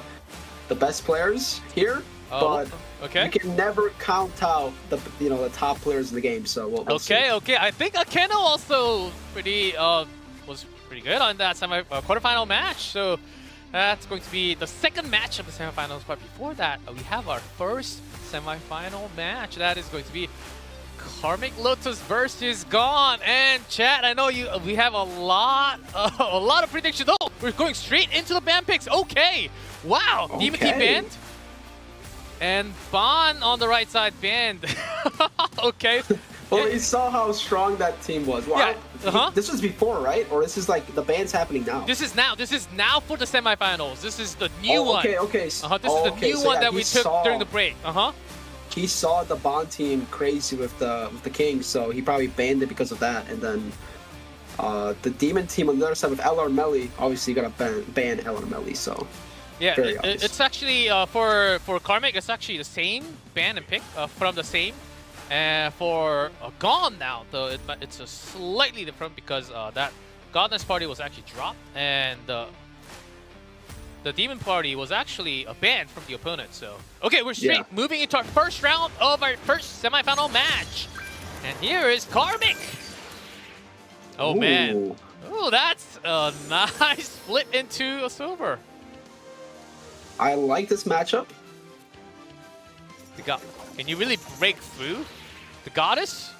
best players here, but you can never count out the top players in the game. So we'll see. Okay. I think Akeno also was pretty good on that quarterfinal match. So that's going to be the second match of the semifinals. But before that, we have our first semifinal match. That is going to be Karmic Lotus versus Gone. And chat, I know we have a lot of predictions. Oh, we're going straight into the ban picks. Okay. Wow. Demon Team banned. And Bon on the right side banned. Okay. Well, you saw how strong that team was. Wow. Yeah. This was before, right? Or this is like the ban's happening now? This is now. This is now for the semifinals. This is the new one. Okay. This is the new one that we took during the break. He saw the Bond team crazy with the King, so he probably banned it because of that. And then the Demon team on the other side with LR Melly, obviously got to ban LR Melly. So yeah, it's actually for Karmic, it's actually the same ban and pick from the same. And for Gone now, though, it's a slightly different because that Godness party was actually dropped, and the Demon party was actually banned from the opponent. So okay, we're straight moving into our first round of our first semifinal match. And here is Karmic. Oh man. Oh, that's a nice split into a silver. I like this matchup. Can you really break through the goddess?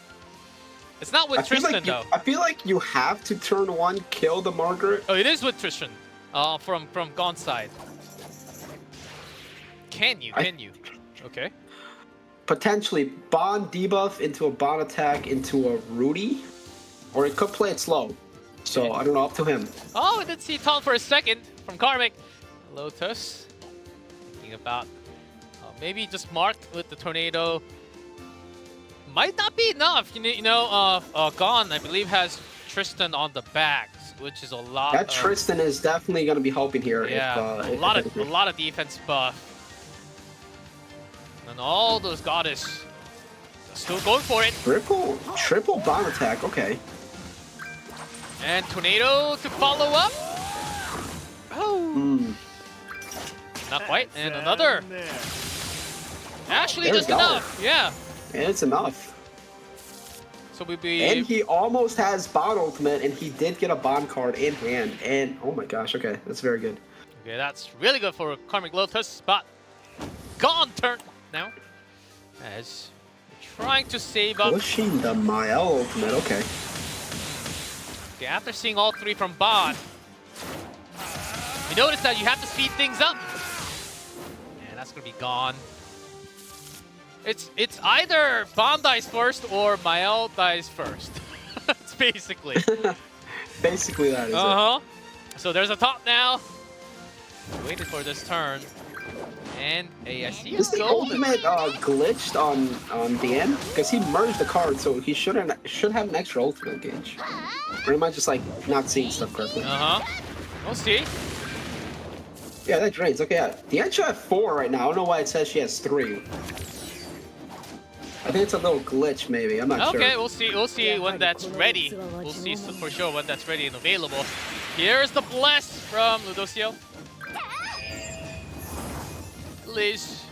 It's not with Tristan though. I feel like you have to turn 1, kill the Margaret. Oh, it is with Tristan. From Gone's side. Can you? Okay. Potentially Bond debuff into a Bond attack into a Rudy, or it could play it slow. So I don't know, up to him. Oh, I did see Tom for a second from Karmic. Lotus. Thinking about maybe just marked with the tornado. Might not be enough. Gone, I believe, has Tristan on the back, which is a lot. That Tristan is definitely going to be helping here. Yeah, a lot of defense buff. And all those goddess still going for it. Triple bomb attack. Okay. And tornado to follow up. Oh. Not quite. And another. Actually, just enough. Yeah. It's enough. So we'd be. And he almost has Bond ultimate, and he did get a Bond card in hand. And oh my gosh, okay, that's very good. Okay, that's really good for Karmic Lotus, but Gone turn now. As trying to save up. Pushing the Mael ultimate, okay. Okay, after seeing all 3 from Bond, you notice that you have to speed things up. And that's gonna be Gone. It's either Bond dies first or Mael dies first. It's basically. Basically that is it. So there's a top now. Waiting for this turn. And I see is the ultimate glitched on Dan? Because he merged the card, so he should have an extra ultimate gauge. Or am I just like not seeing stuff correctly? We'll see. Yeah, that drains. Okay, yeah. Dan should have 4 right now. I don't know why it says she has 3. I think it's a little glitch, maybe. I'm not sure. Okay, we'll see. We'll see when that's ready. We'll see for sure when that's ready and available. Here's the bless from Ludosio. Liz,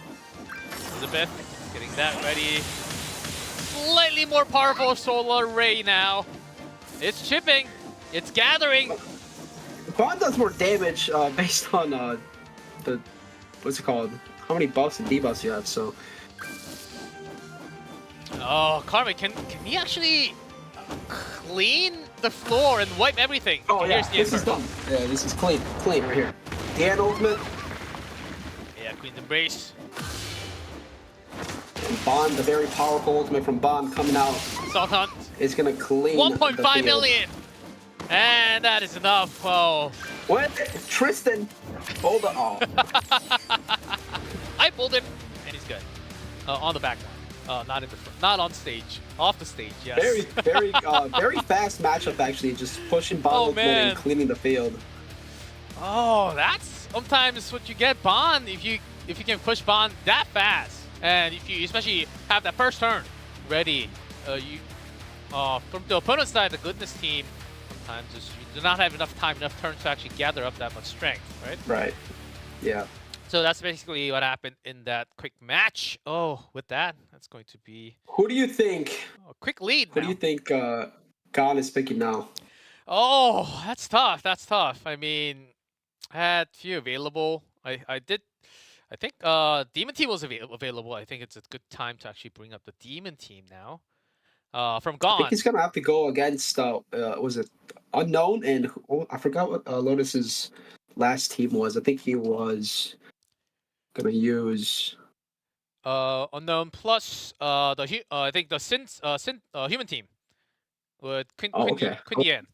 Elizabeth, getting that ready. Slightly more powerful solar ray now. It's chipping. It's gathering. Bond does more damage based on the what's it called? How many buffs and debuffs you have? So. Oh, Karmic, can he actually clean the floor and wipe everything? Oh okay, yeah, this is done. Yeah, this is clean right here. Dan ultimate. Yeah, Queen's Embrace. And Bond, the very powerful ultimate from Bond coming out. Salt Hunt. Is gonna clean 1.5 million. And that is enough. Oh. What? Tristan. Hold on. I pulled him, and he's good. On the background. Not in the front. Not on stage. Off the stage, yes. Very fast matchup actually. Just pushing Bond and cleaning the field. Oh, that's sometimes what you get, Bond. If you can push Bond that fast, and if you especially have that first turn ready, from the opponent's side, the goodness team sometimes just you do not have enough time, enough turns to actually gather up that much strength, right? Right. Yeah. So that's basically what happened in that quick match. Oh, with that, that's going to be... Who do you think... A quick lead Who do you think Gon is picking now? Oh, that's tough. That's tough. I mean, I had few available. I think Demon Team was available. I think it's a good time to actually bring up the Demon Team now. From Gon. I think he's going to have to go against, was it Unknown? And I forgot what Lotus's last team was. I think he was... gonna use Unknown plus I think the human team with Quinn Diane.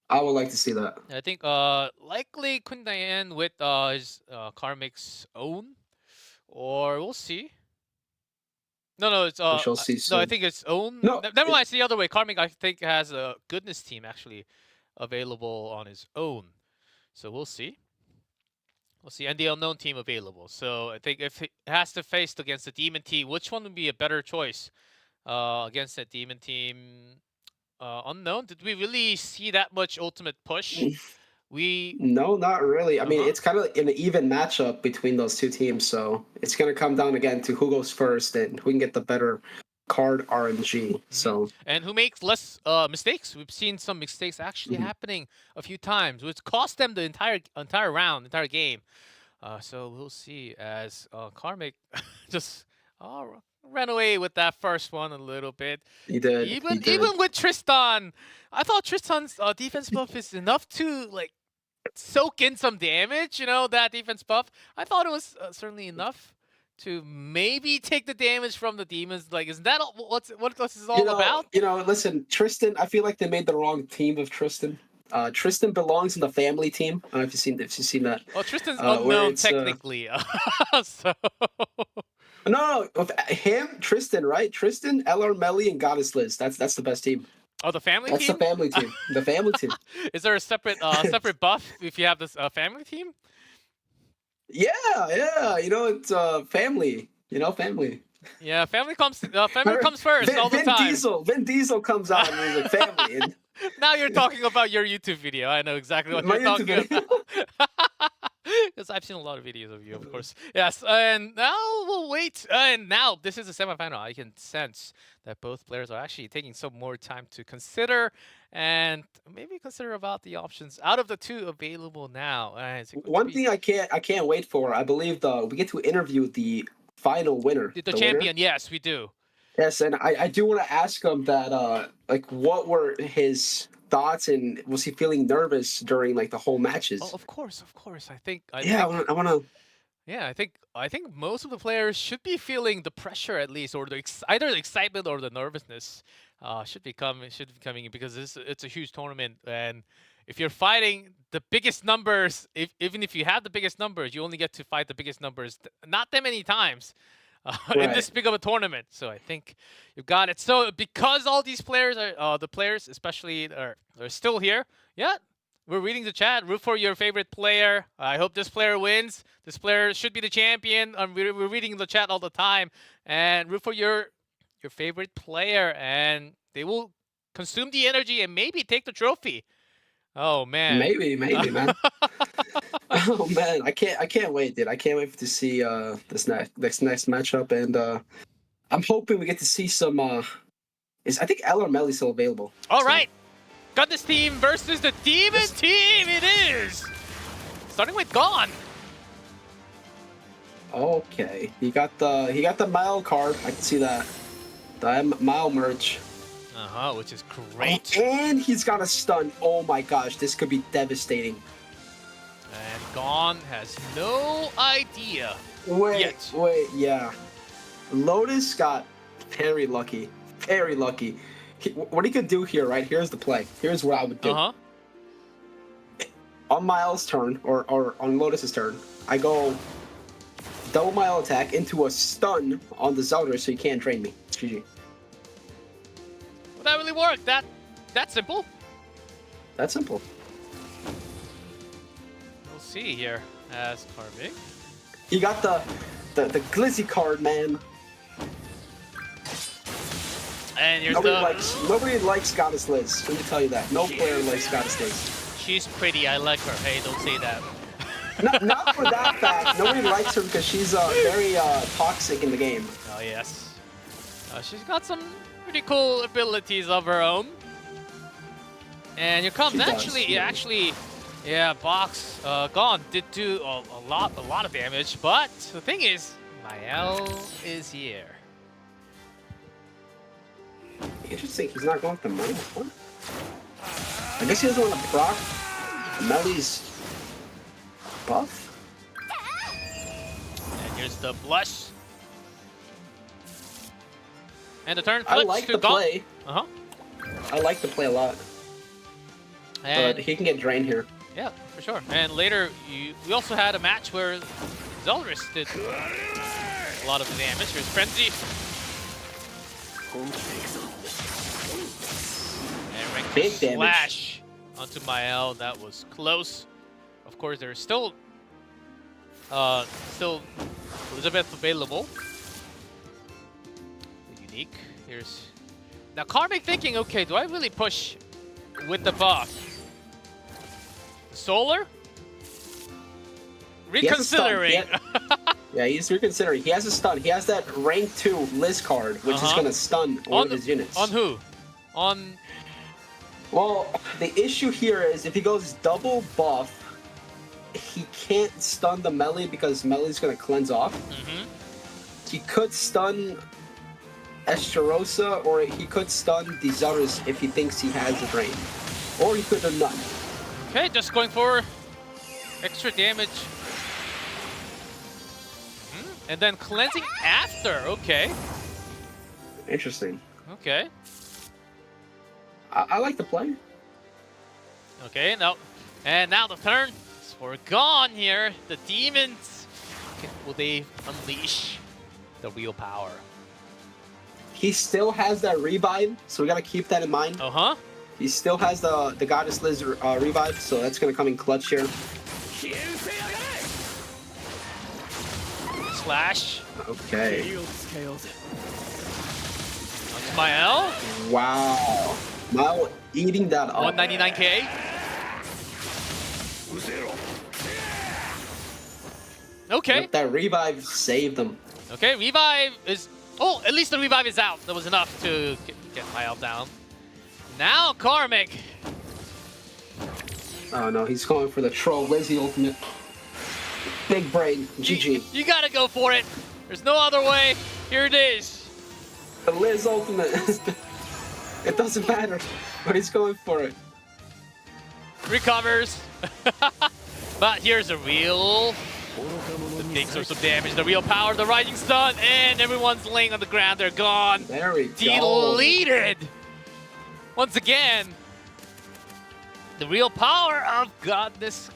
I would like to see that. I think likely Quinn Diane with his Karmic's own, or we'll see. No, it's we shall see soon. no, I think it's own. No, never mind. It's the other way. Karmic I think has a goodness team actually available on his own, so we'll see. We'll see, and the unknown team available. So I think if he has to face against the demon team, which one would be a better choice against that demon team? Unknown. Did we really see that much ultimate push? No, not really. I mean, it's kind of an even matchup between those two teams. So it's gonna come down again to who goes first and who can get the better card RNG. So and who makes less mistakes. We've seen some mistakes actually happening a few times, which cost them the entire round, entire game. So we'll see as Karmic just ran away with that first one a little bit. He did. Even with Tristan, I thought Tristan's defense buff is enough to like soak in some damage. You know, that defense buff. I thought it was certainly enough to maybe take the damage from the demons. Like, is that what this is all about? You know, listen, Tristan, I feel like they made the wrong team of Tristan. Tristan belongs in the family team. I don't know if you've seen that. Well, Tristan's unknown technically. So no, him, Tristan, right? Tristan, LR Melly, and Goddess Liz. That's the best team. Oh, the family team? That's the family team. The family team. Is there a separate buff if you have this family team? Yeah. You know, it's family. You know, family. Yeah, family comes first all the time. Vin Diesel comes out and he's like family. And now you're talking about your YouTube video. I know exactly what you're talking about. Because I've seen a lot of videos of you, of course. Yes, and now we'll wait. And now this is a semifinal. I can sense that both players are actually taking some more time to consider and maybe consider about the options out of the two available now. One thing I can't wait for. I believe we get to interview the final winner. The champion. Winner. Yes, we do. Yes, and I do want to ask him that like what were his thoughts and was he feeling nervous during like the whole matches? Oh, of course. I think. I want to. Yeah, I think most of the players should be feeling the pressure at least, or either the excitement or the nervousness should be coming because it's a huge tournament, and if you're fighting the biggest numbers, even if you have the biggest numbers, you only get to fight the biggest numbers not that many times. In this big of a tournament, so I think you've got it. So because all these players are the players, especially are still here. Yeah, we're reading the chat. Root for your favorite player. I hope this player wins. This player should be the champion. We're reading the chat all the time. And root for your favorite player, and they will consume the energy and maybe take the trophy. Oh man. Maybe, man. Oh man, I can't wait, dude. I can't wait to see this next matchup, and I'm hoping we get to see some. I think L or Melly still available. All right, got this team versus the Demon team. It is starting with Gone. Okay, he got the Mile card. I can see that. The Mile merch. Which is great. And he's got a stun. Oh my gosh, this could be devastating. And Gone has no idea. Wait, yeah. Lotus got very lucky. Very lucky. What he could do here, right? Here's the play. Here's what I would do. On Miles' turn, or on Lotus's turn, I go double Mile attack into a stun on the Zelda so you can't drain me. It's GG. Well, that really worked. That simple. That's simple. We'll see here as Carving. He got the Glizzy card, man. And here's nobody likes Goddess Liz. Let me tell you that. No player likes Goddess Liz. She's pretty. I like her. Hey, don't say that. Not for that fact. Nobody likes her because she's very toxic in the game. Oh yes. She's got some pretty cool abilities of her own. And here comes Box Gone did do a lot of damage, but the thing is, Mael is here. Interesting, he's not going for Mael. Huh? I guess he doesn't want to proc Melly's buff. And here's the blush. And the turn I flips like to the Gone. play. I like the play a lot. And but he can get drained here. Yeah, for sure. And later, we also had a match where Zelris did a lot of the damage. Here's Frenzy. And Big damage. Slash onto Mael. That was close. Of course, there's still Elizabeth available. Unique. Here's now Karmic thinking, okay, do I really push with the buff? Solar? Reconsidering. Yeah, he's reconsidering. He has a stun. He has that rank 2 Liz card, which is going to stun one of his units. On who? On... Well, the issue here is if he goes double buff, he can't stun the melee because melee's going to cleanse off. He could stun Esterosa, or he could stun the Zarus if he thinks he has a drain. Or he could do none. Okay, just going for extra damage. And then cleansing after, okay. Interesting. Okay. I like the play. Okay, now the turn is for Gone here. The demons, will they unleash the real power? He still has that revive, so we gotta keep that in mind. He still has the Goddess Liz revive, so that's gonna come in clutch here. Slash. Okay. Onto Mael. Wow. Mael eating that up. 199k. Okay. Yep, that revive saved them. Okay, revive is... Oh, at least the revive is out. That was enough to get Mael down. Now Karmic. Oh no, he's going for the Troll Lizzie ultimate. Big brain. GG. You gotta go for it. There's no other way. Here it is. The Liz ultimate. It doesn't matter, but he's going for it. Recovers. But here's a real... The big source of damage, the real power, the rising stun, and everyone's laying on the ground. They're gone. There we go. Deleted. Once again, the real power of Godness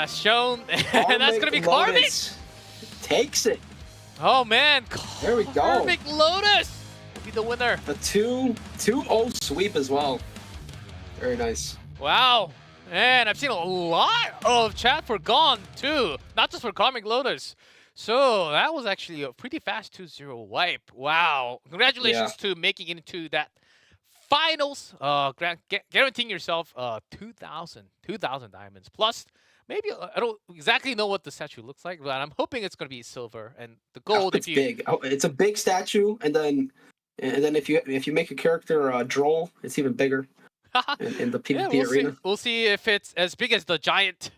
shown, and that's gonna be Karmic. Takes it. Oh man, there we go. Karmic Lotus will be the winner. The 2-0 sweep as well. Very nice. Wow. And I've seen a lot of chat for Gone too, not just for Karmic Lotus. So that was actually a pretty fast 2-0 wipe. Wow. Congratulations to making it into that finals, guaranteeing yourself 2,000 diamonds. Plus, maybe, I don't exactly know what the statue looks like, but I'm hoping it's going to be silver and the gold. It's big. Oh, it's a big statue, and then if you make a character droll, it's even bigger in the PvP arena. We'll see if it's as big as the giants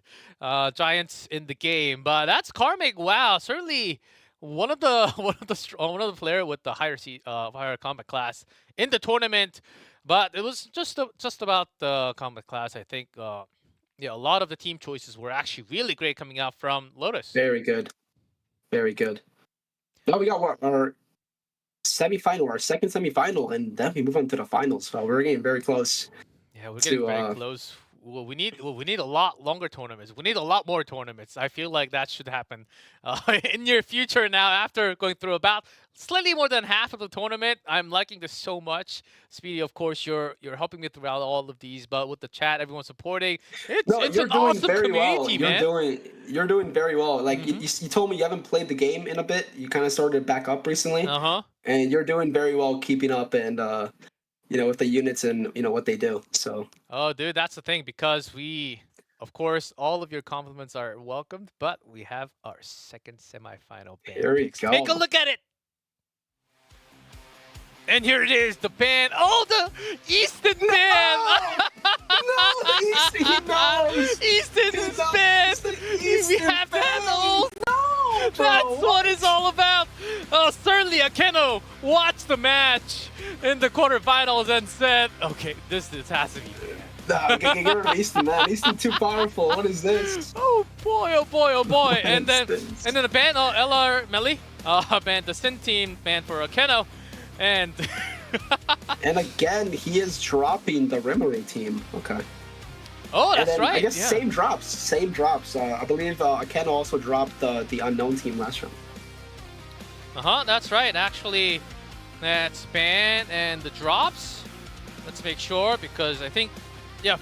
in the game. But that's Karmic. Wow, certainly one of the player with the higher combat class in the tournament. But it was just about the combat class. I think yeah, a lot of the team choices were actually really great coming out from Lotus. Very good, very good. Now we got our semifinal, our second semifinal, and then we move on to the finals. So we're getting very close. Yeah, we're getting very close. Well, we need a lot longer tournaments. We need a lot more tournaments. I feel like that should happen in your future now. After going through about slightly more than half of the tournament, I'm liking this so much. Speedy, of course, you're helping me throughout all of these, but with the chat, everyone supporting, it's an awesome community, man. You're doing very well. Like you told me, you haven't played the game in a bit. You kind of started back up recently, and you're doing very well, keeping up and. With the units and, what they do, so. Oh, dude, that's the thing, because of course, all of your compliments are welcomed, but we have our second semifinal band. Here we go. Take a look at it! And here it is, the band. Oh, the Easton band! No, Easton, he knows! Easton's band! We have that! Oh, no, bro. That's what it's all about! Certainly, Akeno watched the match in the quarterfinals and said, okay, this has to be bad. Nah, get rid of Easton, man. Easton too powerful. What is this? Oh boy, oh boy, oh boy. and then the band, LR Melly, band, the Sin team band for Akeno. And and again, he is dropping the Rimmery team. Okay. Oh, that's right. I guess same drops. I believe Akeno also dropped the Unknown team last round. That's right. Actually, that's band and the drops. Let's make sure, because I think,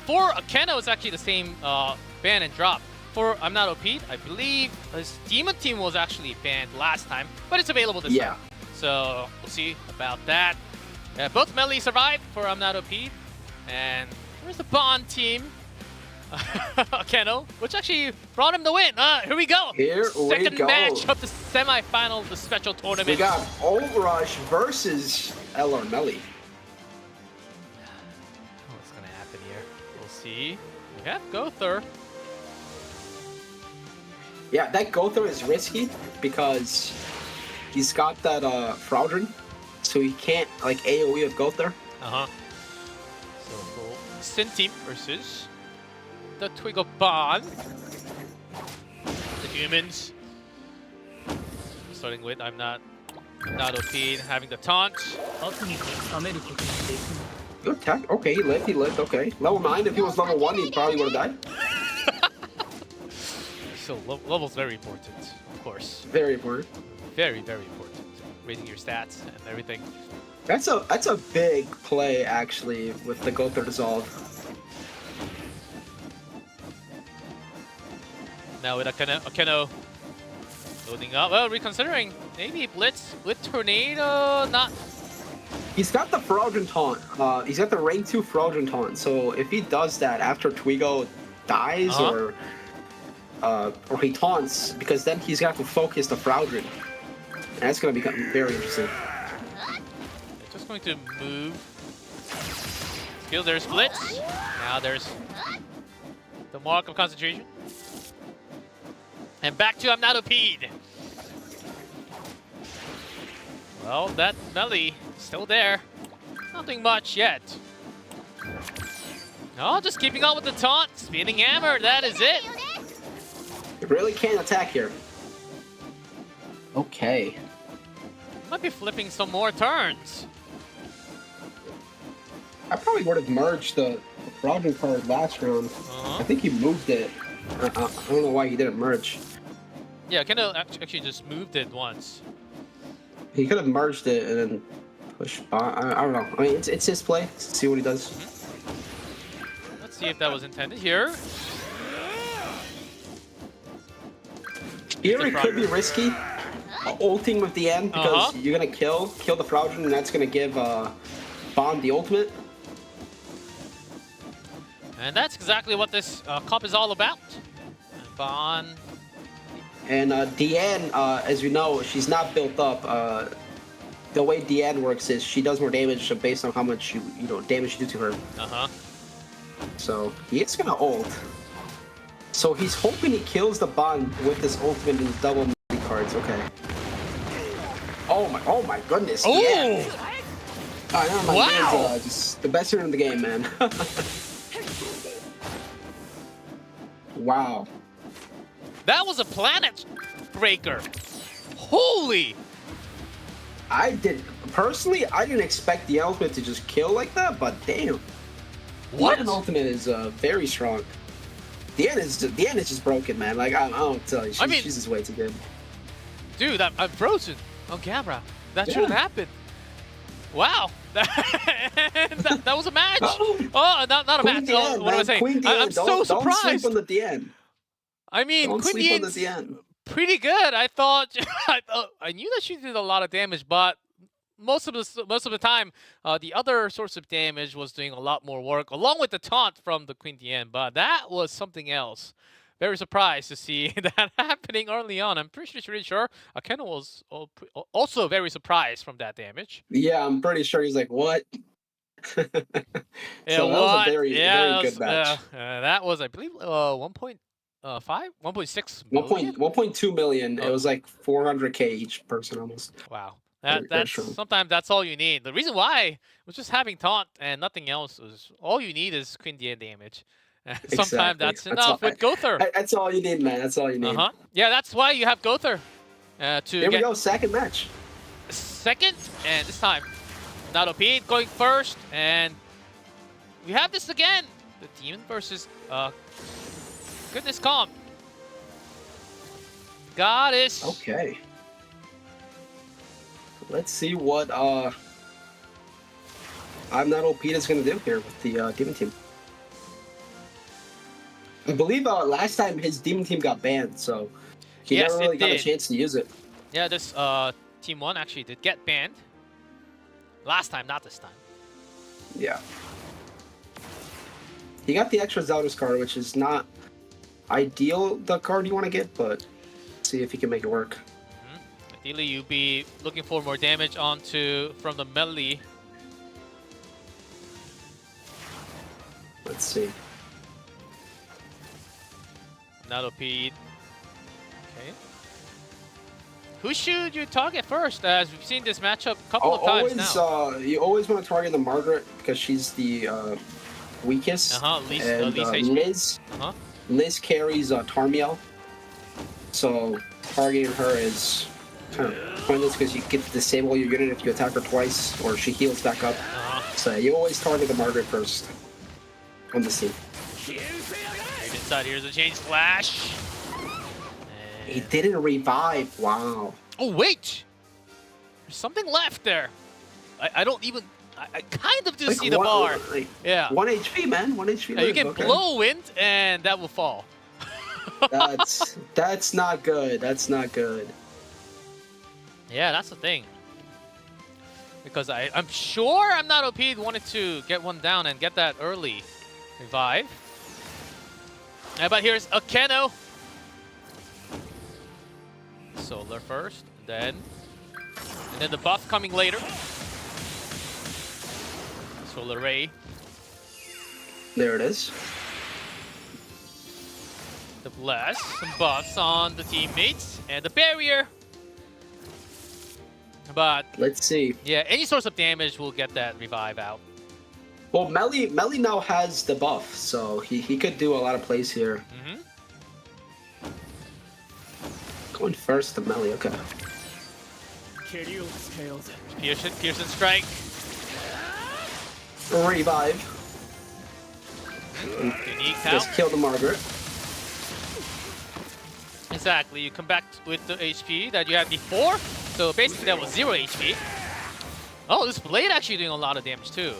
for Akeno, it's actually the same ban and drop. For I'm Not OP'd, I believe his Demon team was actually banned last time, but it's available this time. So we'll see about that. Both Melee survived for I'm Not OP'd. And where's the Bond team? Akeno, which actually brought him the win. Here we go. Second match of the semifinal of the special tournament. We got Old Rush versus LR Melly. What's going to happen here? We'll see. We have Gother. Yeah, that Gother is risky because he's got that Fraudrin, so he can't like AoE with Gother. So cool. Sin team versus the Twiggle Bond. The humans. Starting with I'm not OP'd, having the taunt. Good attack. Okay, he lived. Okay. Level 9, if he was level 1, he probably would have died. So level's very important, of course. Very important. Very, very important. Raising your stats and everything. That's a big play, actually, with the Gother Dissolve. Now with Akeno loading up. Well, reconsidering. Maybe Blitz with Tornado, not... He's got the Fraudrin taunt. He's got the rank 2 Fraudrin taunt. So if he does that after Twigo dies or he taunts, because then he's got to focus the Fraudrin. And that's going to become very interesting. They're just going to move. Skill, there's Blitz. Now there's the mark of concentration. And back to I'm Not OP'd. Well, that Melly still there. Nothing much yet. No, just keeping on with the taunt. Spinning hammer, that is it. You really can't attack here. Okay. Might be flipping some more turns. I probably would have merged the Fraudrin card last round. I think he moved it. I don't know why he didn't merge. Yeah, Kendall actually just moved it once. He could have merged it and then pushed by. I don't know. I mean, it's his play. Let's see what he does. Let's see if that was intended here. Here it could be risky, ulting with the end because you're gonna kill the Fraudulent, and that's gonna give Bond the ultimate. And that's exactly what this cup is all about. Bond. And Deanne, as you know, she's not built up. The way Deanne works is she does more damage based on how much damage you do to her. So he is gonna ult. So he's hoping he kills the Bond with his ultimate and double cards. Okay. Oh my goodness. Oh! Yeah. Never mind. Wow. It's, just the best hero in the game, man. Wow. That was a planet breaker. Holy! I didn't expect the ultimate to just kill like that, but damn. What? An ultimate is very strong. The end is just broken, man. Like I don't tell you, she's just way too good. Dude, I'm frozen on camera. That shouldn't happen. Wow. that was a match. Oh, not a match. Queen What am I saying? I'm so surprised. Don't sleep on the DN. I mean, don't Queen sleep on the Dian's DN. pretty good. I thought I knew that she did a lot of damage, but most of the time, the other source of damage was doing a lot more work, along with the taunt from the Queen Dian. But that was something else. Very surprised to see that happening early on. I'm pretty sure Akeno was also very surprised from that damage. Yeah, I'm pretty sure he's like, what? So that was a very good match. That was, I believe, 1.5, 1.6 million? 1.2 million. It was like 400k each person almost. Wow. Sometimes that's all you need. The reason why was just having taunt and nothing else. All you need is Queen Dian damage. Sometimes that's enough with Gother. That's all you need, man. That's all you need. Yeah, that's why you have Gother. Here we go, second match. Second, and this time, Nato Pete going first, and we have this again. The Demon versus Goodness Calm. Goddess. Okay. Let's see what I'm Not OP is going to do here with the Demon team. I believe last time his Demon team got banned, so he never really got a chance to use it. Yeah, this Team 1 actually did get banned. Last time, not this time. Yeah. He got the extra Zelda's card, which is not ideal, the card you want to get, but see if he can make it work. Ideally, you'd be looking for more damage from the melee. Let's see. Nato Pete. Okay. Who should you target first? As we've seen this matchup a couple of times now. You always want to target the Margaret because she's the weakest. Liz carries Tarmiel. So targeting her is kind of pointless because you get to disable your unit if you attack her twice or she heals back up. So you always target the Margaret first on the scene. Inside, here's a Chain Slash. He didn't revive. Wow. Oh, wait. There's something left there. I don't even... I kind of do see the bar. Yeah. 1 HP, man. 1 HP. Yeah, you can blow wind, and that will fall. That's not good. That's not good. Yeah, that's the thing. Because I'm sure I'm Not OP wanted to get one down and get that early revive. But here's Akeno. Solar first, and then the buff coming later. Solar Ray. There it is. The blast, some buffs on the teammates, and the barrier. But let's see. Yeah, any source of damage will get that revive out. Well, Melly now has the buff, so he could do a lot of plays here. Going first to Melly, okay. Pearson strike. Revive. Just kill the Margaret. Exactly, you come back with the HP that you had before, so basically that was 0 HP. Oh, this blade actually doing a lot of damage too.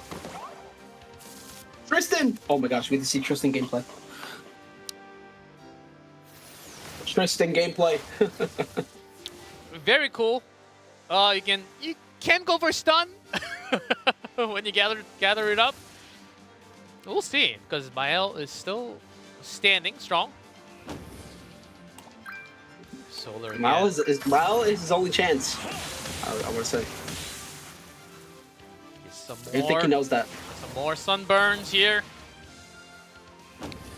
Tristan! Oh my gosh, we need to see Tristan gameplay. Tristan gameplay. Very cool. You can go for stun when you gather it up. We'll see, because Mael is still standing strong. Solar again. Mael is his only chance. I want to say. Some I think he knows that. Some more sunburns here.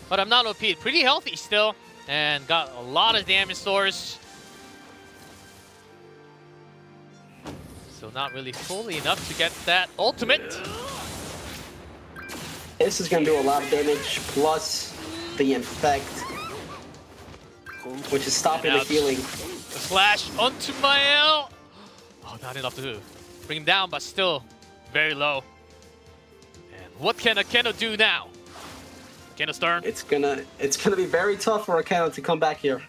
But I'm not OP. Pretty healthy still. And got a lot of damage source. So not really fully enough to get that ultimate. This is going to do a lot of damage, plus the infect, which is stopping the healing. The slash onto Mael. Oh, not enough to bring him down, but still very low. And what can Akeno do now? Akeno Stern? It's gonna be very tough for Akeno to come back here.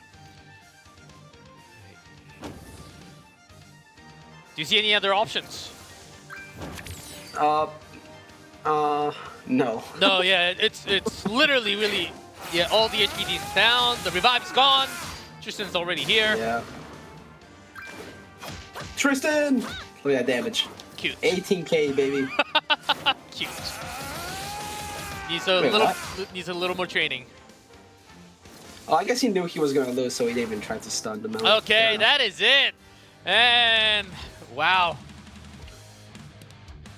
Do you see any other options? No. No, yeah, it's literally really, yeah, all the HPD is down, the revive is gone, Tristan's already here. Yeah. Tristan! Look at that damage. Cute. 18k, baby. Cute. Needs a little more training. Oh, I guess he knew he was gonna lose, so he didn't even try to stun them out. Okay, that is it. And wow.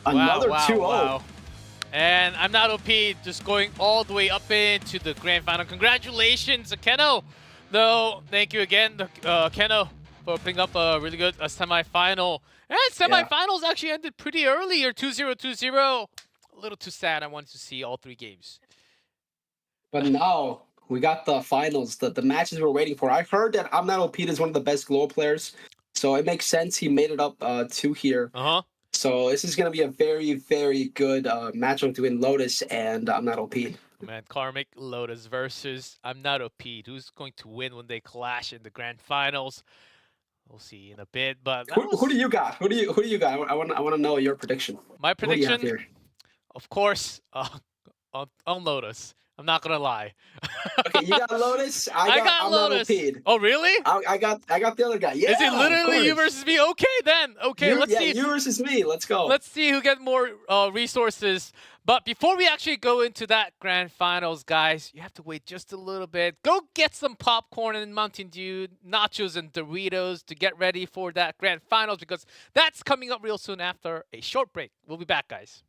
Another 2-0. Wow. And I'm not OP, just going all the way up into the grand final. Congratulations, Akeno. No, thank you again, Akeno, for putting up a really good semi-final. And semi-finals actually ended pretty early, or 2-0, 2-0. A little too sad. I wanted to see all 3 games. But now we got the finals, the matches we're waiting for. I heard that I'm Not OP is one of the best global players, so it makes sense he made it up to here. So this is going to be a very, very good matchup between Lotus and I'm Not OP. Man, Karmic Lotus versus I'm Not OP. Who's going to win when they clash in the grand finals? We'll see in a bit. But who do you got? Who do you got? I want to know your prediction. My prediction, of course, on Lotus. I'm not gonna lie. Okay, you got Lotus. I got Lotus. Not OP. Oh really? I got the other guy. Yeah. Is it literally you versus me? Okay then. Okay, let's see. You versus me. Let's go. Let's see who gets more resources. But before we actually go into that grand finals, guys, you have to wait just a little bit. Go get some popcorn and Mountain Dew, nachos and Doritos to get ready for that grand finals, because that's coming up real soon after a short break. We'll be back, guys.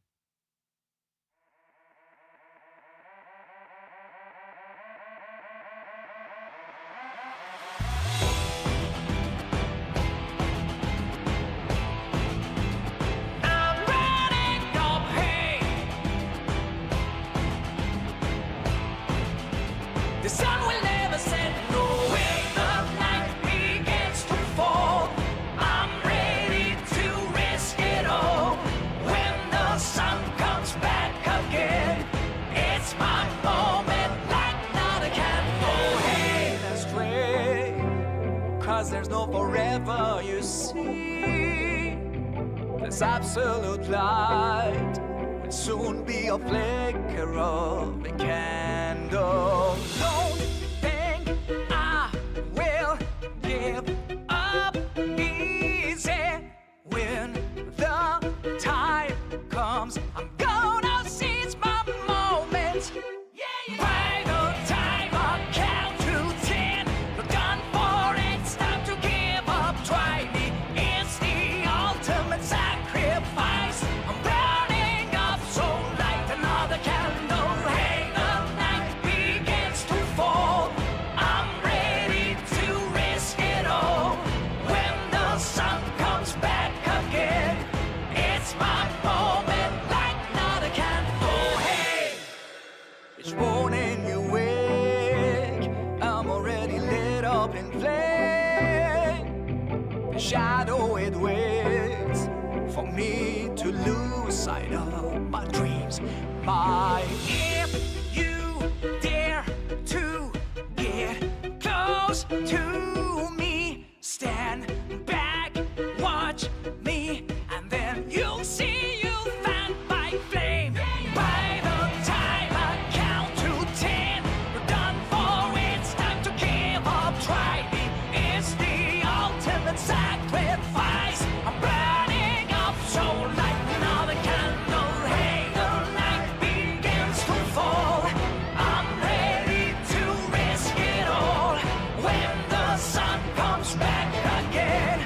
The sun will never set, no way the night begins to fall. I'm ready to risk it all. When the sun comes back again, it's my moment like not a can. Oh hey, let's stray, 'cause there's no forever, you see. This absolute light will soon be a flicker of a candle. Don't think I will give up easy. When the time comes, I'm gonna seize my moment. By the time I count to 10, you're done for, it's time to give up. Try me, it's the ultimate sacrifice. I'm burning up so light, another candle. Hey, the night begins to fall. I'm ready to risk it all. When the sun comes back again, it's my moment like not a candle. Hey, it's morning, you wake. I'm already lit up in flame. The shadow, it waits for me to lose sight of my dreams. If you dare to get close to me, stand back, watch me, and then you'll see you'll fan by flame. By the time sun comes back again.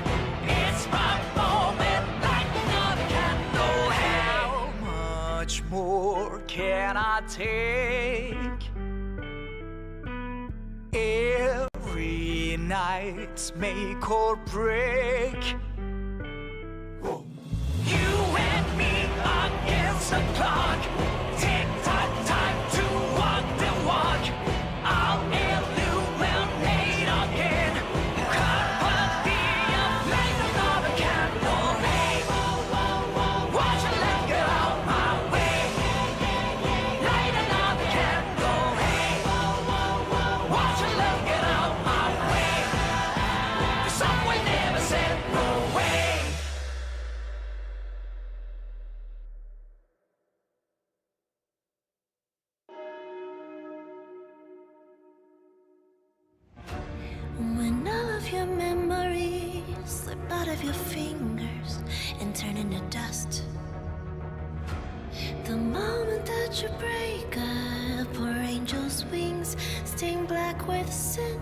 It's my moment, like another candle. How much more can I take? Every night's make or break. You and me against the clock. Tick tock, time to walk the walk. I'll illuminate again. Cut a beer, light another candle. Hey, watch your left get out my way. Light another candle. Hey, watch your left get out my way. The sun will never set away. When all of your memories slip out of your fingers and turn into dust, the moment that you break up, or angel's wings stained black with sin,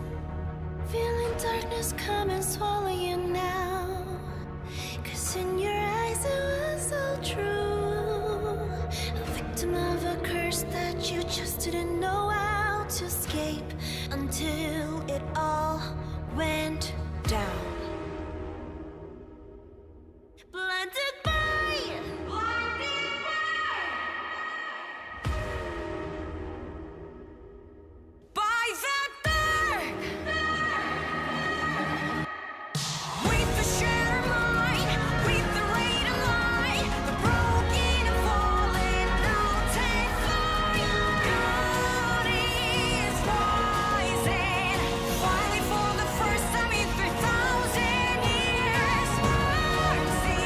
feeling darkness come and swallow you now. 'Cause in your eyes it was all true, a victim of a curse that you just didn't know how to escape until it all went down. Blinded by the dark. With the shattered mind, with the rain and light, the broken and fallen, now take flight. God is rising, finally for the first time in 3,000 years. Mercy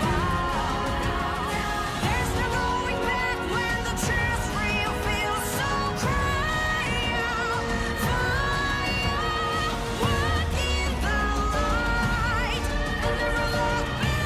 bow down. There's no going back when the truth reveals. So cry out, fire, walk in the light, and never look back.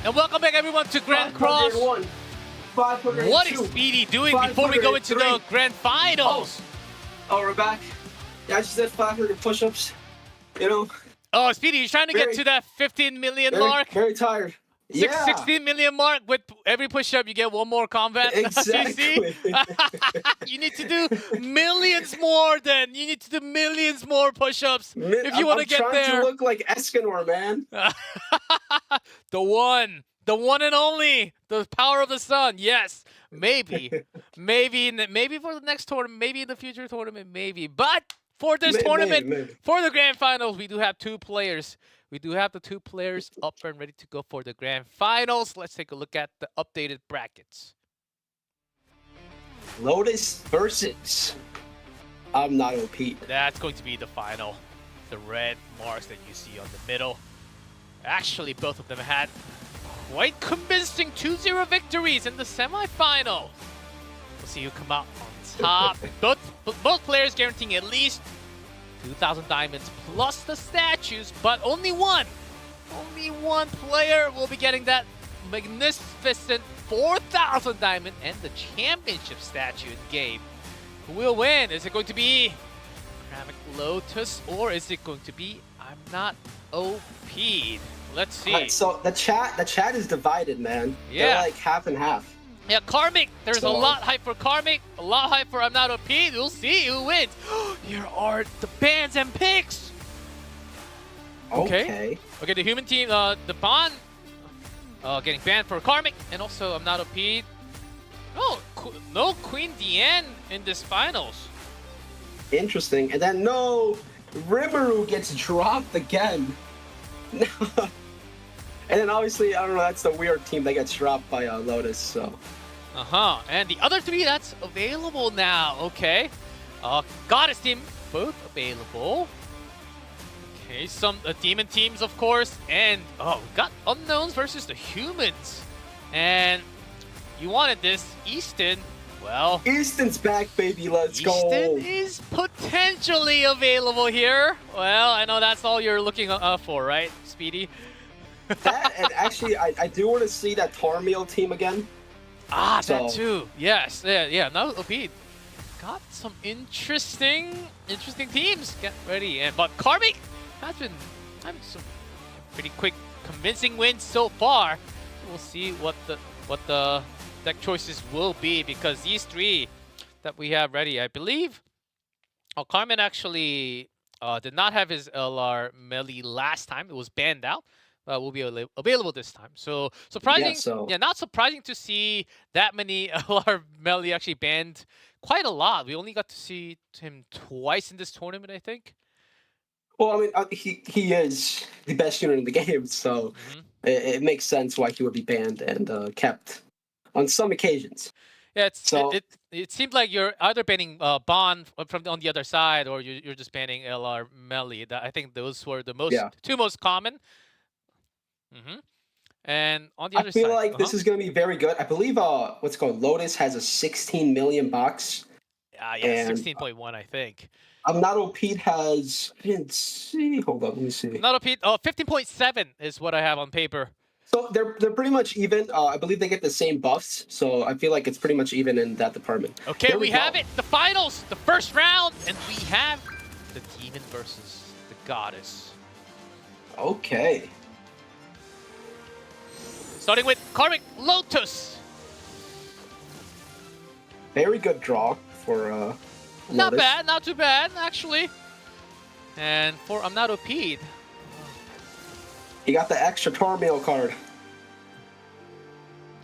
And welcome back, everyone, to Grand Cross. 501, 502, What is Speedy doing before we go into the 503? Grand Finals? Oh, we're back. Yeah, I just did 500 push-ups. You know, Oh, Speedy, you're trying to get Very- to that 15 million very, mark? very tired. Yeah. 16 million mark. With every push-up, you get one more combat. Exactly. You need to do millions more then. You need to do millions more push-ups if you want to get I'm there. trying to look like Escanor, man. The one and only, the power of the sun. Yes, maybe for the next tournament, maybe in the future tournament, maybe. But for this tournament, maybe. for the Grand Finals, we do have two players. We do have the two players up and ready to go for the Grand Finals. Let's take a look at the updated brackets. Lotus versus I'm Not OP. That's going to be the final. The red marks that you see on the middle. Actually, both of them had quite convincing 2-0 victories in the semifinal. We'll see who come out on top. both players guaranteeing at least 2,000 diamonds plus the statues, but only one player will be getting that magnificent 4,000 diamond and the championship statue in game. Who will win? Is it going to be Lotus, or is it going to be I'm Not OP'd? Let's see. Right, so the chat is divided, man. Yeah. They're like half and half. Yeah, Karmic. There's So- a lot hype for Karmic, a lot hype for I'm Not OP'd. We'll see who wins. Here are the bans and picks. Okay. Okay, the human team, the Bond. getting banned for Karmic, and also I'm not OP'd. Oh, no Queen Diane in this finals. Interesting. And then no, Rimuru gets dropped again. And then obviously, I don't know, that's the weird team that gets dropped by Lotus, so. And the other 3 that's available now, okay. Goddess team, both available. Okay, some demon teams, of course, and we got unknowns versus the humans. And you wanted this, Easton. Well, Easton's back, baby. Let's go. Easton is potentially available here. Well, I know that's all you're looking for, right, Speedy? That, and actually, I do want to see that Tarmiel team again. That too. Yes. Yeah. Now OP got some interesting teams. Get ready. But Karmic has been having some pretty quick, convincing wins so far. We'll see what the deck choices will be, because these 3 that we have ready, I believe. Carmen actually did not have his LR melee last time. It was banned out. Will be available this time. So surprising, not surprising to see that many LR melee actually banned. Quite a lot. We only got to see him twice in this tournament, I think. Well, I mean, he is the best unit in the game, so it makes sense why he would be banned and kept on some occasions. Yeah, it seemed like you're either banning Bond on the other side, or you're just banning LR melee. I think those were the two most common. And on the other side, I feel like this is going to be very good. I believe what's it called, Lotus has a 16 million box. Yeah, 16.1, I think. I'm not OP has. I didn't see. Hold on, let me see. Not OP. 15.7 is what I have on paper. So they're pretty much even. I believe they get the same buffs, so I feel like it's pretty much even in that department. Okay, we have it. The finals, the first round, and we have the demon versus the goddess. Okay. Starting with Karmic Lotus. Very good draw for Lotus. Not bad, not too bad, actually. And for I'm not OP'd. He got the extra Tarmiel card.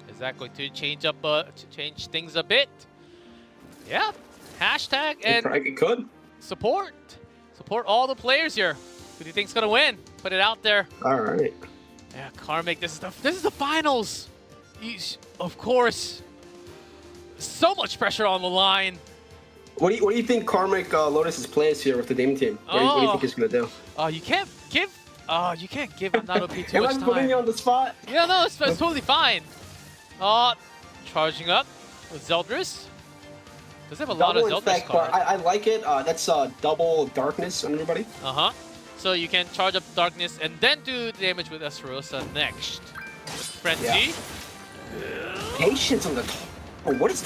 Is that going to change up change things a bit? Yeah. Hashtag and it could. Support all the players here. Who do you think's gonna win? Put it out there. All right. Yeah, Karmic, this is the finals. Of course. So much pressure on the line. What do you think Karmic Lotus's plays here with the demon team? What do you think he's gonna do? You can't give I'm not OP too much time. Am I putting you on the spot? Yeah, no, it's totally fine. Charging up with Zeldris. Does have a lot of Zeldris cards. I like it. That's double darkness on everybody. So you can charge up darkness and then do damage with Esterosa next. Frenzy. Yeah. Patience on the top. Oh, what is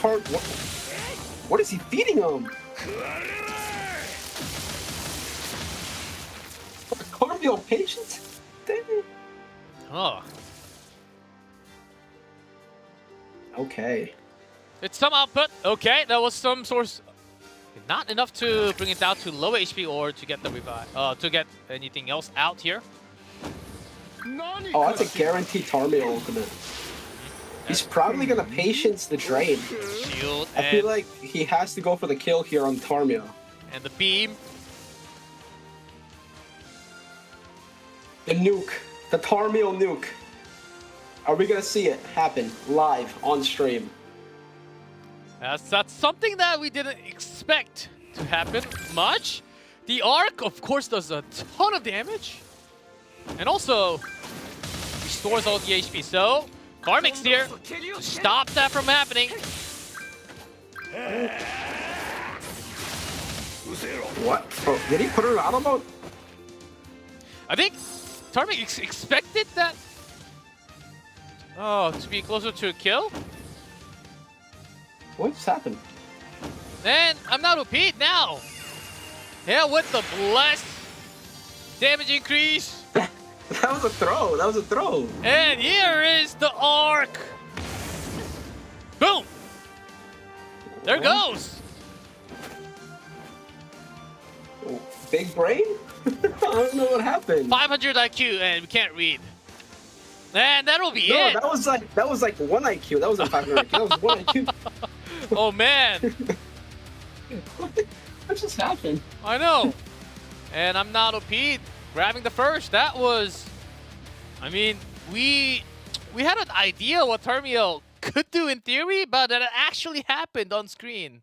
what is he feeding him? Cardio patience? Damn it. Okay. It's some output. Okay, that was some source. Not enough to bring it down to low HP or to get the revive. To get anything else out here. Oh, that's a guaranteed Tarmiel ultimate. He's probably gonna patience the drain. Shield. I feel like he has to go for the kill here on Tarmiel. And the beam. The nuke. The Tarmiel nuke. Are we gonna see it happen live on stream? That's something that we didn't expect to happen much. The Arc, of course, does a ton of damage. And also restores all the HP. So Karmic's here to stop that from happening. What? Oh, did he put her out of mode? I think Karmic expected that. To be closer to a kill. What's happened? Then I'm not OP'd now. Yeah, with the bless. Damage increase. That was a throw. That was a throw. And here is the Arc. Boom. There goes. Oh, big brain? I don't know what happened. 500 IQ and we can't read. And that'll be No, it. that was like 1 IQ. That wasn't 500 IQ. That was 1 IQ. Oh man. What just happened? I know. And I'm not OP grabbing the first. That was, I mean, we had an idea what Termio could do in theory, but it actually happened on screen.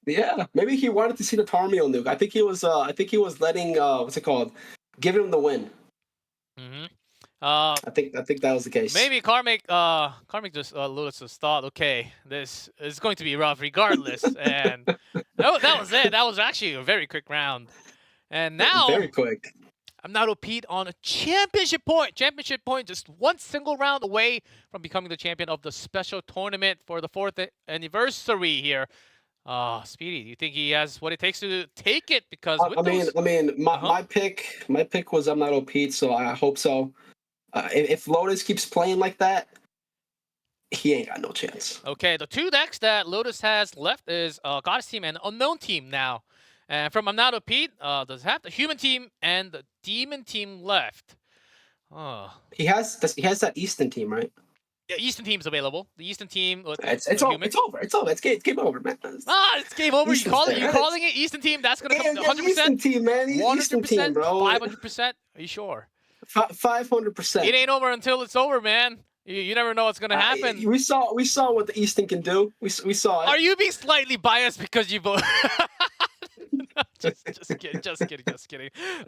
Yeah, maybe he wanted to see the Tarmio nuke. I think he was letting what's it called? Giving him the win. Mm-hmm. I think that was the case. Maybe Karmic just Lotus just thought, okay, this is going to be rough regardless, and that was it. That was actually a very quick round, and now Very quick. I'm now OP'd on a championship point. Championship point, just one single round away from becoming the champion of the special tournament for the 4th anniversary here. Speedy, do you think he has what it takes to take it? Because my pick was I'm not OP'd, so I hope so. If Lotus keeps playing like that, he ain't got no chance. Okay, the 2 decks that Lotus has left is Goddess team and Unknown team now. And from I'm not OP'd, does have the Human team and the Demon team left. He has that Eastern team, right? Yeah, Eastern team's available. The Eastern team. It's over. It's game over, man. It's game over. You calling it Eastern team? That's gonna come 100%. Eastern team, man. Eastern team, bro. 500%. Are you sure? 500%. It ain't over until it's over, man. You never know what's gonna happen. We saw what the Eastern can do. We saw it. Are you being slightly biased because you vote? just kidding.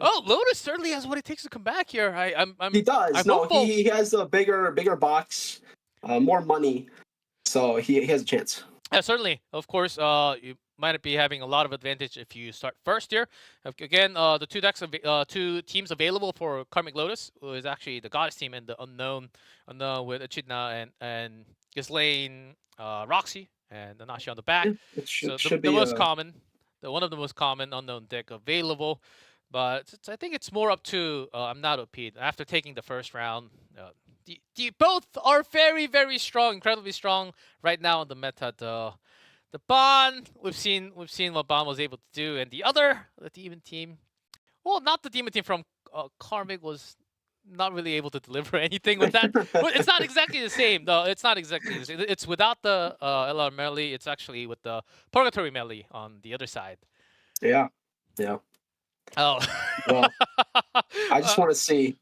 Oh, Lotus certainly has what it takes to come back here. He does. He has a bigger box, more money, so he has a chance. Yeah, certainly. Of course, you might be having a lot of advantage if you start first here. Again, the 2 teams available for Karmic Lotus is actually the Goddess team and the Unknown with Echidna and Ghislaine, Roxy, and the Nashi on the back. Yeah, One of the most common Unknown deck available. But I think it's more up to I'm not OP'd. After taking the first round, both are very, very strong, incredibly strong right now in the meta. The Bond, we've seen what Bond was able to do, and the Demon team. Well, not the Demon team from Karmic was not really able to deliver anything with that. It's not exactly the same, though. It's not exactly the same. It's without the LR melee. It's actually with the Purgatory melee on the other side. Yeah. Oh. Well, I just want to see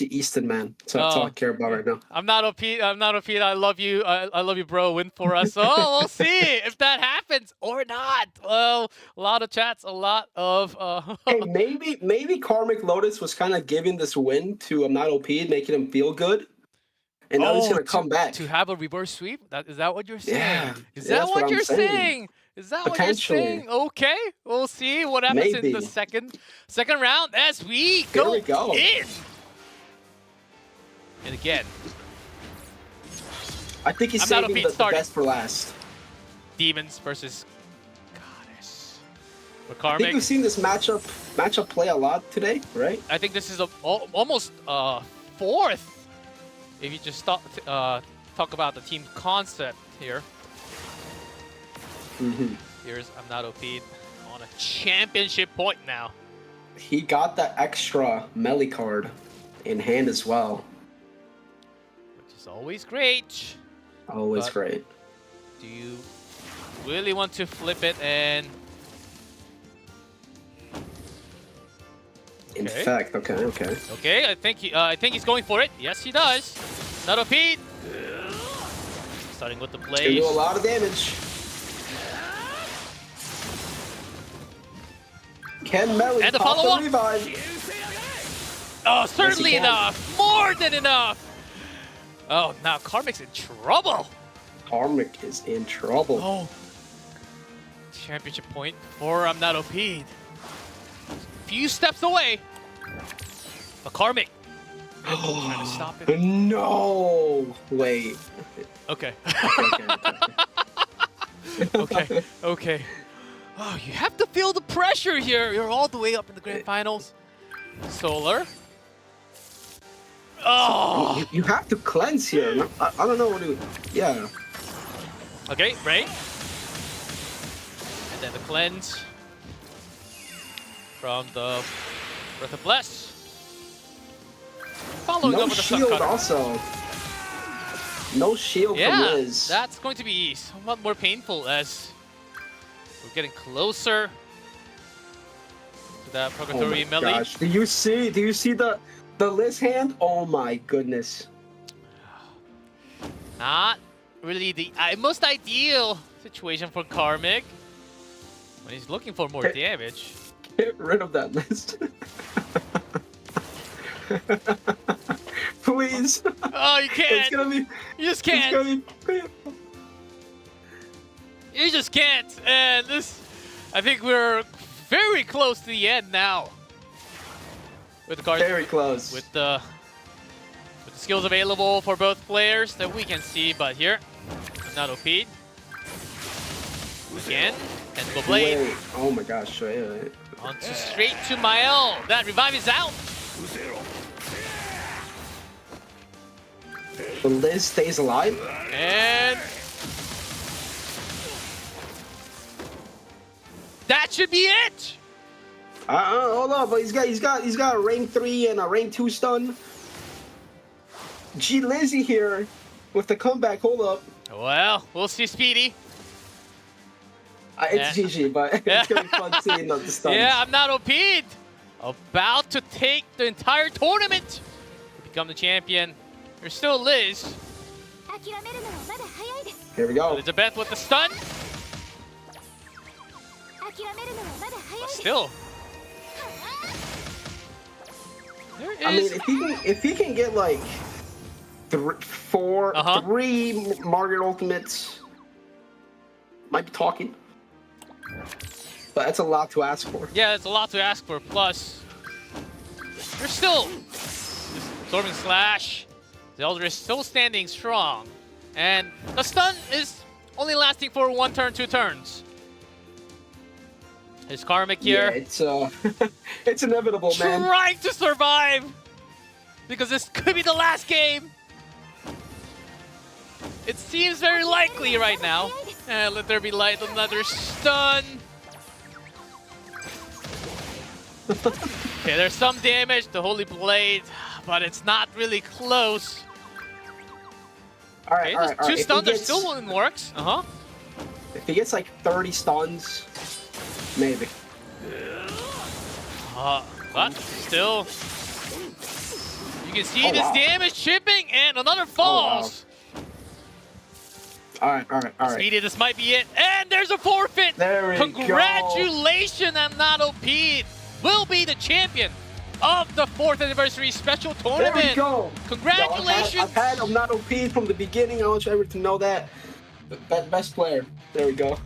Easton, man. So that's all I care about right now. I'm not OP. I love you. I love you, bro. Win for us. Oh, we'll see if that happens or not. Well, a lot of chats, a lot of. Hey, maybe Karmic Lotus was kind of giving this win to I'm not OP, making him feel good, and now he's gonna come back to have a reverse sweep. Is that what you're saying? Yeah. Is that what you're saying? Is that what you're saying? Okay, we'll see what happens in the second round as we go in. And again, I think he's saving the best for last. Demons versus Goddess. I think we've seen this matchup play a lot today, right? I think this is almost 4th. If you just talk about the team concept here. Here's I'm not OP'd on a championship point now. He got that extra melee card in hand as well. Which is always great. Always great. Do you really want to flip it and... In fact, okay. Okay, I think he's going for it. Yes, he does. Not OP'd. Starting with the plays. He's gonna do a lot of damage. Can melee and the pop follow-up. Revive? Oh, certainly enough. More than enough. Oh, now Karmic's in trouble. Karmic is in trouble. Oh. Championship point for I'm not OP'd. Few steps away. But Karmic trying to stop it. No. Wait. Okay. Okay. Oh, you have to feel the pressure here. You're all the way up in the grand finals. Solar. Oh. You have to cleanse here. I don't know what to do. Yeah. Okay, right. And then the cleanse from the Breath of Bless. Following no up with the shield Sun Cutter. also. No shield from Yeah, Liz. that's going to be somewhat more painful as we're getting closer to that Oh purgatory my melee. gosh. Do you see the Liz hand? Oh my goodness. Not really the most ideal situation for Karmic when he's looking for more damage. Get rid of that Liz. Please. Oh, you can't. It's gonna be. You just can't. It's gonna be. You just can't. And this, I think we're very close to the end now. With the cards. Very close. With the skills available for both players that we can see, but here, not OP. Again, Tentacle Blade. Wait. Oh my gosh. Yeah. Onto straight to Mael. That revive is out. The Liz stays alive. And that should be it. Hold on, but he's got a rank 3 and a rank 2 stun. G Lizzie here with the comeback. Hold up. Well, we'll see, Speedy. It's GG, but it's gonna be fun seeing the stuns. Yeah, I'm not OP'd. About to take the entire tournament to become the champion. There's still Liz. Here we go. Elizabeth with the stun. But still. There is... I mean, if he can get like three Margaret ultimates, might be talking. But that's a lot to ask for. Yeah, that's a lot to ask for. Plus, there's still Absorbing Slash. Zelda is still standing strong. And the stun is only lasting for 1 turn, 2 turns. Is Karmic here? Yeah, it's it's inevitable, man. Trying to survive! Because this could be the last game! It seems very likely right now. And let there be light, another stun. Okay, there's some damage, the Holy Blade, but it's not really close. Alright, Okay, those 2 stuns are still in works. If he gets like 30 stuns, maybe. But still, you can see this damage chipping and another falls. Alright. Speedy, this might be it. And there's a forfeit. There we Congratulations, I'm not OP'd. Will be the champion of the 4th anniversary special tournament. There we go. Congratulations. Yo, I've had I'm not OP'd from the beginning. I want you everyone to know that. Best player. There we go.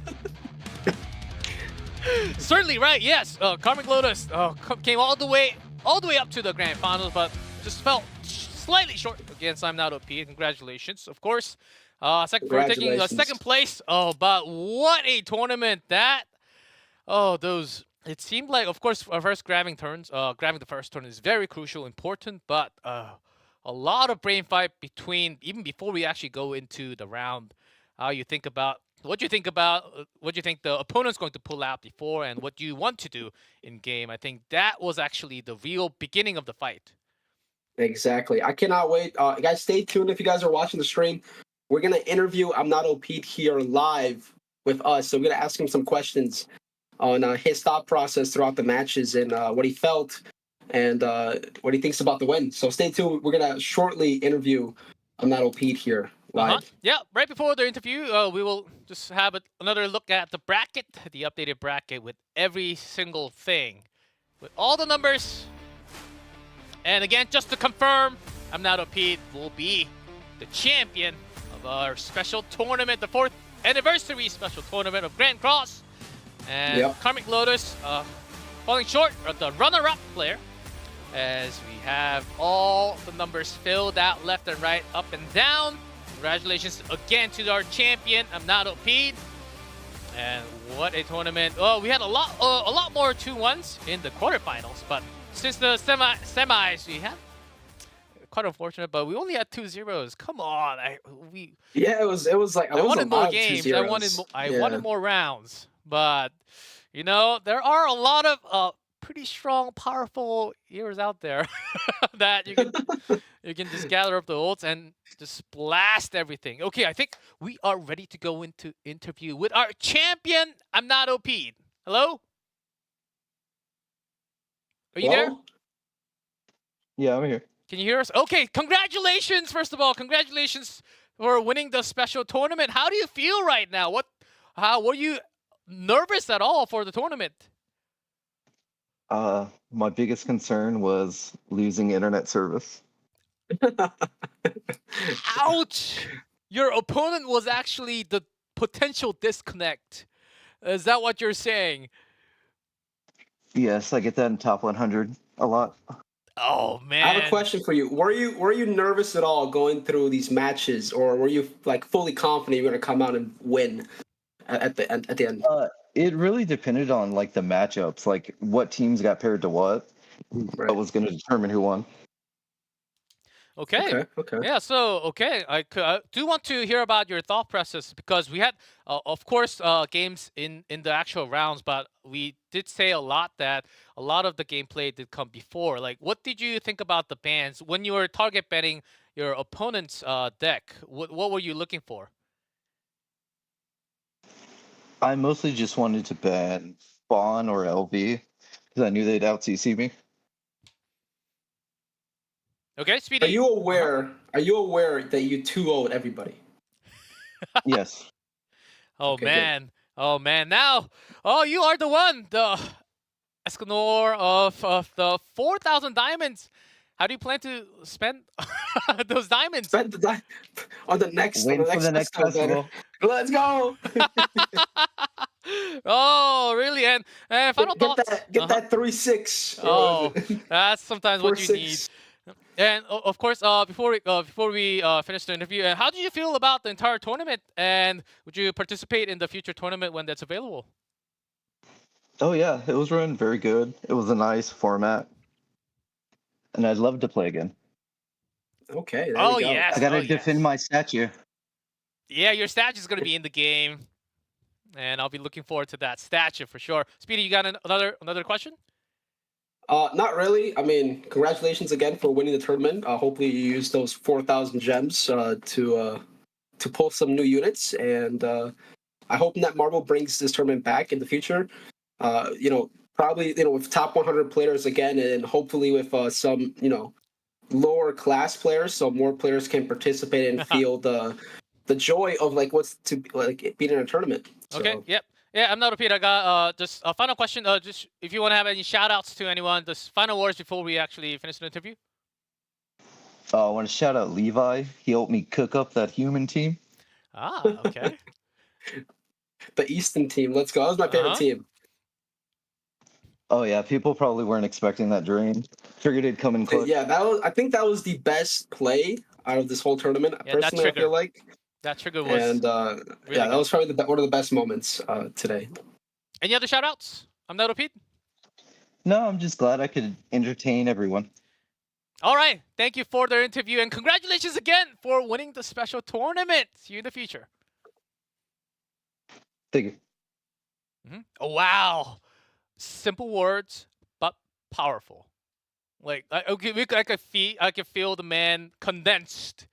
Certainly right. Yes. Karmic Lotus came all the way up to the grand finals, but just fell slightly short against I'm not OP. Congratulations, of course. For taking second place. Oh, but what a tournament that! Oh, those. It seemed like, of course, our first grabbing the first turn is very crucial, important, but a lot of brain fight even before we actually go into the round. What do you think the opponent's going to pull out before, and what do you want to do in game? I think that was actually the real beginning of the fight. Exactly. I cannot wait. Guys, stay tuned if you guys are watching the stream. We're going to interview I'm Not OP'd here live with us. So we're going to ask him some questions on his thought process throughout the matches and what he felt and what he thinks about the win. So stay tuned. We're going to shortly interview I'm Not OP'd here live. Yeah, right before the interview, we will just have another look at the bracket, the updated bracket with every single thing, with all the numbers. And again, just to confirm, I'm Not OP'd will be the champion of our special tournament, the 4th anniversary special tournament of Grand Cross. And Karmic Lotus falling short of the runner-up player, as we have all the numbers filled out left and right, up and down. Congratulations again to our champion, I'm Not OP'd. And what a tournament. Oh, we had a lot more 2-1s in the quarterfinals, but since the semis, we had quite unfortunate, but we only had 2 zeros. Come on, it was like I wanted more games. I wanted more rounds, but you know there are a lot of pretty strong, powerful heroes out there that you can just gather up the ults and just blast everything. Okay, I think we are ready to go into interview with our champion. I'm not OP'd. Hello? Are you there? Yeah, I'm here. Can you hear us? Okay, congratulations, first of all. Congratulations for winning the special tournament. How do you feel right now? Were you nervous at all for the tournament? My biggest concern was losing internet service. Ouch! Your opponent was actually the potential disconnect. Is that what you're saying? Yes, I get that in top 100 a lot. Oh man! I have a question for you. Were you nervous at all going through these matches, or were you like fully confident you were going to come out and win at the end? It really depended on like the matchups, like what teams got paired to what. Right. That was going to determine who won. Okay. Yeah. So I do want to hear about your thought process because we had, of course, games in the actual rounds, but we did say a lot that a lot of the gameplay did come before. Like, what did you think about the bans when you were target betting your opponent's deck? What were you looking for? I mostly just wanted to ban Spawn or LV because I knew they'd out CC me. Okay, Speedy. Are you aware? Are you aware that you 2-0'd everybody? Yes. Oh Okay, man. good. Oh man. Now, you are the one, the Escanor of the 4,000 diamonds. How do you plan to spend those diamonds? Spend the on the next. Waiting for the next festival. Let's go. Oh, really? And final thoughts. Get that 3-6. Oh, that's sometimes what you 4-6. need. And of course, before we finish the interview, how did you feel about the entire tournament? And would you participate in the future tournament when that's available? Oh yeah, it was run very good. It was a nice format, and I'd love to play again. Okay. There Oh we go. yes. I gotta defend my statue. Yeah, your statue is gonna be in the game, and I'll be looking forward to that statue for sure. Speedy, you got another question? Not really. I mean, congratulations again for winning the tournament. Hopefully, you use those 4,000 gems to pull some new units, and I hope Netmarble brings this tournament back in the future. Probably with top 100 players again, and hopefully with some lower class players, so more players can participate and feel the joy of like what's to like being in a tournament. Okay. So, Yep. Yeah, I'm not repeat. I got just a final question. Just if you want to have any shout outs to anyone, just final words before we actually finish the interview. I want to shout out Levi. He helped me cook up that human team. Ah, okay. the Easton team. Let's go. That was my favorite team. Oh yeah, people probably weren't expecting that drain. Figured it'd come in close. Yeah, I think that was the best play out of this whole tournament. Yeah, personally, I feel like. That trigger was. And really that good. was probably one of the best moments today. Any other shout outs? I'm not repeat. No, I'm just glad I could entertain everyone. All right. Thank you for the interview and congratulations again for winning the special tournament. See you in the future. Thank you. Oh, wow. Simple words, but powerful. Like I could feel the man condensed.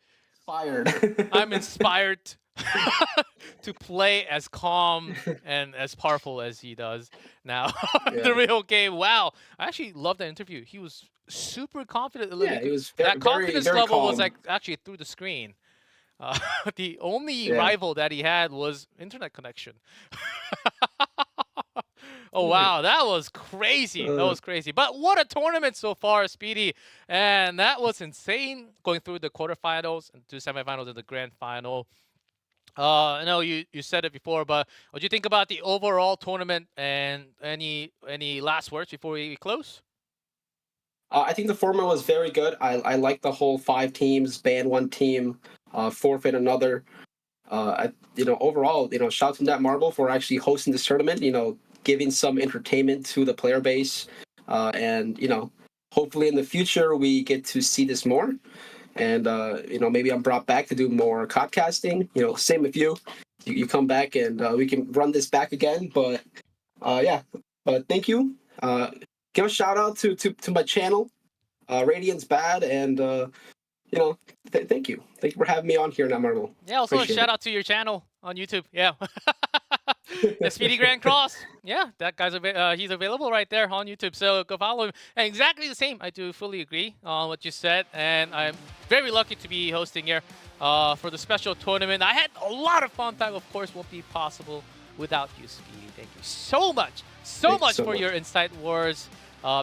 Fired. I'm inspired to play as calm and as powerful as he does now. The real game. Wow. I actually loved that interview. He was super confident. Yeah, he was that confidence very level calm. was like actually through the screen. The only rival that he had was internet connection. Oh wow, that was crazy. That was crazy. But what a tournament so far, Speedy. And that was insane going through the quarterfinals and 2 semifinals and the grand final. I know you said it before, but what do you think about the overall tournament and any last words before we close? I think the format was very good. I like the whole 5 teams, ban one team, forfeit another. Overall, shout out to Netmarble for actually hosting this tournament. Giving some entertainment to the player base, and hopefully in the future we get to see this more. And maybe I'm brought back to do more podcasting. Same with you. You come back and we can run this back again. But yeah. But thank you. give a shout out to my channel, Radiant's Bad, and you know, thank you for having me on here in Amarillo. Yeah, also Appreciate shout it. out to your channel on YouTube. Yeah. The Speedy Grand Cross. Yeah, that guy's he's available right there on YouTube. So go follow him. And exactly the same. I do fully agree on what you said. And I'm very lucky to be hosting here for the special tournament. I had a lot of fun time. Of course, won't be possible without you, Speedy. Thank you so much. So much for your Insight Wars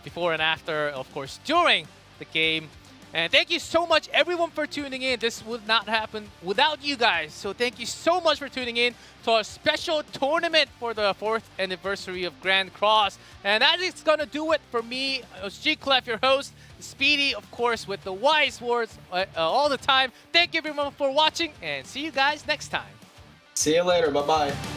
before and after, of course, during the game. And thank you so much, everyone, for tuning in. This would not happen without you guys. So thank you so much for tuning in to our special tournament for the 4th anniversary of Grand Cross. And that is going to do it for me. It was G-Clef, your host. Speedy, of course, with the wise words all the time. Thank you, everyone, for watching. And see you guys next time. See you later. Bye-bye.